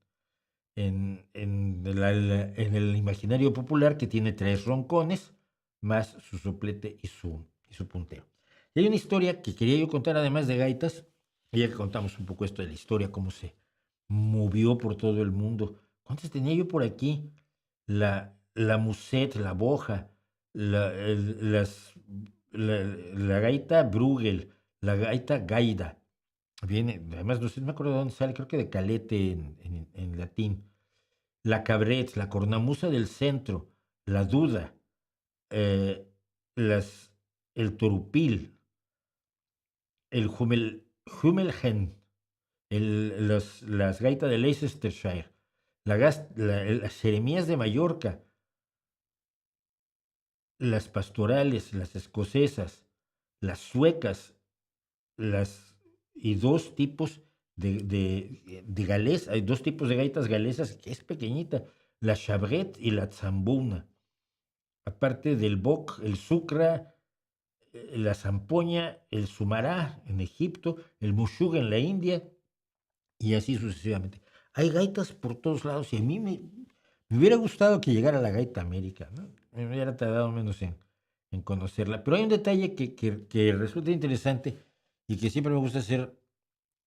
el imaginario popular, que tiene 3 roncones, más su soplete y su puntero. Y hay una historia que quería yo contar, además de gaitas, y ya que contamos un poco esto de la historia, cómo se movió por todo el mundo. ¿Cuántas tenía yo por aquí? La musette, la boja, la, el- las, la gaita Bruegel, la gaita gaida. Viene, además, no sé, no me acuerdo de dónde sale, creo que de Calete en latín. La cabret, la cornamusa del centro, la duda, eh, las, el torupil, el Humelgen, las gaitas de Leicestershire, las jeremías de Mallorca, las pastorales, las escocesas, las suecas, las y dos tipos de galés, hay dos tipos de gaitas galesas que es pequeñita, la chabret y la zambona. Aparte del bok, el sucra, la zampoña, el sumará en Egipto, el mushug en la India y así sucesivamente. Hay gaitas por todos lados y a mí me hubiera gustado que llegara la gaita América, ¿no? Me hubiera tardado menos en conocerla. Pero hay un detalle que resulta interesante y que siempre me gusta hacer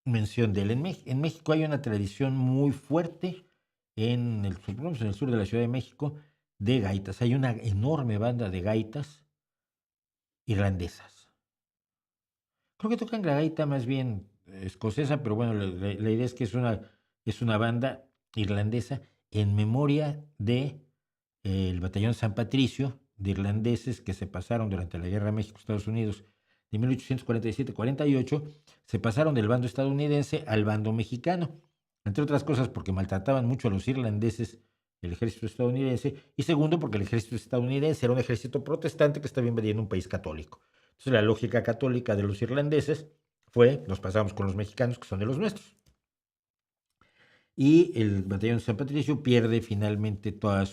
mención de él. En México hay una tradición muy fuerte por lo menos en el sur de la Ciudad de México, de gaitas. Hay una enorme banda de gaitas irlandesas. Creo que tocan la gaita más bien escocesa, pero bueno, la idea es que es una banda irlandesa en memoria de el batallón San Patricio de irlandeses que se pasaron durante la Guerra México-Estados Unidos de 1847-48, se pasaron del bando estadounidense al bando mexicano, entre otras cosas porque maltrataban mucho a los irlandeses, el ejército estadounidense, y segundo porque el ejército estadounidense era un ejército protestante que estaba invadiendo un país católico. Entonces la lógica católica de los irlandeses fue, nos pasamos con los mexicanos que son de los nuestros. Y el batallón San Patricio pierde finalmente toda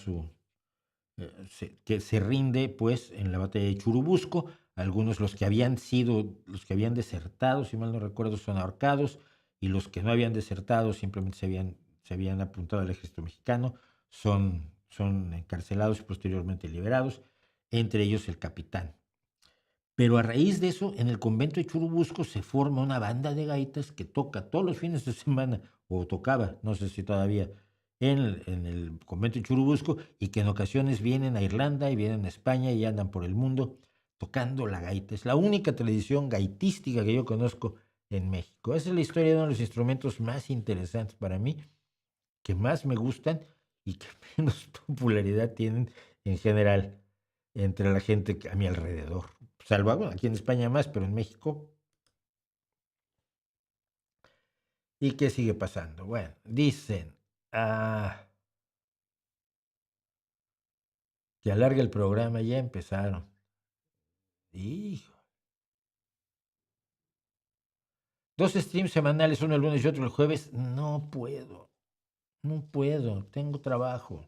que se rinde pues en la batalla de Churubusco. Algunos, los que habían desertado, si mal no recuerdo, son ahorcados, y los que no habían desertado, simplemente se habían apuntado al ejército mexicano, son encarcelados y posteriormente liberados, entre ellos el capitán. Pero a raíz de eso, en el convento de Churubusco se forma una banda de gaitas que toca todos los fines de semana, o tocaba, no sé si todavía, en el convento de Churubusco, y que en ocasiones vienen a Irlanda y vienen a España y andan por el mundo tocando la gaita. Es la única tradición gaitística que yo conozco en México. Esa es la historia de uno de los instrumentos más interesantes para mí, que más me gustan y que menos popularidad tienen en general entre la gente a mi alrededor. Salvo, bueno, aquí en España más, pero en México. ¿Y qué sigue pasando? Bueno, dicen, Que alarga el programa, ya empezaron. Hijo. 2 streams semanales, uno el lunes y otro el jueves. No puedo. No puedo. Tengo trabajo.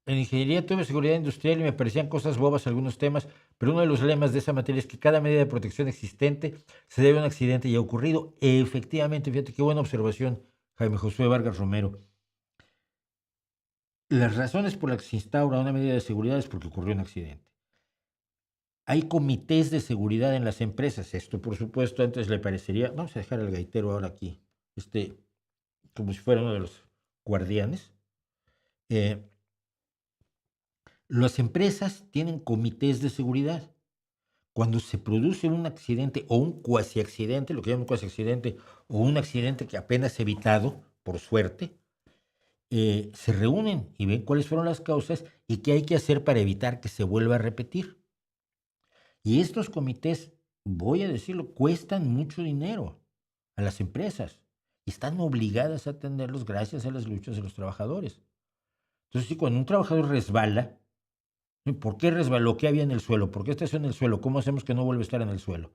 En ingeniería tuve seguridad industrial y me parecían cosas bobas algunos temas, pero uno de los lemas de esa materia es que cada medida de protección existente se debe a un accidente ya ocurrido. Efectivamente, fíjate qué buena observación, Jaime Josué Vargas Romero. Las razones por las que se instaura una medida de seguridad es porque ocurrió un accidente. Hay comités de seguridad en las empresas. Esto, por supuesto, antes le parecería, vamos a dejar al gaitero ahora aquí, como si fuera uno de los guardianes. Las empresas tienen comités de seguridad. Cuando se produce un accidente o un cuasi accidente, lo que llaman cuasi accidente, o un accidente que apenas evitado, por suerte, se reúnen y ven cuáles fueron las causas y qué hay que hacer para evitar que se vuelva a repetir. Y estos comités, voy a decirlo, cuestan mucho dinero a las empresas y están obligadas a atenderlos gracias a las luchas de los trabajadores. Entonces, si cuando un trabajador resbala, ¿por qué resbaló? ¿Qué había en el suelo? ¿Por qué está en el suelo? ¿Cómo hacemos que no vuelva a estar en el suelo?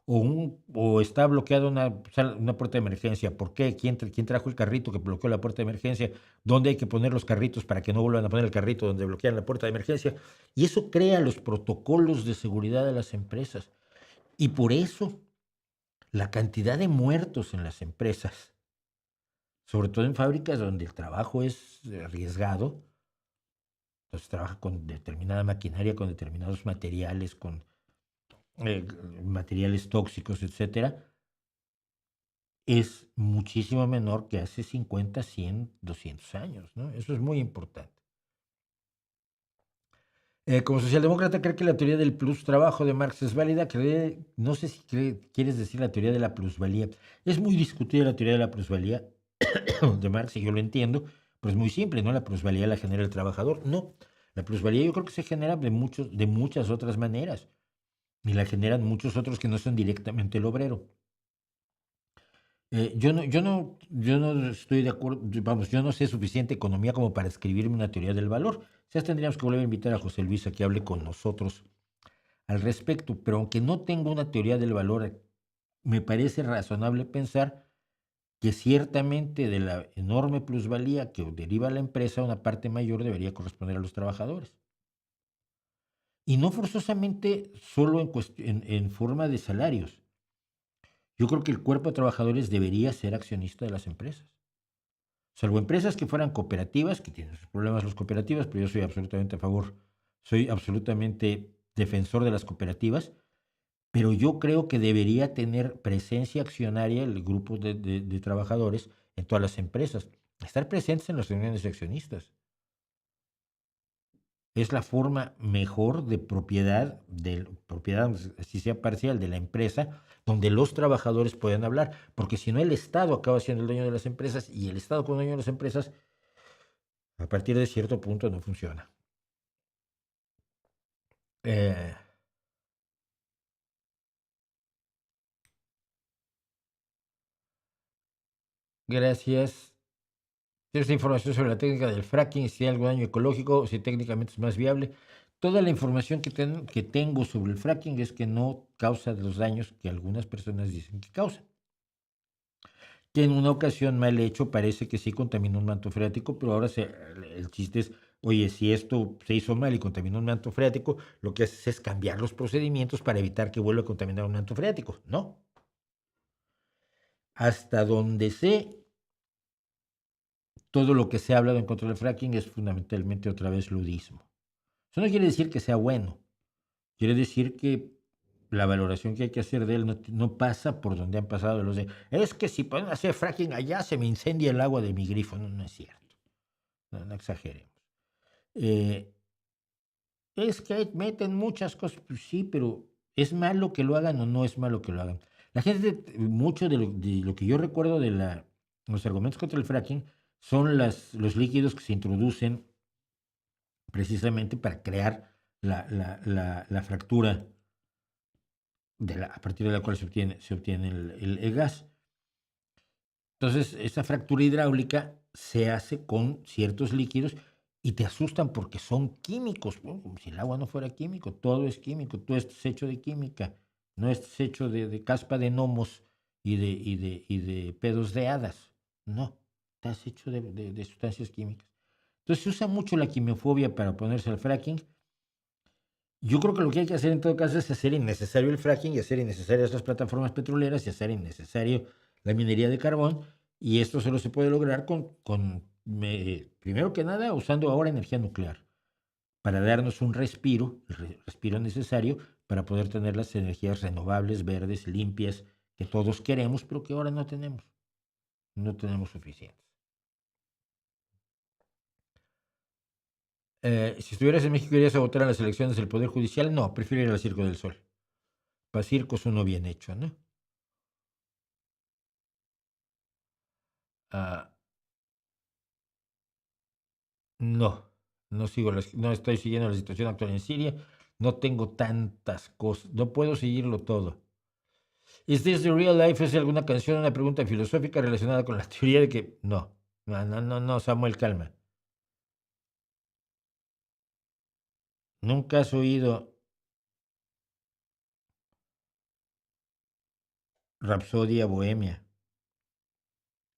O está bloqueada una puerta de emergencia. ¿Por qué? ¿Quién trajo el carrito que bloqueó la puerta de emergencia? ¿Dónde hay que poner los carritos para que no vuelvan a poner el carrito donde bloquean la puerta de emergencia? Y eso crea los protocolos de seguridad de las empresas. Y por eso la cantidad de muertos en las empresas, sobre todo en fábricas donde el trabajo es arriesgado, entonces trabaja con determinada maquinaria, con determinados materiales, con materiales tóxicos, etcétera, es muchísimo menor que hace 50, 100, 200 años, ¿no? Eso es muy importante. Como socialdemócrata, ¿cree que la teoría del plus trabajo de Marx es válida? No sé si quieres decir la teoría de la plusvalía. Es muy discutida la teoría de la plusvalía de Marx, y yo lo entiendo, pero es muy simple, ¿no? La plusvalía la genera el trabajador. No, la plusvalía yo creo que se genera de muchas otras maneras, y la generan muchos otros que no son directamente el obrero. Yo no estoy de acuerdo, vamos, yo no sé suficiente economía como para escribirme una teoría del valor. Ya tendríamos que volver a invitar a José Luis a que hable con nosotros al respecto, pero aunque no tengo una teoría del valor, me parece razonable pensar que ciertamente de la enorme plusvalía que deriva la empresa, una parte mayor debería corresponder a los trabajadores. Y no forzosamente solo en forma de salarios. Yo creo que el cuerpo de trabajadores debería ser accionista de las empresas. Salvo empresas que fueran cooperativas, que tienen sus problemas las cooperativas, pero yo soy absolutamente a favor, soy absolutamente defensor de las cooperativas, pero yo creo que debería tener presencia accionaria el grupo de trabajadores en todas las empresas, estar presentes en las reuniones de accionistas. Es la forma mejor de propiedad, si sea parcial, de la empresa, donde los trabajadores pueden hablar, porque si no el Estado acaba siendo el dueño de las empresas, y el Estado como dueño de las empresas, a partir de cierto punto no funciona. Eh, gracias. ¿Tienes información sobre la técnica del fracking, si hay algún daño ecológico, o si técnicamente es más viable? Toda la información que tengo sobre el fracking es que no causa los daños que algunas personas dicen que causa. Que en una ocasión mal hecho parece que sí contaminó un manto freático, pero ahora el chiste es, oye, si esto se hizo mal y contaminó un manto freático, lo que haces es cambiar los procedimientos para evitar que vuelva a contaminar un manto freático. No. Hasta donde sé, todo lo que se ha hablado en contra del fracking es fundamentalmente otra vez ludismo. Eso no quiere decir que sea bueno. Quiere decir que la valoración que hay que hacer de él no pasa por donde han pasado los de, es que si pueden hacer fracking allá se me incendia el agua de mi grifo. No, no es cierto. No exageremos. Es que meten muchas cosas. Pues sí, pero ¿es malo que lo hagan o no es malo que lo hagan? La gente, mucho de lo que yo recuerdo de los argumentos contra el fracking son los líquidos que se introducen precisamente para crear la fractura a partir de la cual se obtiene el gas. Entonces, esa fractura hidráulica se hace con ciertos líquidos y te asustan porque son químicos. Bueno, como si el agua no fuera químico, todo es químico, todo es hecho de química, no es hecho de caspa de gnomos y de pedos de hadas. No, estás hecho de sustancias químicas. Entonces se usa mucho la quimiofobia para ponerse al fracking. Yo creo que lo que hay que hacer en todo caso es hacer innecesario el fracking y hacer innecesarias las plataformas petroleras y hacer innecesario la minería de carbón. Y esto solo se puede lograr primero que nada, usando ahora energía nuclear para darnos un respiro, el respiro necesario para poder tener las energías renovables, verdes, limpias, que todos queremos, pero que ahora no tenemos. No tenemos suficientes. Si estuvieras en México, ¿irías a votar en las elecciones del Poder Judicial? No, prefiero ir al Circo del Sol. Para circos uno bien hecho, ¿no? Ah, no, no estoy siguiendo la situación actual en Siria. No tengo tantas cosas. No puedo seguirlo todo. ¿Is this the real life? ¿Es alguna canción, una pregunta filosófica relacionada con la teoría de que no? No, Samuel, calma. ¿Nunca has oído Rapsodia Bohemia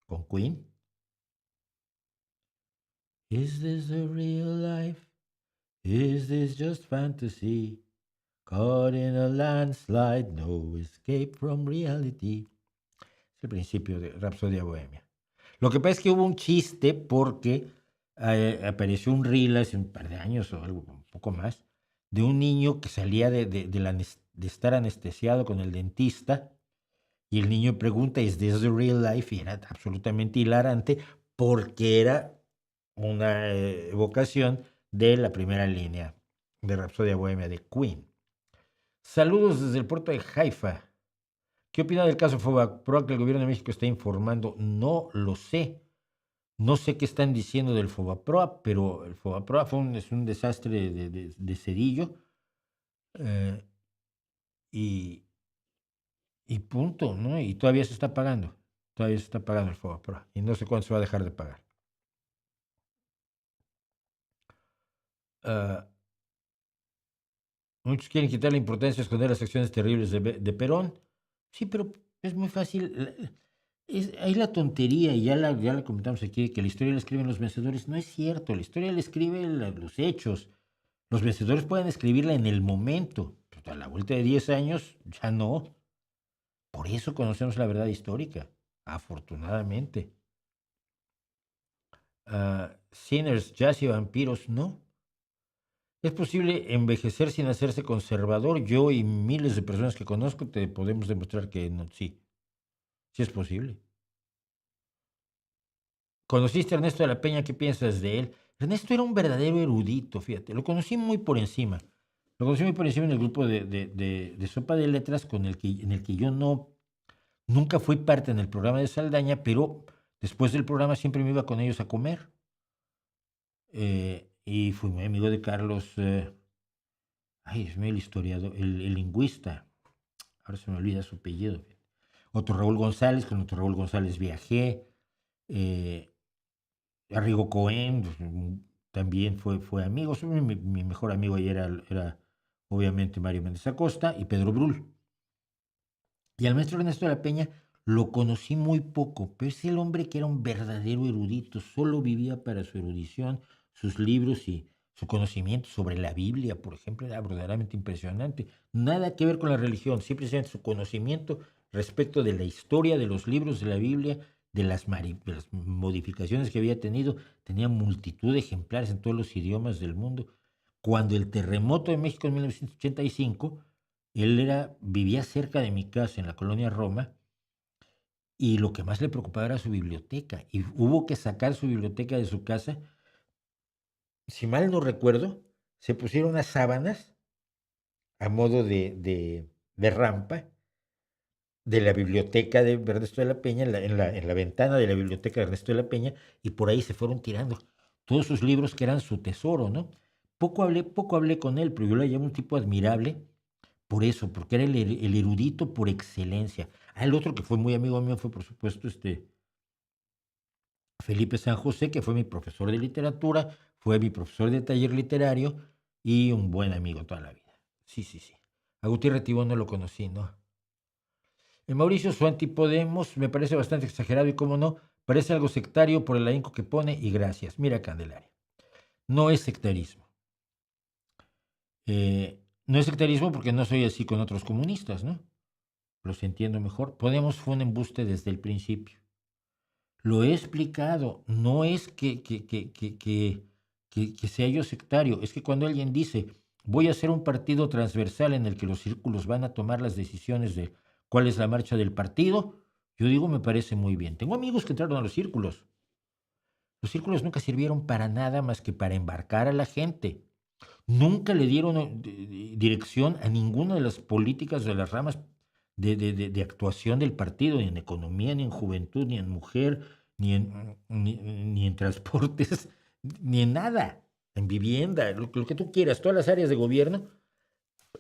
con Queen? Is this the real life? Is this just fantasy? Caught in a landslide, no escape from reality. Es el principio de Rapsodia Bohemia. Lo que pasa es que hubo un chiste porque apareció un reel hace un par de años o algo, un poco más, de un niño que salía de estar anestesiado con el dentista y el niño pregunta, ¿is this the real life? Y era absolutamente hilarante porque era una evocación de la primera línea de Rapsodia Bohemia de Queen. Saludos desde el puerto de Haifa. ¿Qué opina del caso Fobaproa que el gobierno de México está informando? No lo sé. No sé qué están diciendo del Fobaproa, pero el Fobaproa es un desastre de Cedillo. Y punto, ¿no? Y todavía se está pagando. Todavía se está pagando el Fobaproa. Y no sé cuándo se va a dejar de pagar. Muchos quieren quitar la importancia de esconder las acciones terribles de Perón. Sí, pero es muy fácil. Ahí la tontería, y ya la comentamos aquí, que la historia la escriben los vencedores. No es cierto, la historia la escriben los hechos. Los vencedores pueden escribirla en el momento, pero a la vuelta de 10 años ya no. Por eso conocemos la verdad histórica, afortunadamente. Sinners, jazz y vampiros, no. ¿Es posible envejecer sin hacerse conservador? Yo y miles de personas que conozco te podemos demostrar que no, sí. Sí es posible. ¿Conociste a Ernesto de la Peña? ¿Qué piensas de él? Ernesto era un verdadero erudito, fíjate. Lo conocí muy por encima. Lo conocí muy por encima en el grupo de Sopa de Letras en el que yo nunca fui parte en el programa de Saldaña, pero después del programa siempre me iba con ellos a comer. Y fui muy amigo de Carlos, es el historiador, el lingüista. Ahora se me olvida su apellido. Otro Raúl González, con otro Raúl González viajé. Arrigo Cohen también fue amigo. Mi mejor amigo ayer era obviamente Mario Méndez Acosta y Pedro Brul. Y al maestro Ernesto de la Peña lo conocí muy poco, pero es el hombre que era un verdadero erudito, solo vivía para su erudición, sus libros y su conocimiento sobre la Biblia, por ejemplo, era verdaderamente impresionante. Nada que ver con la religión, simplemente su conocimiento respecto de la historia de los libros de la Biblia, de las modificaciones que había tenido. Tenía multitud de ejemplares en todos los idiomas del mundo. Cuando el terremoto de México en 1985, él vivía cerca de mi casa en la colonia Roma y lo que más le preocupaba era su biblioteca y hubo que sacar su biblioteca de su casa. Si mal no recuerdo, se pusieron unas sábanas a modo de rampa de la biblioteca de Ernesto de la Peña, en la ventana de la biblioteca de Ernesto de la Peña, y por ahí se fueron tirando todos sus libros que eran su tesoro, ¿no? Poco hablé con él, pero yo le llamo un tipo admirable por eso, porque era el erudito por excelencia. El otro que fue muy amigo mío fue, por supuesto, Felipe San José, que fue mi profesor de literatura, fue mi profesor de taller literario y un buen amigo toda la vida. Sí, sí, sí. Agustín Retibón no lo conocí, ¿no? El Mauricio, su antipodemos, me parece bastante exagerado y, cómo no, parece algo sectario por el ahínco que pone y gracias. Mira, Candelaria, no es sectarismo. No es sectarismo porque no soy así con otros comunistas, ¿no? Los entiendo mejor. Podemos fue un embuste desde el principio. Lo he explicado. No es que sea yo sectario. Es que cuando alguien dice, voy a hacer un partido transversal en el que los círculos van a tomar las decisiones de cuál es la marcha del partido, yo digo, me parece muy bien. Tengo amigos que entraron a los círculos. Los círculos nunca sirvieron para nada más que para embarcar a la gente. Nunca le dieron dirección a ninguna de las políticas de las ramas de actuación del partido, ni en economía, ni en juventud, ni en mujer, ni en transportes, ni en nada, en vivienda, lo que tú quieras, todas las áreas de gobierno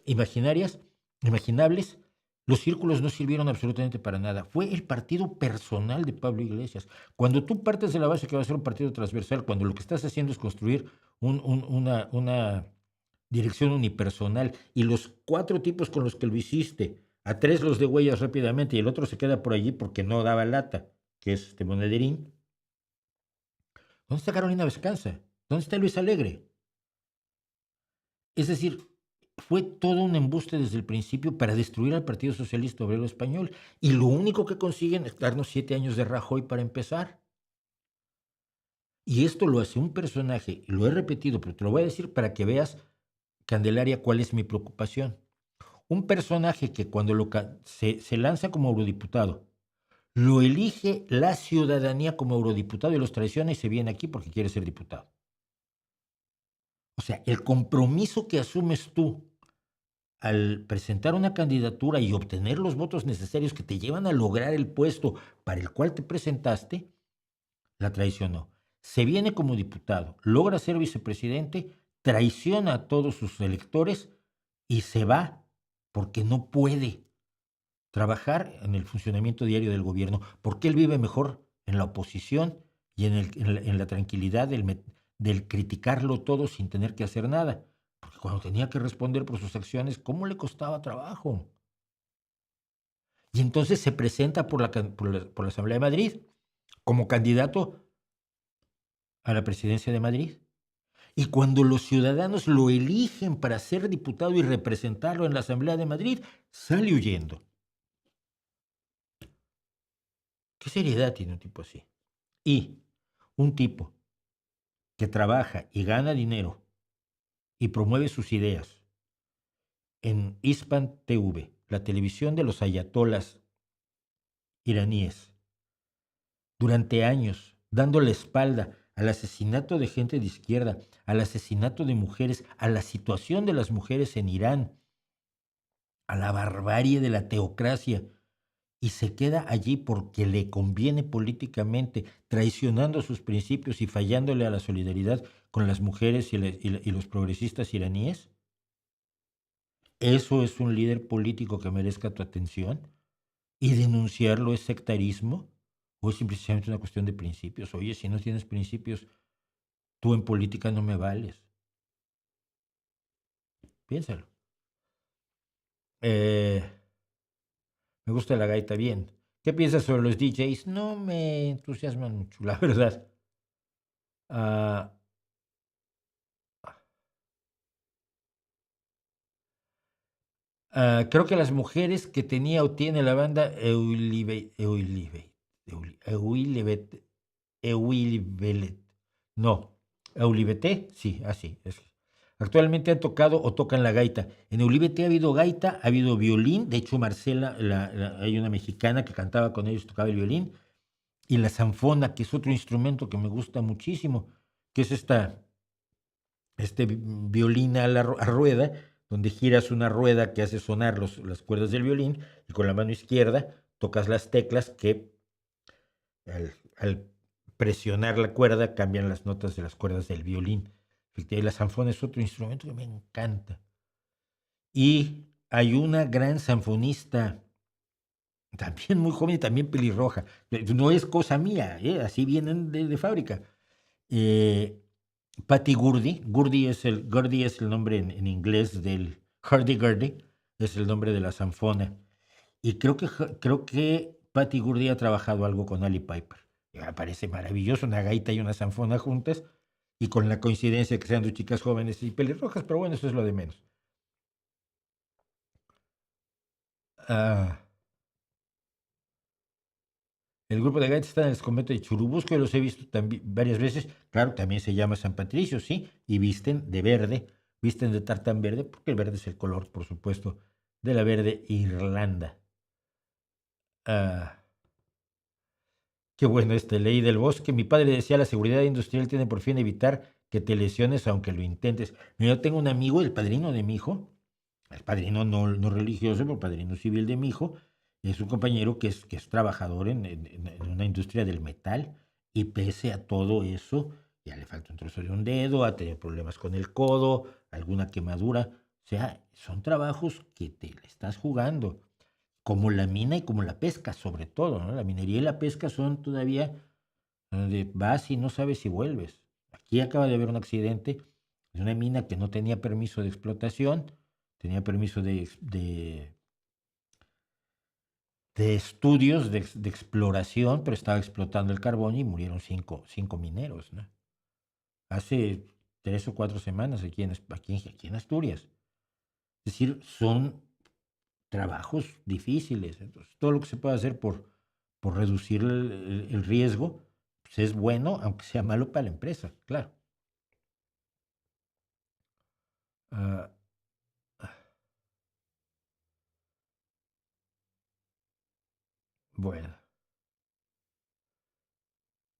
imaginarias, imaginables. Los círculos no sirvieron absolutamente para nada. Fue el partido personal de Pablo Iglesias. Cuando tú partes de la base que va a ser un partido transversal, cuando lo que estás haciendo es construir una dirección unipersonal y los 4 tipos con los que lo hiciste, a 3 los de huellas rápidamente y el otro se queda por allí porque no daba lata, que es este Monederín. ¿Dónde está Carolina Vescanza? ¿Dónde está Luis Alegre? Es decir, fue todo un embuste desde el principio para destruir al Partido Socialista Obrero Español. Y lo único que consiguen es darnos 7 años de Rajoy para empezar. Y esto lo hace un personaje, lo he repetido, pero te lo voy a decir para que veas, Candelaria, cuál es mi preocupación. Un personaje que cuando se lanza como eurodiputado, lo elige la ciudadanía como eurodiputado y los traiciona y se viene aquí porque quiere ser diputado. O sea, el compromiso que asumes tú al presentar una candidatura y obtener los votos necesarios que te llevan a lograr el puesto para el cual te presentaste, la traicionó. Se viene como diputado, logra ser vicepresidente, traiciona a todos sus electores y se va porque no puede trabajar en el funcionamiento diario del gobierno, porque él vive mejor en la oposición y en la tranquilidad del criticarlo todo sin tener que hacer nada. Porque cuando tenía que responder por sus acciones, ¿cómo le costaba trabajo? Y entonces se presenta por la Asamblea de Madrid como candidato a la presidencia de Madrid. Y cuando los ciudadanos lo eligen para ser diputado y representarlo en la Asamblea de Madrid, sale huyendo. ¿Qué seriedad tiene un tipo así? Y un tipo que trabaja y gana dinero y promueve sus ideas en Hispan TV, la televisión de los ayatolas iraníes, durante años, dando la espalda al asesinato de gente de izquierda, al asesinato de mujeres, a la situación de las mujeres en Irán, a la barbarie de la teocracia, y se queda allí porque le conviene políticamente, traicionando sus principios y fallándole a la solidaridad con las mujeres y los progresistas iraníes? ¿Eso es un líder político que merezca tu atención? ¿Y denunciarlo es sectarismo? ¿O es simplemente una cuestión de principios? Oye, si no tienes principios, tú en política no me vales. Piénsalo. Me gusta la gaita bien. ¿Qué piensas sobre los DJs? No me entusiasman mucho, la verdad. Ah, creo que las mujeres que tenía o tiene la banda Eulibetet, no, Eulibete, sí, así es. Actualmente han tocado o tocan la gaita. En Eulibete ha habido gaita, ha habido violín. De hecho, Marcela, hay una mexicana que cantaba con ellos, tocaba el violín. Y la zanfona, que es otro instrumento que me gusta muchísimo, que es este violín a rueda, donde giras una rueda que hace sonar las cuerdas del violín y con la mano izquierda tocas las teclas que al presionar la cuerda cambian las notas de las cuerdas del violín. Y la zanfona es otro instrumento que me encanta. Y hay una gran zanfonista también muy joven y también pelirroja. No es cosa mía, así vienen de fábrica. Eh, Patty Gurdy, Gurdy es el nombre en inglés del hurdy-gurdy, es el nombre de la zanfona. Y creo que Patty Gurdy ha trabajado algo con Ali Piper. Y me parece maravilloso, una gaita y una zanfona juntas, y con la coincidencia de que sean dos chicas jóvenes y pelirrojas, pero bueno, eso es lo de menos. Ah, el grupo de gaitas está en el convento de Churubusco, y los he visto también varias veces. Claro, también se llama San Patricio, sí, y visten de verde, visten de tartán verde, porque el verde es el color, por supuesto, de la verde Irlanda. Ah, qué bueno ley del bosque. Mi padre decía, la seguridad industrial tiene por fin evitar que te lesiones aunque lo intentes. Yo tengo un amigo, el padrino de mi hijo, el padrino no religioso, pero padrino civil de mi hijo, es un compañero que es trabajador en una industria del metal, y pese a todo eso, ya le falta un trozo de un dedo, ha tenido problemas con el codo, alguna quemadura. O sea, son trabajos que te le estás jugando, como la mina y como la pesca, sobre todo, ¿no? La minería y la pesca son todavía donde vas y no sabes si vuelves. Aquí acaba de haber un accidente de una mina que no tenía permiso de explotación, tenía permiso de estudios, de exploración, pero estaba explotando el carbón y murieron cinco mineros, ¿no? Hace 3 o 4 semanas aquí en Asturias. Es decir, son trabajos difíciles. Entonces, todo lo que se puede hacer por reducir el riesgo, pues es bueno, aunque sea malo para la empresa, claro. Ah, bueno.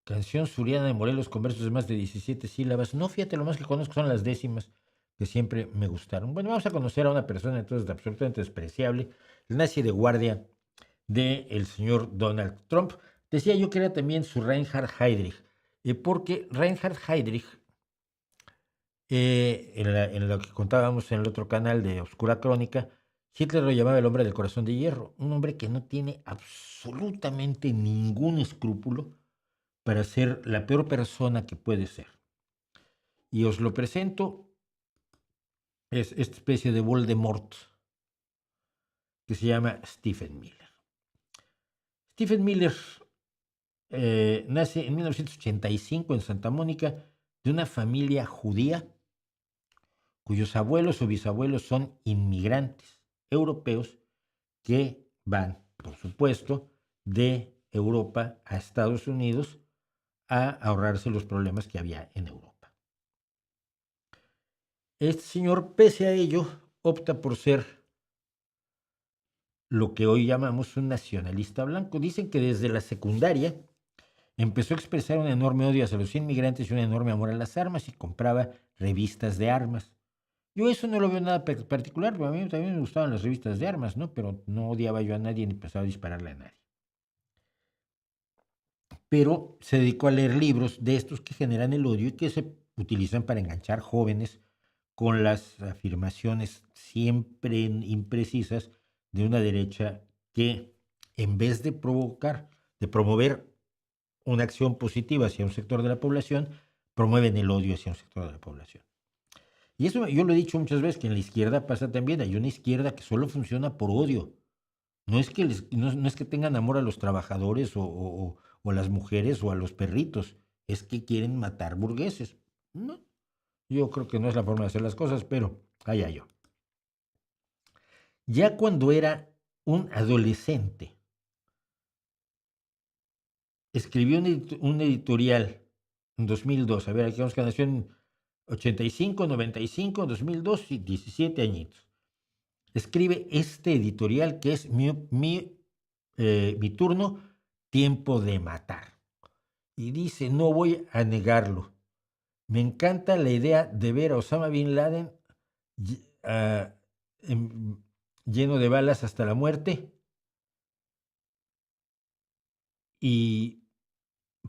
Canción suriana de Morelos con versos de más de 17 sílabas. No, fíjate, lo más que conozco son las décimas, que siempre me gustaron. Bueno, vamos a conocer a una persona entonces absolutamente despreciable, el nazi de guardia del señor Donald Trump. Decía yo que era también su Reinhard Heydrich, porque Reinhard Heydrich, en lo que contábamos en el otro canal de Oscura Crónica, Hitler lo llamaba el hombre del corazón de hierro, un hombre que no tiene absolutamente ningún escrúpulo para ser la peor persona que puede ser. Y os lo presento, es esta especie de Voldemort que se llama Stephen Miller. Stephen Miller nace en 1985 en Santa Mónica de una familia judía cuyos abuelos o bisabuelos son inmigrantes europeos que van, por supuesto, de Europa a Estados Unidos a ahorrarse los problemas que había en Europa. Este señor, pese a ello, opta por ser lo que hoy llamamos un nacionalista blanco. Dicen que desde la secundaria empezó a expresar un enorme odio hacia los inmigrantes y un enorme amor a las armas, y compraba revistas de armas. Yo eso no lo veo nada particular, pero a mí también me gustaban las revistas de armas, ¿no? Pero no odiaba yo a nadie ni pensaba dispararle a nadie. Pero se dedicó a leer libros de estos que generan el odio y que se utilizan para enganchar jóvenes con las afirmaciones siempre imprecisas de una derecha que, en vez de promover una acción positiva hacia un sector de la población, promueven el odio hacia un sector de la población. Y eso yo lo he dicho muchas veces, que en la izquierda pasa también. Hay una izquierda que solo funciona por odio. No es que tengan amor a los trabajadores o a las mujeres o a los perritos. Es que quieren matar burgueses. No, yo creo que no es la forma de hacer las cosas, pero allá yo. Ya cuando era un adolescente, escribió un editorial en 2002. A ver, aquí vamos, que nació en 85, 95, 2002, y 17 añitos. Escribe este editorial que es mi turno, tiempo de matar. Y dice, no voy a negarlo, me encanta la idea de ver a Osama Bin Laden lleno de balas hasta la muerte,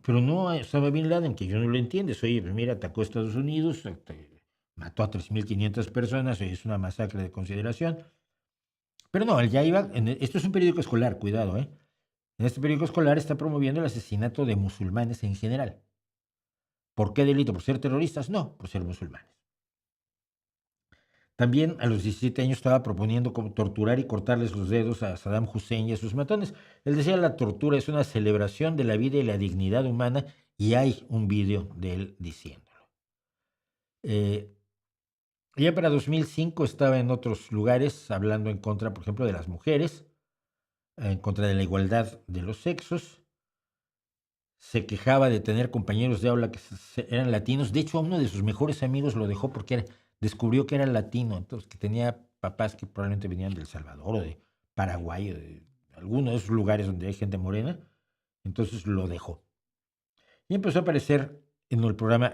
pero no a Osama Bin Laden, que yo no lo entiendo. Oye, pues mira, atacó a Estados Unidos, mató a 3.500 personas, es una masacre de consideración. Pero no, él ya iba, esto es un periódico escolar, cuidado, ¿eh? En este periódico escolar está promoviendo el asesinato de musulmanes en general. ¿Por qué delito? ¿Por ser terroristas? No, por ser musulmanes. También a los 17 años estaba proponiendo cómo torturar y cortarles los dedos a Saddam Hussein y a sus matones. Él decía la tortura es una celebración de la vida y la dignidad humana y hay un video de él diciéndolo. Ya para 2005 estaba en otros lugares hablando en contra, por ejemplo, de las mujeres, en contra de la igualdad de los sexos. Se quejaba de tener compañeros de aula que eran latinos. De hecho, a uno de sus mejores amigos lo dejó porque descubrió que era latino, entonces que tenía papás que probablemente venían de El Salvador o de Paraguay o de alguno de esos lugares donde hay gente morena. Entonces lo dejó. Y empezó a aparecer en el programa,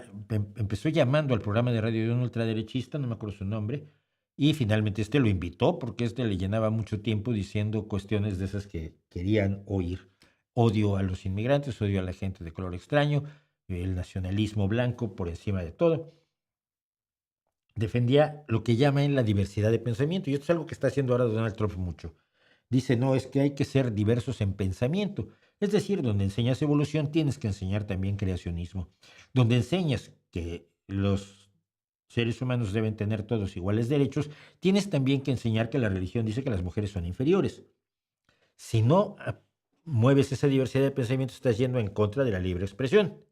empezó llamando al programa de radio de un ultraderechista, no me acuerdo su nombre, y finalmente este lo invitó porque este le llenaba mucho tiempo diciendo cuestiones de esas que querían oír. Odio a los inmigrantes, odio a la gente de color extraño, el nacionalismo blanco por encima de todo. Defendía lo que llaman la diversidad de pensamiento, y esto es algo que está haciendo ahora Donald Trump mucho. Dice, no, es que hay que ser diversos en pensamiento. Es decir, donde enseñas evolución, tienes que enseñar también creacionismo. Donde enseñas que los seres humanos deben tener todos iguales derechos, tienes también que enseñar que la religión dice que las mujeres son inferiores. Si no mueves esa diversidad de pensamiento, estás yendo en contra de la libre expresión.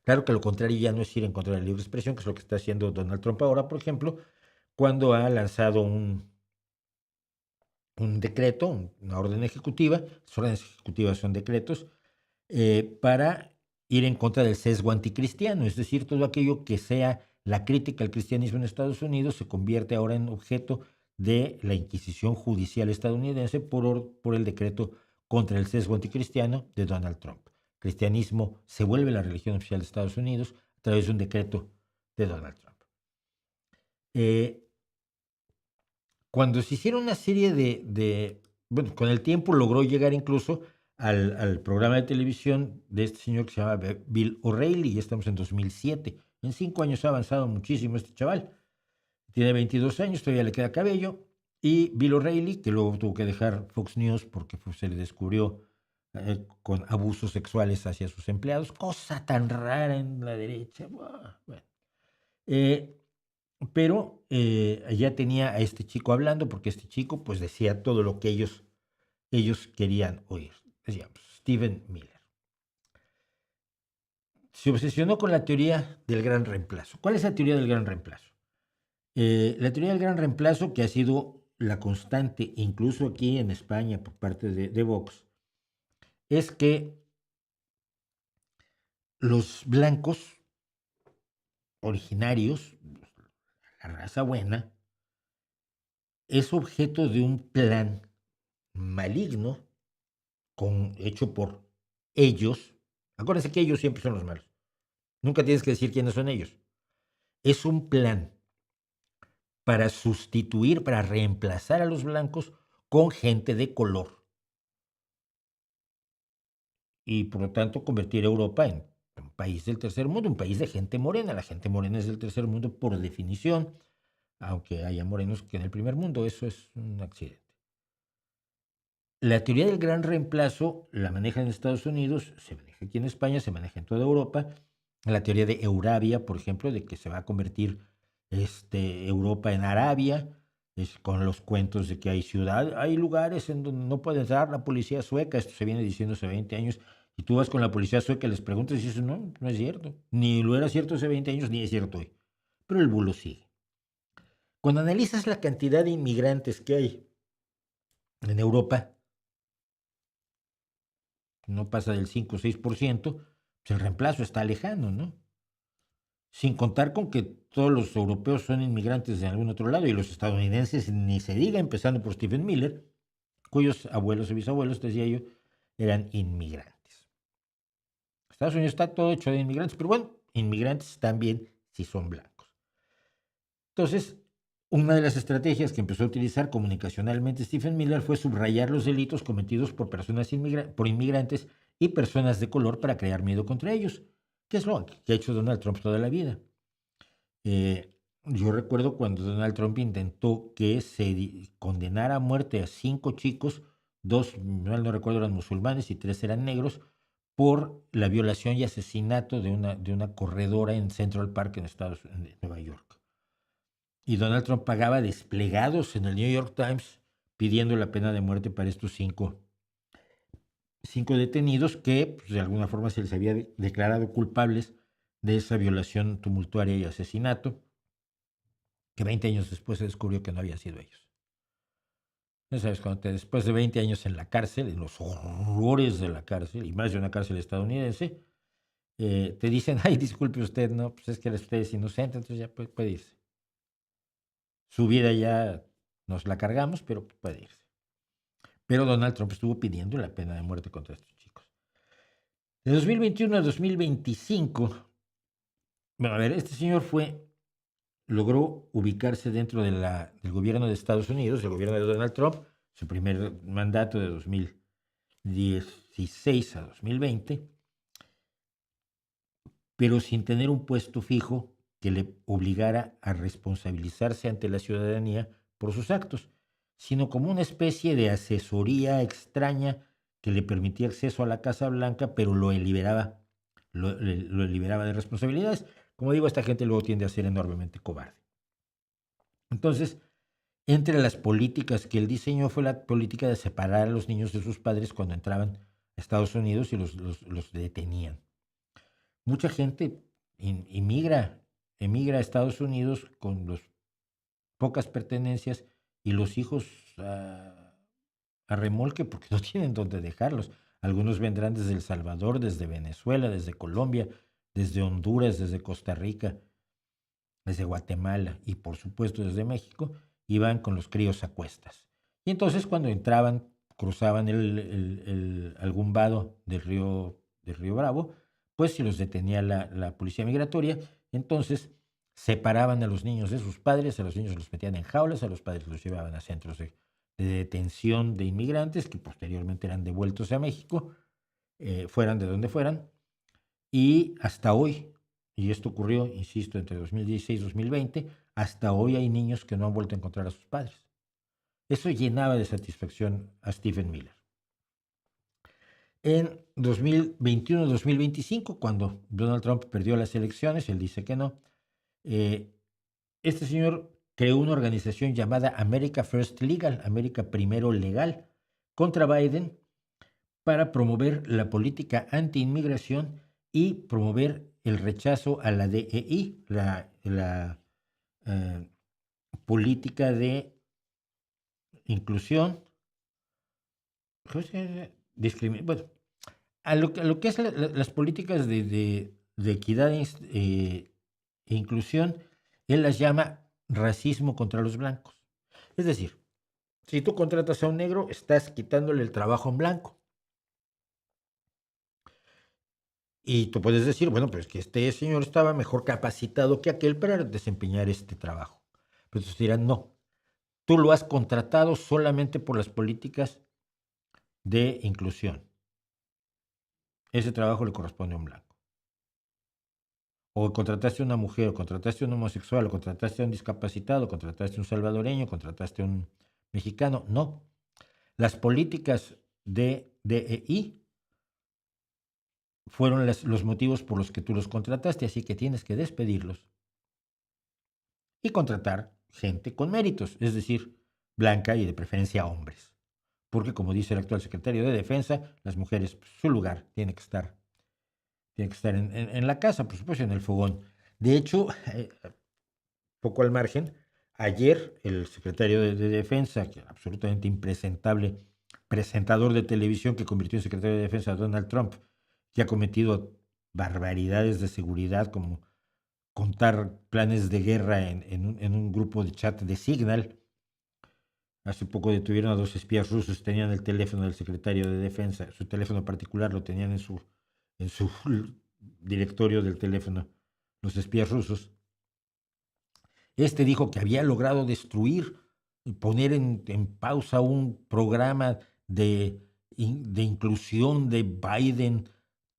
Claro que lo contrario ya no es ir en contra de la libre expresión, que es lo que está haciendo Donald Trump ahora, por ejemplo, cuando ha lanzado un decreto, una orden ejecutiva, las órdenes ejecutivas son decretos, para ir en contra del sesgo anticristiano, es decir, todo aquello que sea la crítica al cristianismo en Estados Unidos se convierte ahora en objeto de la Inquisición judicial estadounidense por el decreto contra el sesgo anticristiano de Donald Trump. El cristianismo se vuelve la religión oficial de Estados Unidos a través de un decreto de Donald Trump. Cuando se hicieron una serie bueno, con el tiempo logró llegar incluso al programa de televisión de este señor que se llama Bill O'Reilly, y estamos en 2007. En 5 años ha avanzado muchísimo este chaval. Tiene 22 años, todavía le queda cabello. Y Bill O'Reilly, que luego tuvo que dejar Fox News porque se le descubrió con abusos sexuales hacia sus empleados. Cosa tan rara en la derecha. Bueno. Pero ya tenía a este chico hablando porque este chico pues decía todo lo que ellos querían oír. Decíamos, Stephen Miller. Se obsesionó con la teoría del gran reemplazo. ¿Cuál es la teoría del gran reemplazo? La teoría del gran reemplazo, que ha sido la constante incluso aquí en España por parte de Vox, es que los blancos originarios, la raza buena, es objeto de un plan maligno hecho por ellos. Acuérdense que ellos siempre son los malos. Nunca tienes que decir quiénes son ellos. Es un plan para sustituir, para reemplazar a los blancos con gente de color. Y por lo tanto convertir a Europa en un país del tercer mundo, un país de gente morena. La gente morena es del tercer mundo por definición, aunque haya morenos que en el primer mundo, eso es un accidente. La teoría del gran reemplazo la manejan en Estados Unidos, se maneja aquí en España, se maneja en toda Europa. La teoría de Eurabia, por ejemplo, de que se va a convertir Europa en Arabia, con los cuentos de que hay lugares en donde no puede entrar la policía sueca. Esto se viene diciendo hace 20 años. Y tú vas con la policía sueca y les preguntas y dices, no, no es cierto. Ni lo era cierto hace 20 años, ni es cierto hoy. Pero el bulo sigue. Cuando analizas la cantidad de inmigrantes que hay en Europa, no pasa del 5 o 6%, pues el reemplazo está lejano, ¿no? Sin contar con que todos los europeos son inmigrantes de algún otro lado y los estadounidenses ni se diga, empezando por Stephen Miller, cuyos abuelos y bisabuelos, decía yo, eran inmigrantes. Estados Unidos está todo hecho de inmigrantes, pero bueno, inmigrantes también si son blancos. Entonces, una de las estrategias que empezó a utilizar comunicacionalmente Stephen Miller fue subrayar los delitos cometidos por por inmigrantes y personas de color para crear miedo contra ellos, que es lo que ha hecho Donald Trump toda la vida. Yo recuerdo cuando Donald Trump intentó que condenara a muerte a 5 chicos, 2, mal no recuerdo, eran musulmanes y 3 eran negros, por la violación y asesinato de una corredora en Central Park en Nueva York. Y Donald Trump pagaba desplegados en el New York Times pidiendo la pena de muerte para estos 5 detenidos que, pues, de alguna forma se les había declarado culpables de esa violación tumultuaria y asesinato, que 20 años después se descubrió que no habían sido ellos. Ya sabes, después de 20 años en la cárcel, en los horrores de la cárcel, y más de una cárcel estadounidense, te dicen, ay, disculpe usted, no, pues es que usted es inocente, entonces ya puede irse. Su vida ya nos la cargamos, pero puede irse. Pero Donald Trump estuvo pidiendo la pena de muerte contra estos chicos. De 2021 a 2025, bueno, a ver, este señor logró ubicarse dentro del gobierno de Estados Unidos, el gobierno de Donald Trump, su primer mandato de 2016 a 2020, pero sin tener un puesto fijo que le obligara a responsabilizarse ante la ciudadanía por sus actos, sino como una especie de asesoría extraña que le permitía acceso a la Casa Blanca, pero lo liberaba de responsabilidades. Como digo, esta gente luego tiende a ser enormemente cobarde. Entonces, entre las políticas que él diseñó fue la política de separar a los niños de sus padres cuando entraban a Estados Unidos y los detenían. Mucha gente emigra a Estados Unidos con pocas pertenencias y los hijos a remolque porque no tienen dónde dejarlos. Algunos vendrán desde El Salvador, desde Venezuela, desde Colombia, desde Honduras, desde Costa Rica, desde Guatemala y por supuesto desde México, iban con los críos a cuestas. Y entonces cuando entraban, cruzaban algún vado del río Bravo, pues si los detenía la policía migratoria, entonces separaban a los niños de sus padres, a los niños los metían en jaulas, a los padres los llevaban a centros de detención de inmigrantes que posteriormente eran devueltos a México, fueran de donde fueran, y hasta hoy, y esto ocurrió, insisto, entre 2016 y 2020, hasta hoy hay niños que no han vuelto a encontrar a sus padres. Eso llenaba de satisfacción a Stephen Miller. En 2021-2025, cuando Donald Trump perdió las elecciones, él dice que no, este señor creó una organización llamada America First Legal, América Primero Legal, contra Biden para promover la política anti-inmigración y promover el rechazo a la DEI, la política de inclusión, bueno, a lo que es las políticas de equidad e inclusión, él las llama racismo contra los blancos. Es decir, si tú contratas a un negro, estás quitándole el trabajo a un blanco. Y tú puedes decir, bueno, pues que este señor estaba mejor capacitado que aquel para desempeñar este trabajo. Pero entonces dirán, no, tú lo has contratado solamente por las políticas de inclusión. Ese trabajo le corresponde a un blanco. O contrataste a una mujer, o contrataste a un homosexual, o contrataste a un discapacitado, o contrataste a un salvadoreño, contrataste a un mexicano. No. Las políticas de DEI fueron los motivos por los que tú los contrataste, así que tienes que despedirlos y contratar gente con méritos, es decir, blanca y de preferencia hombres. Porque como dice el actual secretario de Defensa, las mujeres, pues, su lugar tiene que estar en la casa, por supuesto, en el fogón. De hecho, poco al margen, ayer el secretario de Defensa, que absolutamente impresentable, presentador de televisión que convirtió en secretario de Defensa a Donald Trump, que ha cometido barbaridades de seguridad como contar planes de guerra en un grupo de chat de Signal. Hace poco detuvieron a 2 espías rusos, tenían el teléfono del secretario de Defensa, su teléfono particular lo tenían en su directorio del teléfono, los espías rusos. Este dijo que había logrado destruir y poner en pausa un programa de inclusión de Biden,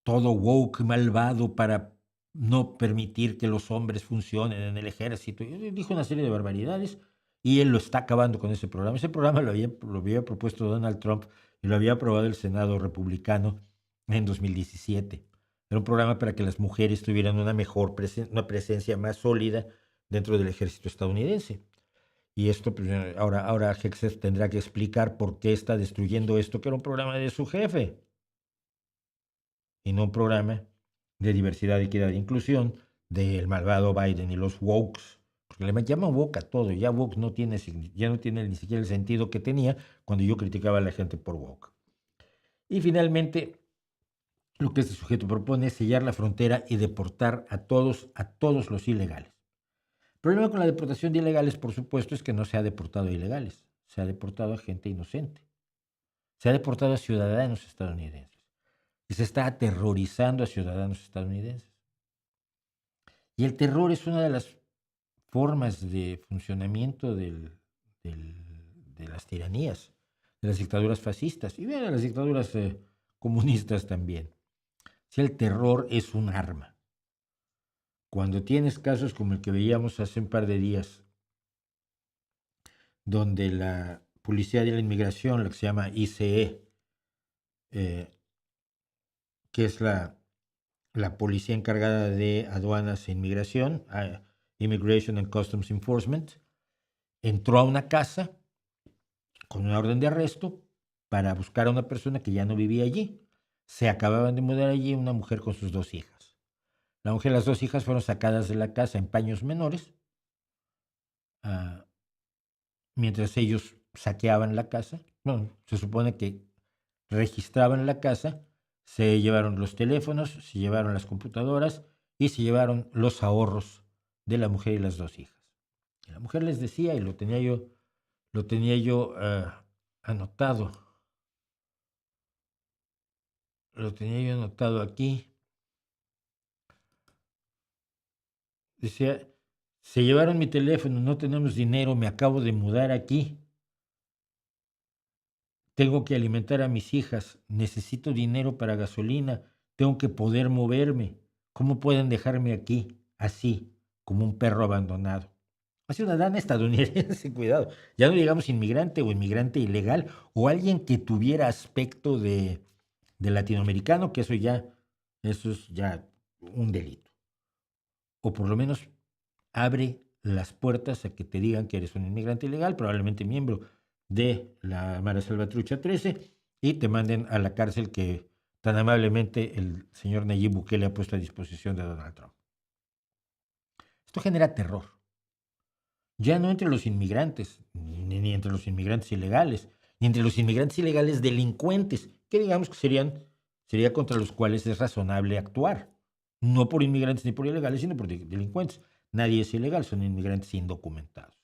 todo woke, malvado, para no permitir que los hombres funcionen en el ejército. Y dijo una serie de barbaridades y él lo está acabando con ese programa. Ese programa lo había propuesto Donald Trump y lo había aprobado el Senado republicano en 2017. Era un programa para que las mujeres tuvieran una mejor una presencia más sólida dentro del ejército estadounidense. Y esto, pues, ahora Hegseth tendrá que explicar por qué está destruyendo esto, que era un programa de su jefe, y no un programa de diversidad, equidad e inclusión del malvado Biden y los wokes. Porque le llaman woke a todo, ya woke ya no tiene ni siquiera el sentido que tenía cuando yo criticaba a la gente por woke. Y finalmente, lo que este sujeto propone es sellar la frontera y deportar a todos los ilegales. El problema con la deportación de ilegales, por supuesto, es que no se ha deportado a ilegales, se ha deportado a gente inocente, se ha deportado a ciudadanos estadounidenses y se está aterrorizando a ciudadanos estadounidenses. Y el terror es una de las formas de funcionamiento de las tiranías, de las dictaduras fascistas y de las dictaduras comunistas también. Si el terror es un arma. Cuando tienes casos como el que veíamos hace un par de días, donde la Policía de la Inmigración, lo que se llama ICE, que es la policía encargada de aduanas e inmigración, Immigration and Customs Enforcement, entró a una casa con una orden de arresto para buscar a una persona que ya no vivía allí. Se acababan de mudar allí una mujer con sus 2 hijas. La mujer y las 2 hijas fueron sacadas de la casa en paños menores, mientras ellos saqueaban la casa. Bueno, se supone que registraban la casa, se llevaron los teléfonos, se llevaron las computadoras y se llevaron los ahorros de la mujer y las 2 hijas. Y la mujer les decía, y lo tenía yo anotado, aquí. Decía, se llevaron mi teléfono, no tenemos dinero, me acabo de mudar aquí. Tengo que alimentar a mis hijas, necesito dinero para gasolina, tengo que poder moverme. ¿Cómo pueden dejarme aquí, así, como un perro abandonado? A ciudadana estadounidense, cuidado. Ya no digamos inmigrante o inmigrante ilegal o alguien que tuviera aspecto de latinoamericano, que eso es ya un delito. O por lo menos abre las puertas a que te digan que eres un inmigrante ilegal, probablemente miembro de la Mara Salvatrucha 13, y te manden a la cárcel que tan amablemente el señor Nayib Bukele ha puesto a disposición de Donald Trump. Esto genera terror. Ya no entre los inmigrantes, ni entre los inmigrantes ilegales, ni entre los inmigrantes ilegales delincuentes, que digamos que sería contra los cuales es razonable actuar. No por inmigrantes ni por ilegales, sino por delincuentes. Nadie es ilegal, son inmigrantes indocumentados.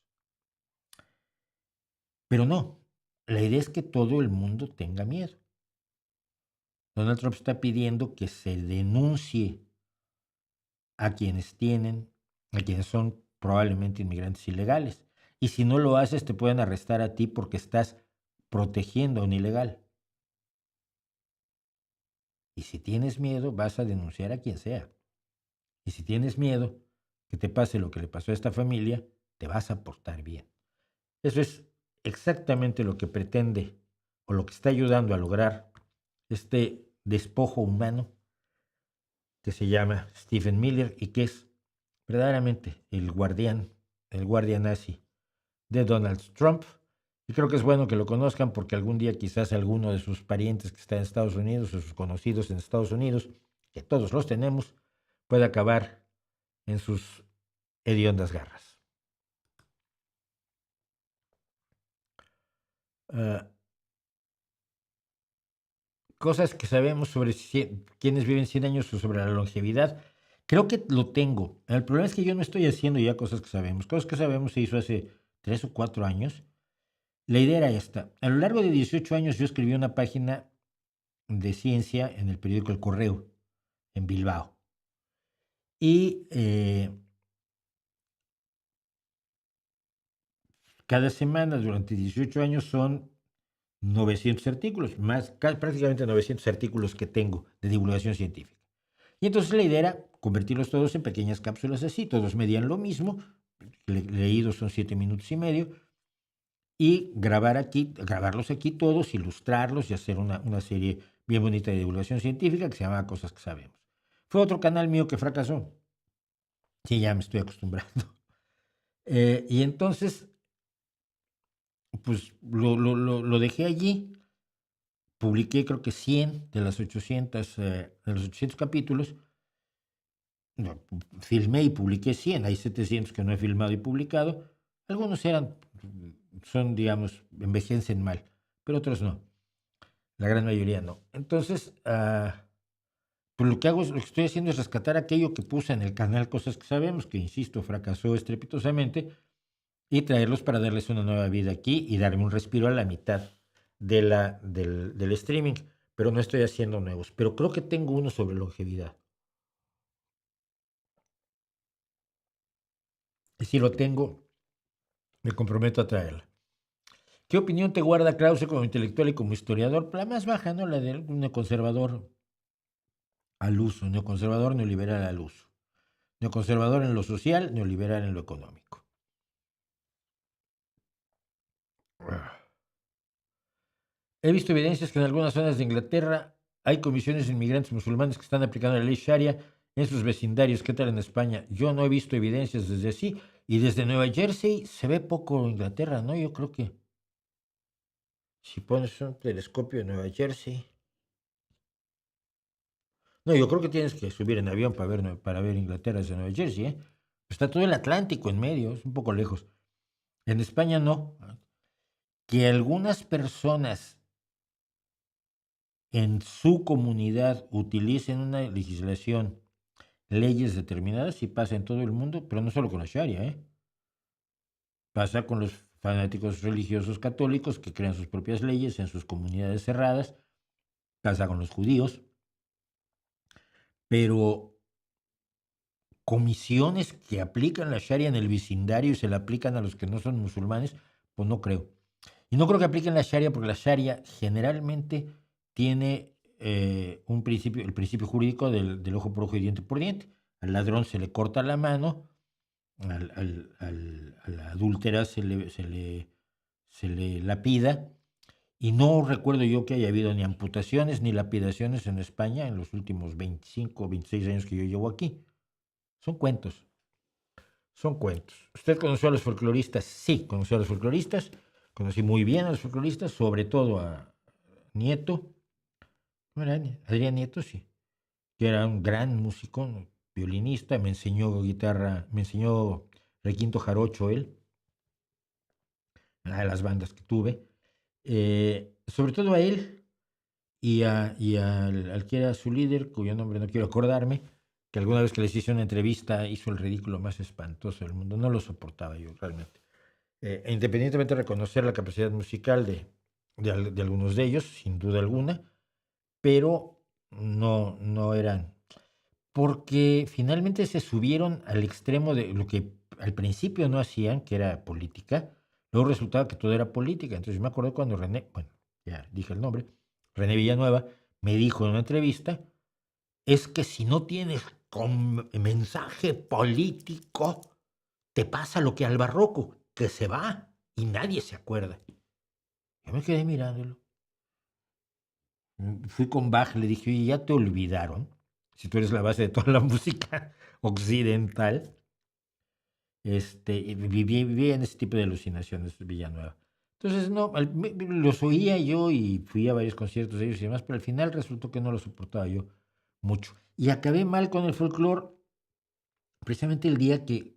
Pero no, la idea es que todo el mundo tenga miedo. Donald Trump está pidiendo que se denuncie a quienes son probablemente inmigrantes ilegales. Y si no lo haces, te pueden arrestar a ti porque estás protegiendo a un ilegal. Y si tienes miedo, vas a denunciar a quien sea. Y si tienes miedo que te pase lo que le pasó a esta familia, te vas a portar bien. Eso es exactamente lo que pretende o lo que está ayudando a lograr este despojo humano que se llama Stephen Miller y que es verdaderamente el guardián nazi de Donald Trump. Y creo que es bueno que lo conozcan porque algún día quizás alguno de sus parientes que está en Estados Unidos o sus conocidos en Estados Unidos, que todos los tenemos, pueda acabar en sus hediondas garras. Cosas que sabemos sobre quienes viven 100 años o sobre la longevidad. Creo que lo tengo. El problema es que yo no estoy haciendo ya cosas que sabemos. Cosas que sabemos se hizo hace 3 o 4 años. La idea era esta. A lo largo de 18 años yo escribí una página de ciencia en el periódico El Correo, en Bilbao. Y cada semana durante 18 años son 900 artículos, prácticamente 900 artículos que tengo de divulgación científica. Y entonces la idea era convertirlos todos en pequeñas cápsulas así, todos medían lo mismo, leídos son 7 minutos y medio, y grabarlos aquí todos, ilustrarlos y hacer una serie bien bonita de divulgación científica que se llamaba Cosas que Sabemos. Fue otro canal mío que fracasó. Sí, ya me estoy acostumbrando. Y entonces, pues lo dejé allí. Publiqué creo que 100 de los 800 capítulos. No, filmé y publiqué 100. Hay 700 que no he filmado y publicado. Algunos digamos, envejecen mal, pero otros no. La gran mayoría no. Entonces, pues lo que estoy haciendo es rescatar aquello que puse en el canal Cosas que Sabemos, que insisto, fracasó estrepitosamente, y traerlos para darles una nueva vida aquí y darme un respiro a la mitad del streaming. Pero no estoy haciendo nuevos. Pero creo que tengo uno sobre longevidad. Y si lo tengo, me comprometo a traerlo. ¿Qué opinión te guarda Krause como intelectual y como historiador? La más baja, ¿no? La de un neoconservador al uso, neoconservador neoliberal al uso. Neoconservador en lo social, neoliberal en lo económico. He visto evidencias que en algunas zonas de Inglaterra hay comisiones de inmigrantes musulmanes que están aplicando la ley Sharia en sus vecindarios. ¿Qué tal en España? Yo no he visto evidencias desde así. Y desde Nueva Jersey se ve poco Inglaterra, ¿no? Yo creo que si pones un telescopio en Nueva Jersey... No, yo creo que tienes que subir en avión para ver Inglaterra desde Nueva Jersey, ¿eh? Está todo el Atlántico en medio, es un poco lejos. En España no. Que algunas personas en su comunidad utilicen una legislación, leyes determinadas, y pasa en todo el mundo, pero no solo con la Sharia, ¿eh? Pasa con los fanáticos religiosos católicos que crean sus propias leyes en sus comunidades cerradas, pasa con los judíos, pero comisiones que aplican la Sharia en el vecindario y se la aplican a los que no son musulmanes, pues no creo. Y no creo que apliquen la Sharia porque la Sharia generalmente tiene el principio jurídico del ojo por ojo y diente por diente. Al ladrón se le corta la mano, a la adúltera se le lapida, y no recuerdo yo que haya habido ni amputaciones ni lapidaciones en España en los últimos 25 o 26 años que yo llevo aquí. Son cuentos. Son cuentos. ¿Usted conoció a los folcloristas? Sí, conoció a los folcloristas. Conocí muy bien a los folcloristas, sobre todo a Nieto. ¿No era Adrián Nieto? Sí. Que era un gran músico, ¿no? Violinista. Me enseñó guitarra, me enseñó requinto jarocho él. Una de las bandas que tuve. Sobre todo a él y al que era su líder, cuyo nombre no quiero acordarme, que alguna vez que les hice una entrevista hizo el ridículo más espantoso del mundo. No lo soportaba yo realmente. Independientemente de reconocer la capacidad musical de algunos de ellos, sin duda alguna, pero no eran, porque finalmente se subieron al extremo de lo que al principio no hacían, que era política. Luego resultaba que todo era política. Entonces yo me acuerdo cuando ya dije el nombre, René Villanueva, me dijo en una entrevista, es que si no tienes mensaje político, te pasa lo que al barroco, que se va y nadie se acuerda. Yo me quedé mirándolo. Fui con Bach, le dije, oye, ¿ya te olvidaron? Si tú eres la base de toda la música occidental. Vivía en ese tipo de alucinaciones, Villanueva. Entonces, no, los oía yo y fui a varios conciertos de ellos y demás, pero al final resultó que no lo soportaba yo mucho. Y acabé mal con el folclore precisamente el día que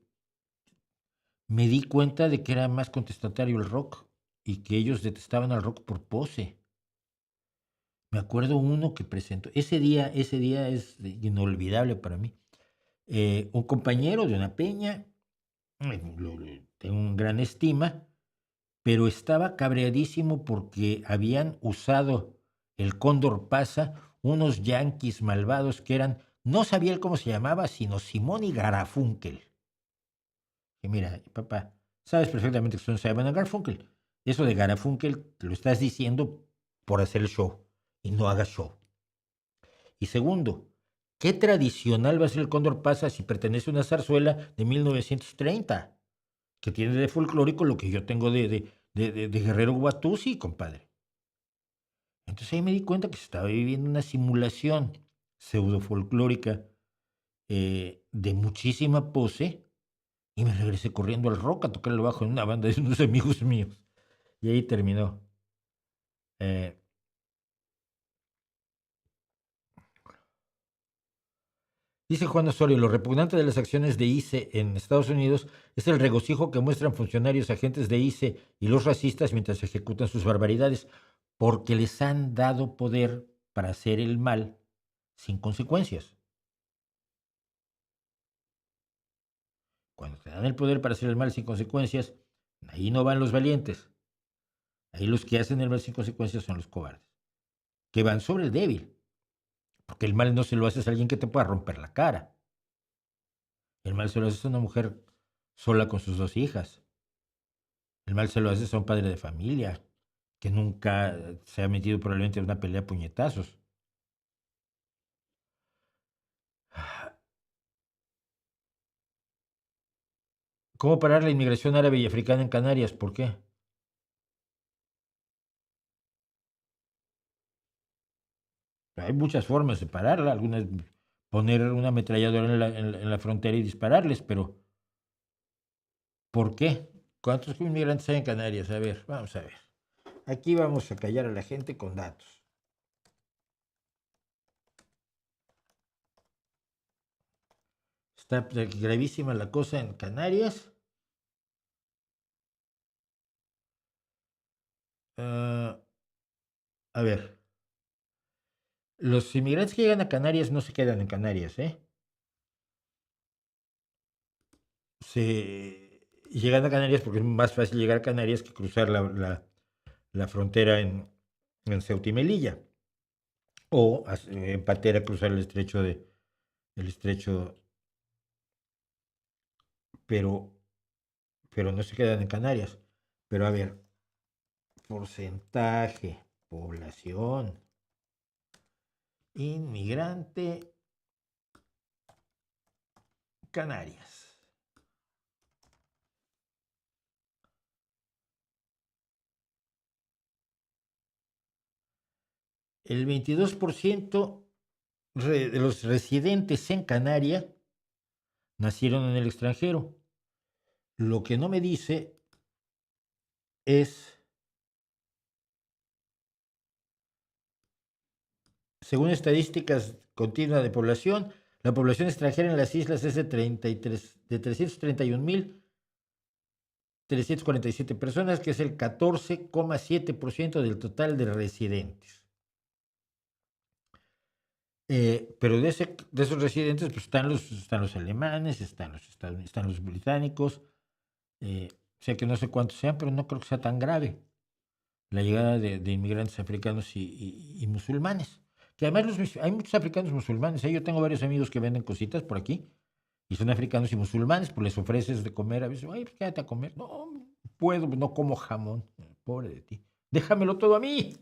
me di cuenta de que era más contestatario el rock y que ellos detestaban al rock por pose. Me acuerdo uno que presentó, ese día es inolvidable para mí. Un compañero de una peña, tengo un gran estima, pero estaba cabreadísimo porque habían usado el Cóndor Pasa unos yanquis malvados que eran, no sabía él cómo se llamaba, sino Simón y Garfunkel. Y mira, papá, sabes perfectamente que son Simon y Garfunkel. Eso de Garfunkel te lo estás diciendo por hacer el show y no hagas show. Y segundo, ¿Qué tradicional va a ser el Cóndor Pasa si pertenece a una zarzuela de 1930? Que tiene de folclórico lo que yo tengo de Guerrero Guatuzzi, compadre. Entonces ahí me di cuenta que se estaba viviendo una simulación pseudo folclórica de muchísima pose y me regresé corriendo al rock a tocar el bajo en una banda de unos amigos míos. Y ahí terminó. Eh, Dice Juan Osorio, lo repugnante de las acciones de ICE en Estados Unidos es el regocijo que muestran funcionarios agentes de ICE y los racistas mientras ejecutan sus barbaridades, porque les han dado poder para hacer el mal sin consecuencias. Cuando te dan el poder para hacer el mal sin consecuencias, ahí no van los valientes. Ahí los que hacen el mal sin consecuencias son los cobardes, que van sobre el débil, porque el mal no se lo haces a alguien que te pueda romper la cara. El mal se lo haces a una mujer sola con sus 2 hijas. El mal se lo haces a un padre de familia que nunca se ha metido probablemente en una pelea a puñetazos. ¿Cómo parar la inmigración árabe y africana en Canarias? ¿Por qué? Hay muchas formas de pararla. Algunas poner una ametralladora en la frontera y dispararles, pero ¿por qué? ¿Cuántos inmigrantes hay en Canarias? A ver, vamos a ver. Aquí vamos a callar a la gente con datos. Está gravísima la cosa en Canarias. A ver, los inmigrantes que llegan a Canarias no se quedan en Canarias, ¿eh? Llegan a Canarias porque es más fácil llegar a Canarias que cruzar la frontera en Ceuta y Melilla. O en patera cruzar el estrecho, pero, pero no se quedan en Canarias. Pero a ver, porcentaje, población, inmigrante, Canarias. El 22% de los residentes en Canarias nacieron en el extranjero. Lo que no me dice es, según estadísticas continuas de población, la población extranjera en las islas es de 347 personas, que es el 14,7% del total de residentes. Pero de esos residentes pues están los alemanes, están los británicos, o sea que no sé cuántos sean, pero no creo que sea tan grave la llegada de inmigrantes africanos y musulmanes. Que además hay muchos africanos musulmanes, ¿eh? Yo tengo varios amigos que venden cositas por aquí y son africanos y musulmanes, pues les ofreces de comer, a veces, ay, pues quédate a comer. No puedo, no como jamón, pobre de ti. Déjamelo todo a mí.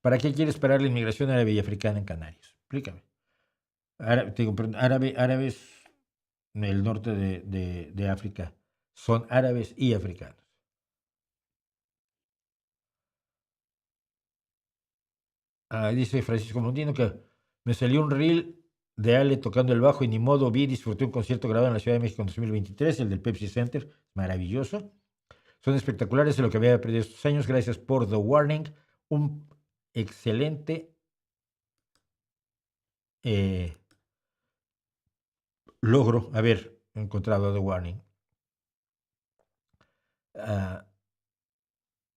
¿Para qué quieres parar la inmigración árabe y africana en Canarias? Explícame. Árabes en el norte de África son árabes y africanos. Dice Francisco Mondino que me salió un reel de Ale tocando el bajo y ni modo, disfruté un concierto grabado en la Ciudad de México en 2023, el del Pepsi Center, maravilloso. Son espectaculares de lo que había aprendido estos años. Gracias por The Warning, un excelente logro haber encontrado The Warning.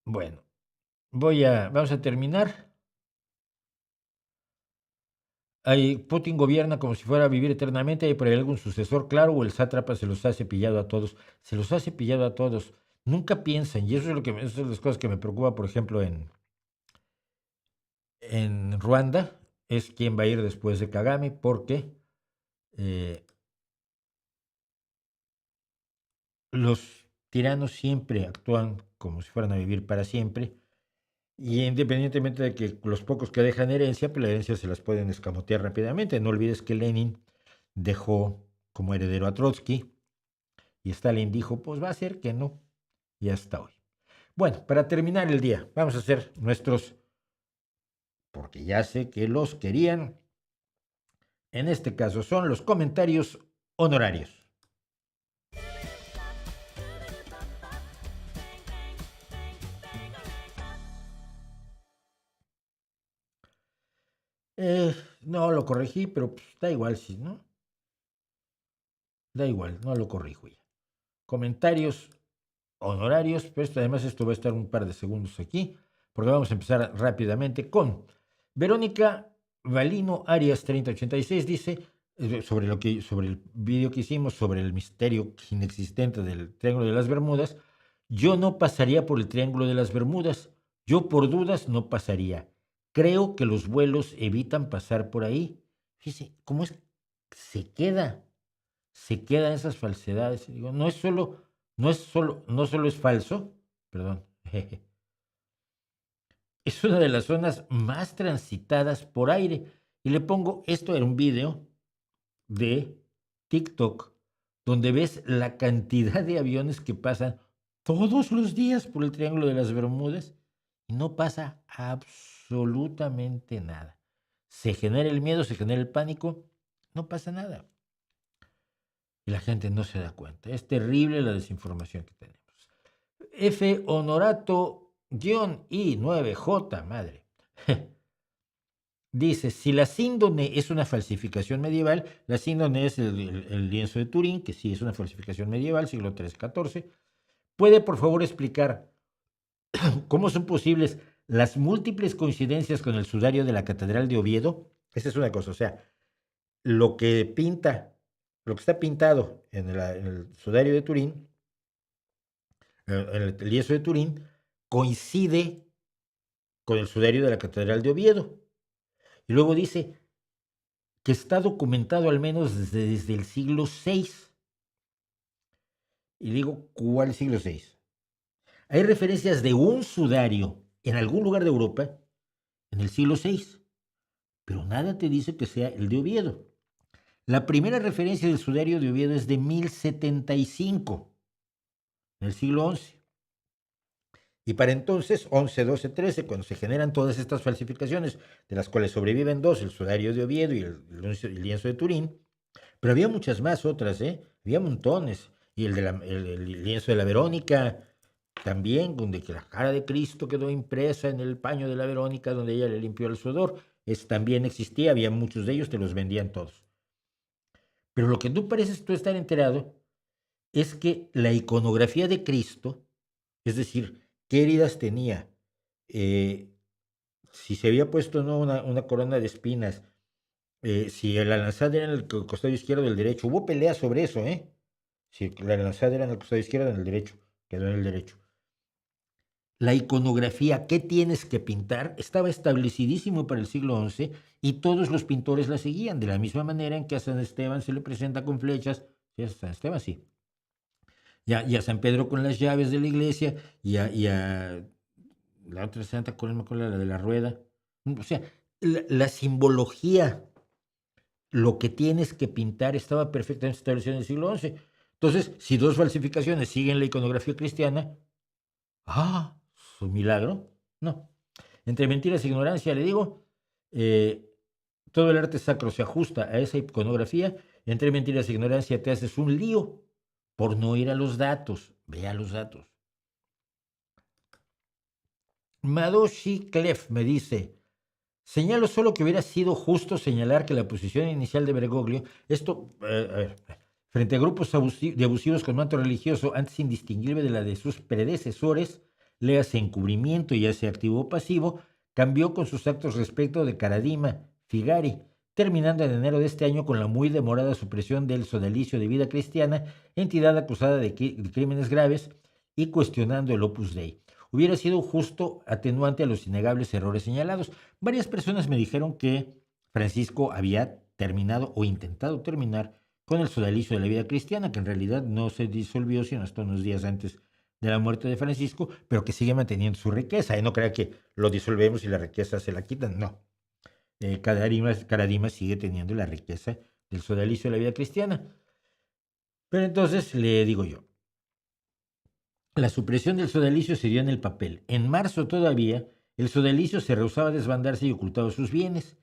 Bueno, vamos a terminar. Putin gobierna como si fuera a vivir eternamente. Hay por ahí algún sucesor, claro, o el sátrapa se los ha cepillado a todos. Se los ha cepillado a todos. Nunca piensan, y eso es esas son las cosas que me preocupa, por ejemplo, en Ruanda, es quién va a ir después de Kagame, porque los tiranos siempre actúan como si fueran a vivir para siempre, Y independientemente de que los pocos que dejan herencia, pues la herencia se las pueden escamotear rápidamente. No olvides que Lenin dejó como heredero a Trotsky y Stalin dijo, pues va a ser que no, y hasta hoy. Bueno, para terminar el día, vamos a hacer nuestros, porque ya sé que los querían, en este caso son los comentarios honorarios. No lo corregí, pero pues, da igual, si no. Da igual, no lo corrijo ya. Comentarios honorarios, pero esto va a estar un par de segundos aquí, porque vamos a empezar rápidamente con Verónica Valino Arias 3086 dice sobre el vídeo que hicimos sobre el misterio inexistente del Triángulo de las Bermudas. Yo no pasaría por el Triángulo de las Bermudas. Yo por dudas no pasaría. Creo que los vuelos evitan pasar por ahí. Fíjese, ¿cómo es? Se queda esas falsedades. Digo, no solo es falso, perdón, es una de las zonas más transitadas por aire. Y le pongo, esto era un video de TikTok, donde ves la cantidad de aviones que pasan todos los días por el Triángulo de las Bermudas y no pasa absolutamente nada. Se genera el miedo, se genera el pánico, no pasa nada. Y la gente no se da cuenta. Es terrible la desinformación que tenemos. F. Honorato-I9J, madre. Dice, si la síndone es una falsificación medieval, la síndone es el lienzo de Turín, que sí es una falsificación medieval, siglo III-XIV. ¿Puede, por favor, explicar cómo son posibles las múltiples coincidencias con el sudario de la Catedral de Oviedo? Esa es una cosa, o sea, lo que está pintado en el sudario de Turín, en el lienzo de Turín, coincide con el sudario de la Catedral de Oviedo. Y luego dice que está documentado al menos desde el siglo VI. Y digo, ¿cuál siglo VI? Hay referencias de un sudario en algún lugar de Europa en el siglo VI, pero nada te dice que sea el de Oviedo. La primera referencia del sudario de Oviedo es de 1075, en el siglo XI. Y para entonces, 11, 12, 13, cuando se generan todas estas falsificaciones, de las cuales sobreviven dos, el sudario de Oviedo y el lienzo de Turín, pero había muchas más otras, había montones. Y el lienzo de la Verónica, también, donde que la cara de Cristo quedó impresa en el paño de la Verónica, donde ella le limpió el sudor, también existía, había muchos de ellos, te los vendían todos. Pero lo que tú pareces tú estar enterado es que la iconografía de Cristo, es decir, qué heridas tenía, si se había puesto o no una corona de espinas, si la lanzada era en el costado izquierdo o el derecho. Hubo peleas sobre eso, si la lanzada era en el costado izquierdo o en el derecho, quedó en el derecho. La iconografía, ¿qué tienes que pintar? Estaba establecidísimo para el siglo XI y todos los pintores la seguían, de la misma manera en que a San Esteban se le presenta con flechas. ¿Sí, a San Esteban? Sí. Y a San Pedro con las llaves de la iglesia, y a la otra santa, ¿cuál me acuerdo? La de la rueda. O sea, la simbología, lo que tienes que pintar, estaba perfectamente establecido en el siglo XI. Entonces, si dos falsificaciones siguen la iconografía cristiana, ¿es un milagro? No. Entre mentiras e ignorancia, le digo, todo el arte sacro se ajusta a esa iconografía. Entre mentiras e ignorancia te haces un lío por no ir a los datos. Ve a los datos. Madoshi Clef me dice, señalo solo que hubiera sido justo señalar que la posición inicial de Bergoglio, frente a grupos de abusivos con manto religioso, antes indistinguible de la de sus predecesores, léase encubrimiento y hace activo o pasivo, cambió con sus actos respecto de Caradima, Figari, terminando en enero de este año con la muy demorada supresión del Sodalicio de Vida Cristiana, entidad acusada de crímenes graves, y cuestionando el Opus Dei. Hubiera sido justo atenuante a los innegables errores señalados. Varias personas me dijeron que Francisco había terminado o intentado terminar con el sodalicio de la vida cristiana, que en realidad no se disolvió sino hasta unos días antes de la muerte de Francisco, pero que sigue manteniendo su riqueza. Y no crea que lo disolvemos y la riqueza se la quitan, no. Caradima sigue teniendo la riqueza del sodalicio de la vida cristiana. Pero entonces le digo yo, la supresión del sodalicio se dio en el papel. En marzo todavía, el sodalicio se rehusaba a desbandarse y ocultaba sus bienes.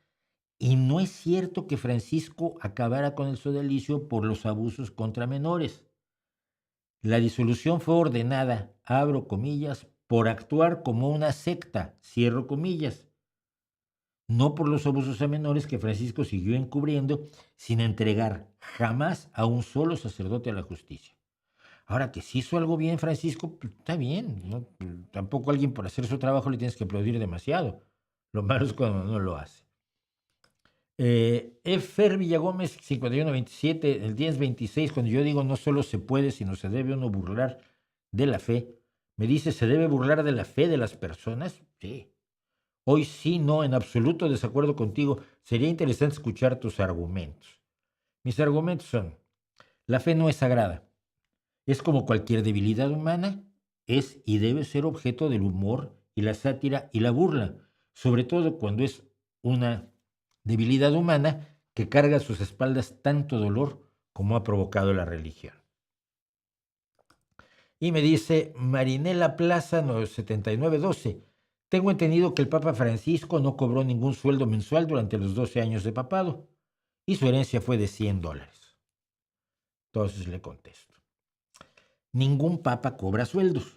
Y no es cierto que Francisco acabara con el sodalicio por los abusos contra menores. La disolución fue ordenada, abro comillas, por actuar como una secta, cierro comillas, no por los abusos a menores que Francisco siguió encubriendo sin entregar jamás a un solo sacerdote a la justicia. Ahora, que si hizo algo bien Francisco, pues, está bien, ¿no? Tampoco a alguien por hacer su trabajo le tienes que aplaudir demasiado. Lo malo es cuando no lo hace. Fer Villagómez, 5127, el 1026, cuando yo digo no solo se puede, sino se debe uno burlar de la fe, me dice, ¿se debe burlar de la fe de las personas? Sí. Hoy sí, no, en absoluto desacuerdo contigo. Sería interesante escuchar tus argumentos. Mis argumentos son, la fe no es sagrada. Es como cualquier debilidad humana, es y debe ser objeto del humor y la sátira y la burla, sobre todo cuando es una debilidad humana que carga a sus espaldas tanto dolor como ha provocado la religión. Y me dice Marinela Plaza 7912, tengo entendido que el Papa Francisco no cobró ningún sueldo mensual durante los 12 años de papado y su herencia fue de $100. Entonces le contesto, ningún papa cobra sueldos.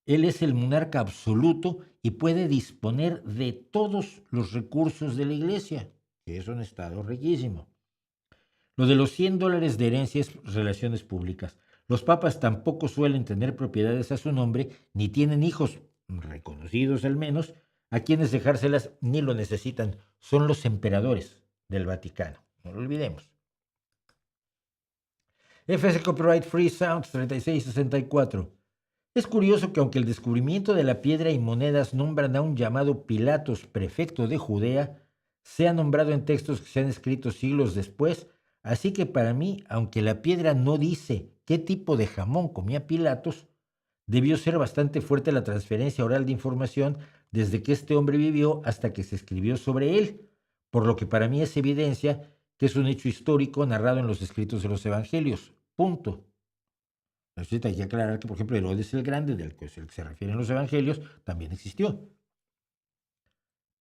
Él es el monarca absoluto y puede disponer de todos los recursos de la iglesia, que es un estado riquísimo. Lo de los $100 de herencia es relaciones públicas. Los papas tampoco suelen tener propiedades a su nombre, ni tienen hijos, reconocidos al menos, a quienes dejárselas ni lo necesitan. Son los emperadores del Vaticano, no lo olvidemos. FS Copyright Free Sound 3664. Es curioso que aunque el descubrimiento de la piedra y monedas nombran a un llamado Pilatos, prefecto de Judea, sea nombrado en textos que se han escrito siglos después, así que para mí, aunque la piedra no dice qué tipo de jamón comía Pilatos, debió ser bastante fuerte la transferencia oral de información desde que este hombre vivió hasta que se escribió sobre él, por lo que para mí es evidencia que es un hecho histórico narrado en los escritos de los evangelios. Punto. Entonces hay que aclarar que, por ejemplo, Herodes el Grande, del que se refieren los evangelios, también existió.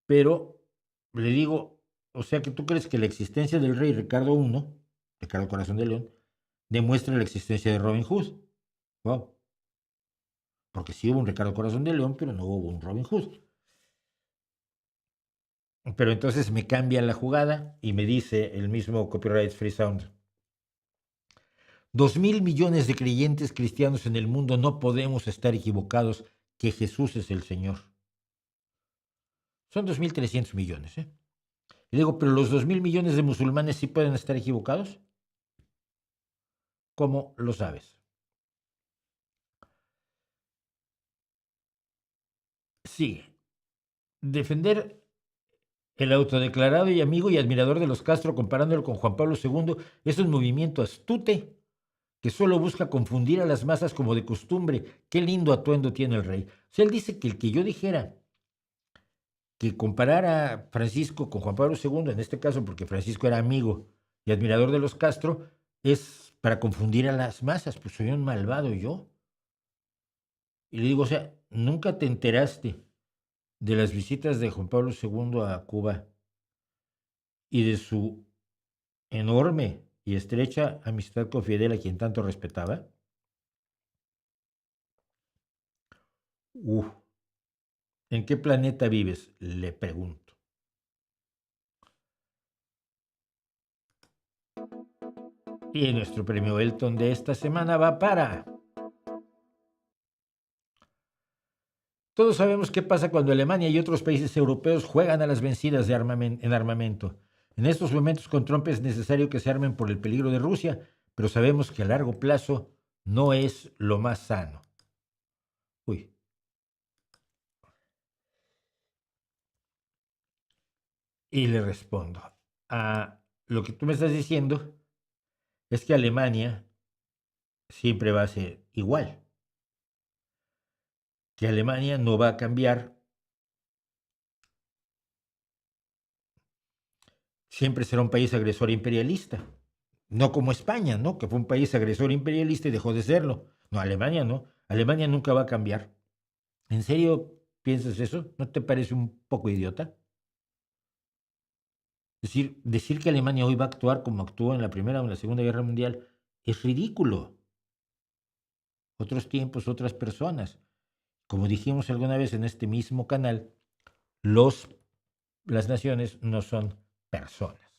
Pero le digo, o sea que tú crees que la existencia del rey Ricardo I, Ricardo Corazón de León, demuestra la existencia de Robin Hood. Wow. Porque sí hubo un Ricardo Corazón de León, pero no hubo un Robin Hood. Pero entonces me cambia la jugada y me dice el mismo Copyright Free Sound. 2.000 millones de creyentes cristianos en el mundo, no podemos estar equivocados que Jesús es el Señor. Son 2.300 millones, ¿eh? Y digo, ¿pero los 2.000 millones de musulmanes sí pueden estar equivocados? ¿Cómo lo sabes? Sigue. Defender el autodeclarado y amigo y admirador de los Castro comparándolo con Juan Pablo II es un movimiento astute que solo busca confundir a las masas como de costumbre. Qué lindo atuendo tiene el rey. O sea, él dice que el que yo dijera que comparara a Francisco con Juan Pablo II, en este caso porque Francisco era amigo y admirador de los Castro, es para confundir a las masas. Pues soy un malvado yo. Y le digo, o sea, ¿nunca te enteraste de las visitas de Juan Pablo II a Cuba y de su enorme y estrecha amistad con Fidel, a quien tanto respetaba? ¿En qué planeta vives? Le pregunto. Y nuestro premio Elton de esta semana va para... Todos sabemos qué pasa cuando Alemania y otros países europeos juegan a las vencidas en armamento. En estos momentos con Trump es necesario que se armen por el peligro de Rusia, pero sabemos que a largo plazo no es lo más sano. Uy. Y le respondo, lo que tú me estás diciendo es que Alemania siempre va a ser igual. que Alemania no va a cambiar. Siempre será un país agresor imperialista. No como España, ¿no? Que fue un país agresor imperialista y dejó de serlo. No, Alemania no. Alemania nunca va a cambiar. ¿En serio piensas eso? ¿No te parece un poco idiota? Decir que Alemania hoy va a actuar como actuó en la Primera o en la Segunda Guerra Mundial es ridículo. Otros tiempos, otras personas. Como dijimos alguna vez en este mismo canal, las naciones no son personas.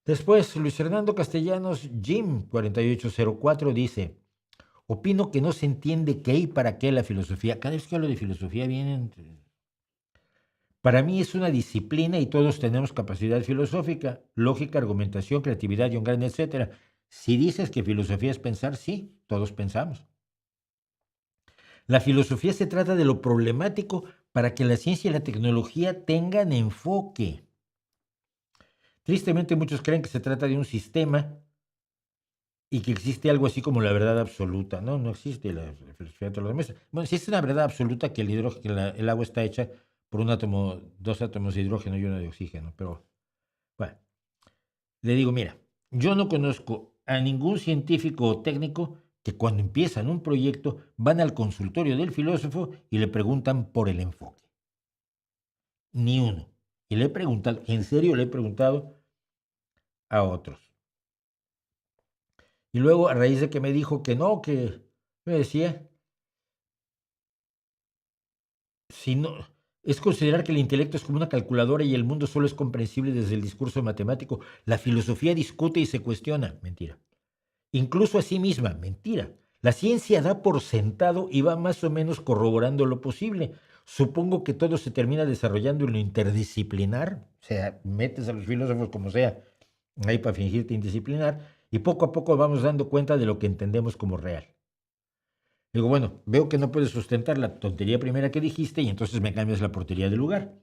Después, Luis Fernando Castellanos, Jim 4804, dice: opino que no se entiende qué y para qué la filosofía. Cada vez que hablo de filosofía vienen... Para mí es una disciplina y todos tenemos capacidad filosófica, lógica, argumentación, creatividad y un gran etcétera. Si dices que filosofía es pensar, sí, todos pensamos. La filosofía se trata de lo problemático para que la ciencia y la tecnología tengan enfoque. Tristemente muchos creen que se trata de un sistema y que existe algo así como la verdad absoluta. No, no existe la filosofía de los meses. Bueno, sí es una verdad absoluta que el agua está hecha por dos átomos de hidrógeno y uno de oxígeno, pero bueno, le digo, mira, yo no conozco a ningún científico o técnico que cuando empiezan un proyecto van al consultorio del filósofo y le preguntan por el enfoque. Ni uno. Y le he preguntado, en serio le he preguntado a otros. Y luego, a raíz de que me dijo que no, que me decía, si no, es considerar que el intelecto es como una calculadora y el mundo solo es comprensible desde el discurso matemático. La filosofía discute y se cuestiona. Mentira. Incluso a sí misma. Mentira. La ciencia da por sentado y va más o menos corroborando lo posible. Supongo que todo se termina desarrollando en lo interdisciplinar. O sea, metes a los filósofos como sea ahí para fingirte indisciplinar y poco a poco vamos dando cuenta de lo que entendemos como real. Digo, bueno, veo que no puedes sustentar la tontería primera que dijiste y entonces me cambias la portería de lugar.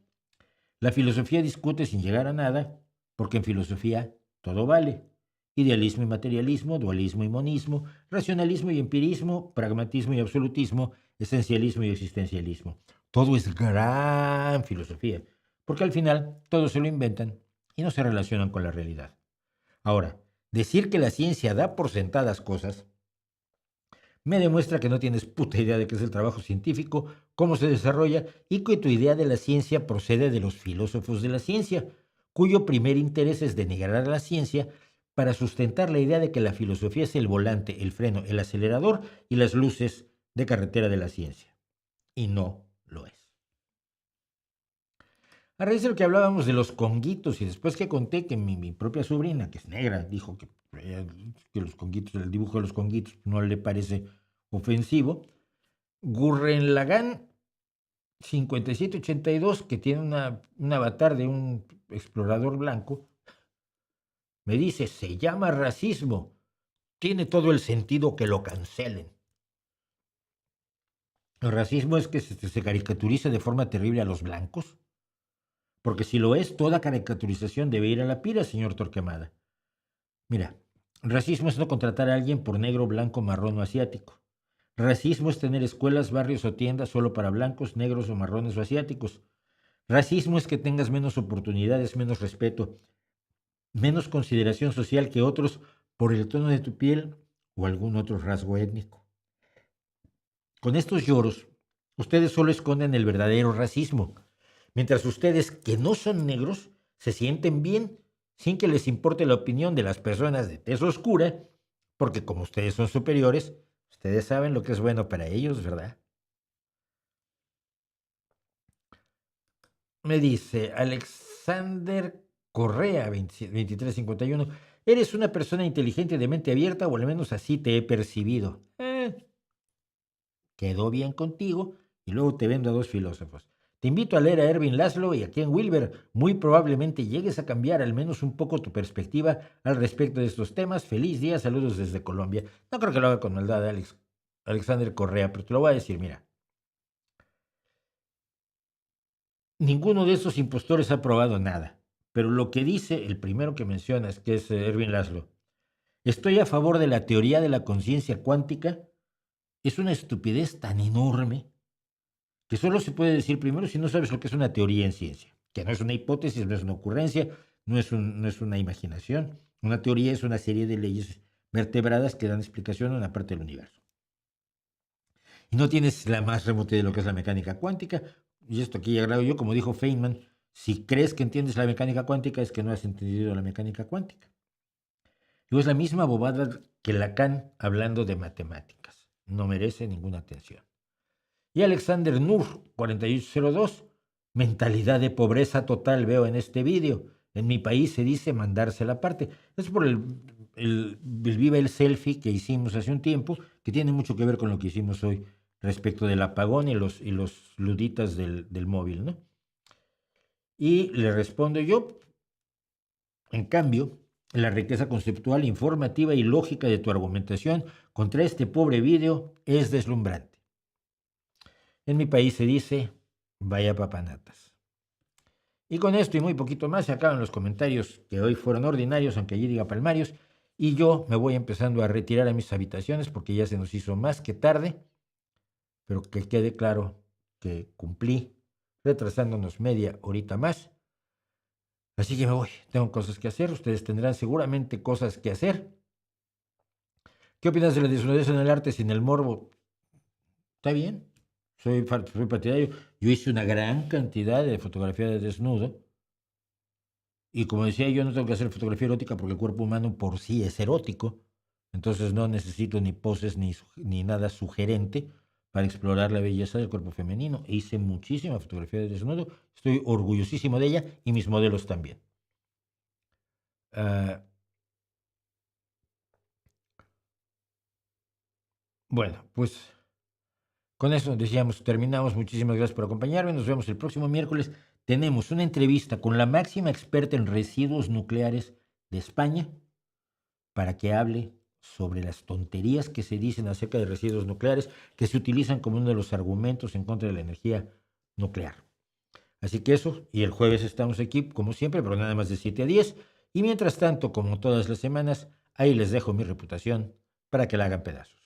La filosofía discute sin llegar a nada, porque en filosofía todo vale. Idealismo y materialismo, dualismo y monismo, racionalismo y empirismo, pragmatismo y absolutismo, esencialismo y existencialismo. Todo es gran filosofía, porque al final todos se lo inventan y no se relacionan con la realidad. Ahora, decir que la ciencia da por sentadas cosas me demuestra que no tienes puta idea de qué es el trabajo científico, cómo se desarrolla y que tu idea de la ciencia procede de los filósofos de la ciencia, cuyo primer interés es denigrar a la ciencia para sustentar la idea de que la filosofía es el volante, el freno, el acelerador y las luces de carretera de la ciencia. Y no lo es. A raíz de lo que hablábamos de los conguitos y después que conté que mi propia sobrina, que es negra, dijo que los conguitos, el dibujo de los conguitos no le parece ofensivo, Gurren Lagann 5782, que tiene un avatar de un explorador blanco, me dice, se llama racismo, tiene todo el sentido que lo cancelen. El racismo es que se caricaturiza de forma terrible a los blancos. Porque si lo es, toda caricaturización debe ir a la pira, señor Torquemada. Mira, racismo es no contratar a alguien por negro, blanco, marrón o asiático. Racismo es tener escuelas, barrios o tiendas solo para blancos, negros o marrones o asiáticos. Racismo es que tengas menos oportunidades, menos respeto, menos consideración social que otros por el tono de tu piel o algún otro rasgo étnico. Con estos lloros, ustedes solo esconden el verdadero racismo. Mientras ustedes, que no son negros, se sienten bien sin que les importe la opinión de las personas de tez oscura, porque como ustedes son superiores, ustedes saben lo que es bueno para ellos, ¿verdad? Me dice Alexander Correa, 2351, eres una persona inteligente de mente abierta, o al menos así te he percibido. Quedó bien contigo y luego te vendo a dos filósofos. Te invito a leer a Erwin Laszlo y a Ken Wilber. Muy probablemente llegues a cambiar al menos un poco tu perspectiva al respecto de estos temas. Feliz día, saludos desde Colombia. No creo que lo haga con maldad, Alexander Correa, pero te lo voy a decir, mira. Ninguno de esos impostores ha probado nada. Pero lo que dice el primero que mencionas, que es Erwin Laszlo, estoy a favor de la teoría de la conciencia cuántica es una estupidez tan enorme que solo se puede decir primero si no sabes lo que es una teoría en ciencia, que no es una hipótesis, no es una ocurrencia, no es una imaginación. Una teoría es una serie de leyes vertebradas que dan explicación a una parte del universo. Y no tienes la más remota de lo que es la mecánica cuántica. Y esto aquí agrego yo, como dijo Feynman, si crees que entiendes la mecánica cuántica es que no has entendido la mecánica cuántica. Y es la misma bobada que Lacan hablando de matemáticas. No merece ninguna atención. Y Alexander Nur, 4802, mentalidad de pobreza total veo en este vídeo. En mi país se dice mandarse la parte. Es por el viva el selfie que hicimos hace un tiempo, que tiene mucho que ver con lo que hicimos hoy respecto del apagón y los luditas del móvil, ¿no? Y le respondo yo, en cambio, la riqueza conceptual, informativa y lógica de tu argumentación contra este pobre vídeo es deslumbrante. En mi país se dice, vaya papanatas. Y con esto y muy poquito más se acaban los comentarios que hoy fueron ordinarios, aunque allí diga palmarios, y yo me voy empezando a retirar a mis habitaciones porque ya se nos hizo más que tarde, pero que quede claro que cumplí, retrasándonos media horita más. Así que me voy, tengo cosas que hacer, ustedes tendrán seguramente cosas que hacer. ¿Qué opinas de la desnudez en el arte sin el morbo? Está bien, soy partidario. Yo hice una gran cantidad de fotografía de desnudo. Y como decía yo, no tengo que hacer fotografía erótica porque el cuerpo humano por sí es erótico. Entonces no necesito ni poses ni nada sugerente para explorar la belleza del cuerpo femenino. Hice muchísima fotografía de desnudo. Estoy orgullosísimo de ella y mis modelos también. Bueno, pues con eso decíamos, terminamos. Muchísimas gracias por acompañarme. Nos vemos el próximo miércoles. Tenemos una entrevista con la máxima experta en residuos nucleares de España para que hable sobre las tonterías que se dicen acerca de residuos nucleares que se utilizan como uno de los argumentos en contra de la energía nuclear. Así que eso, y el jueves estamos aquí como siempre, pero nada más de 7 a 10. Y mientras tanto, como todas las semanas, ahí les dejo mi reputación para que la hagan pedazos.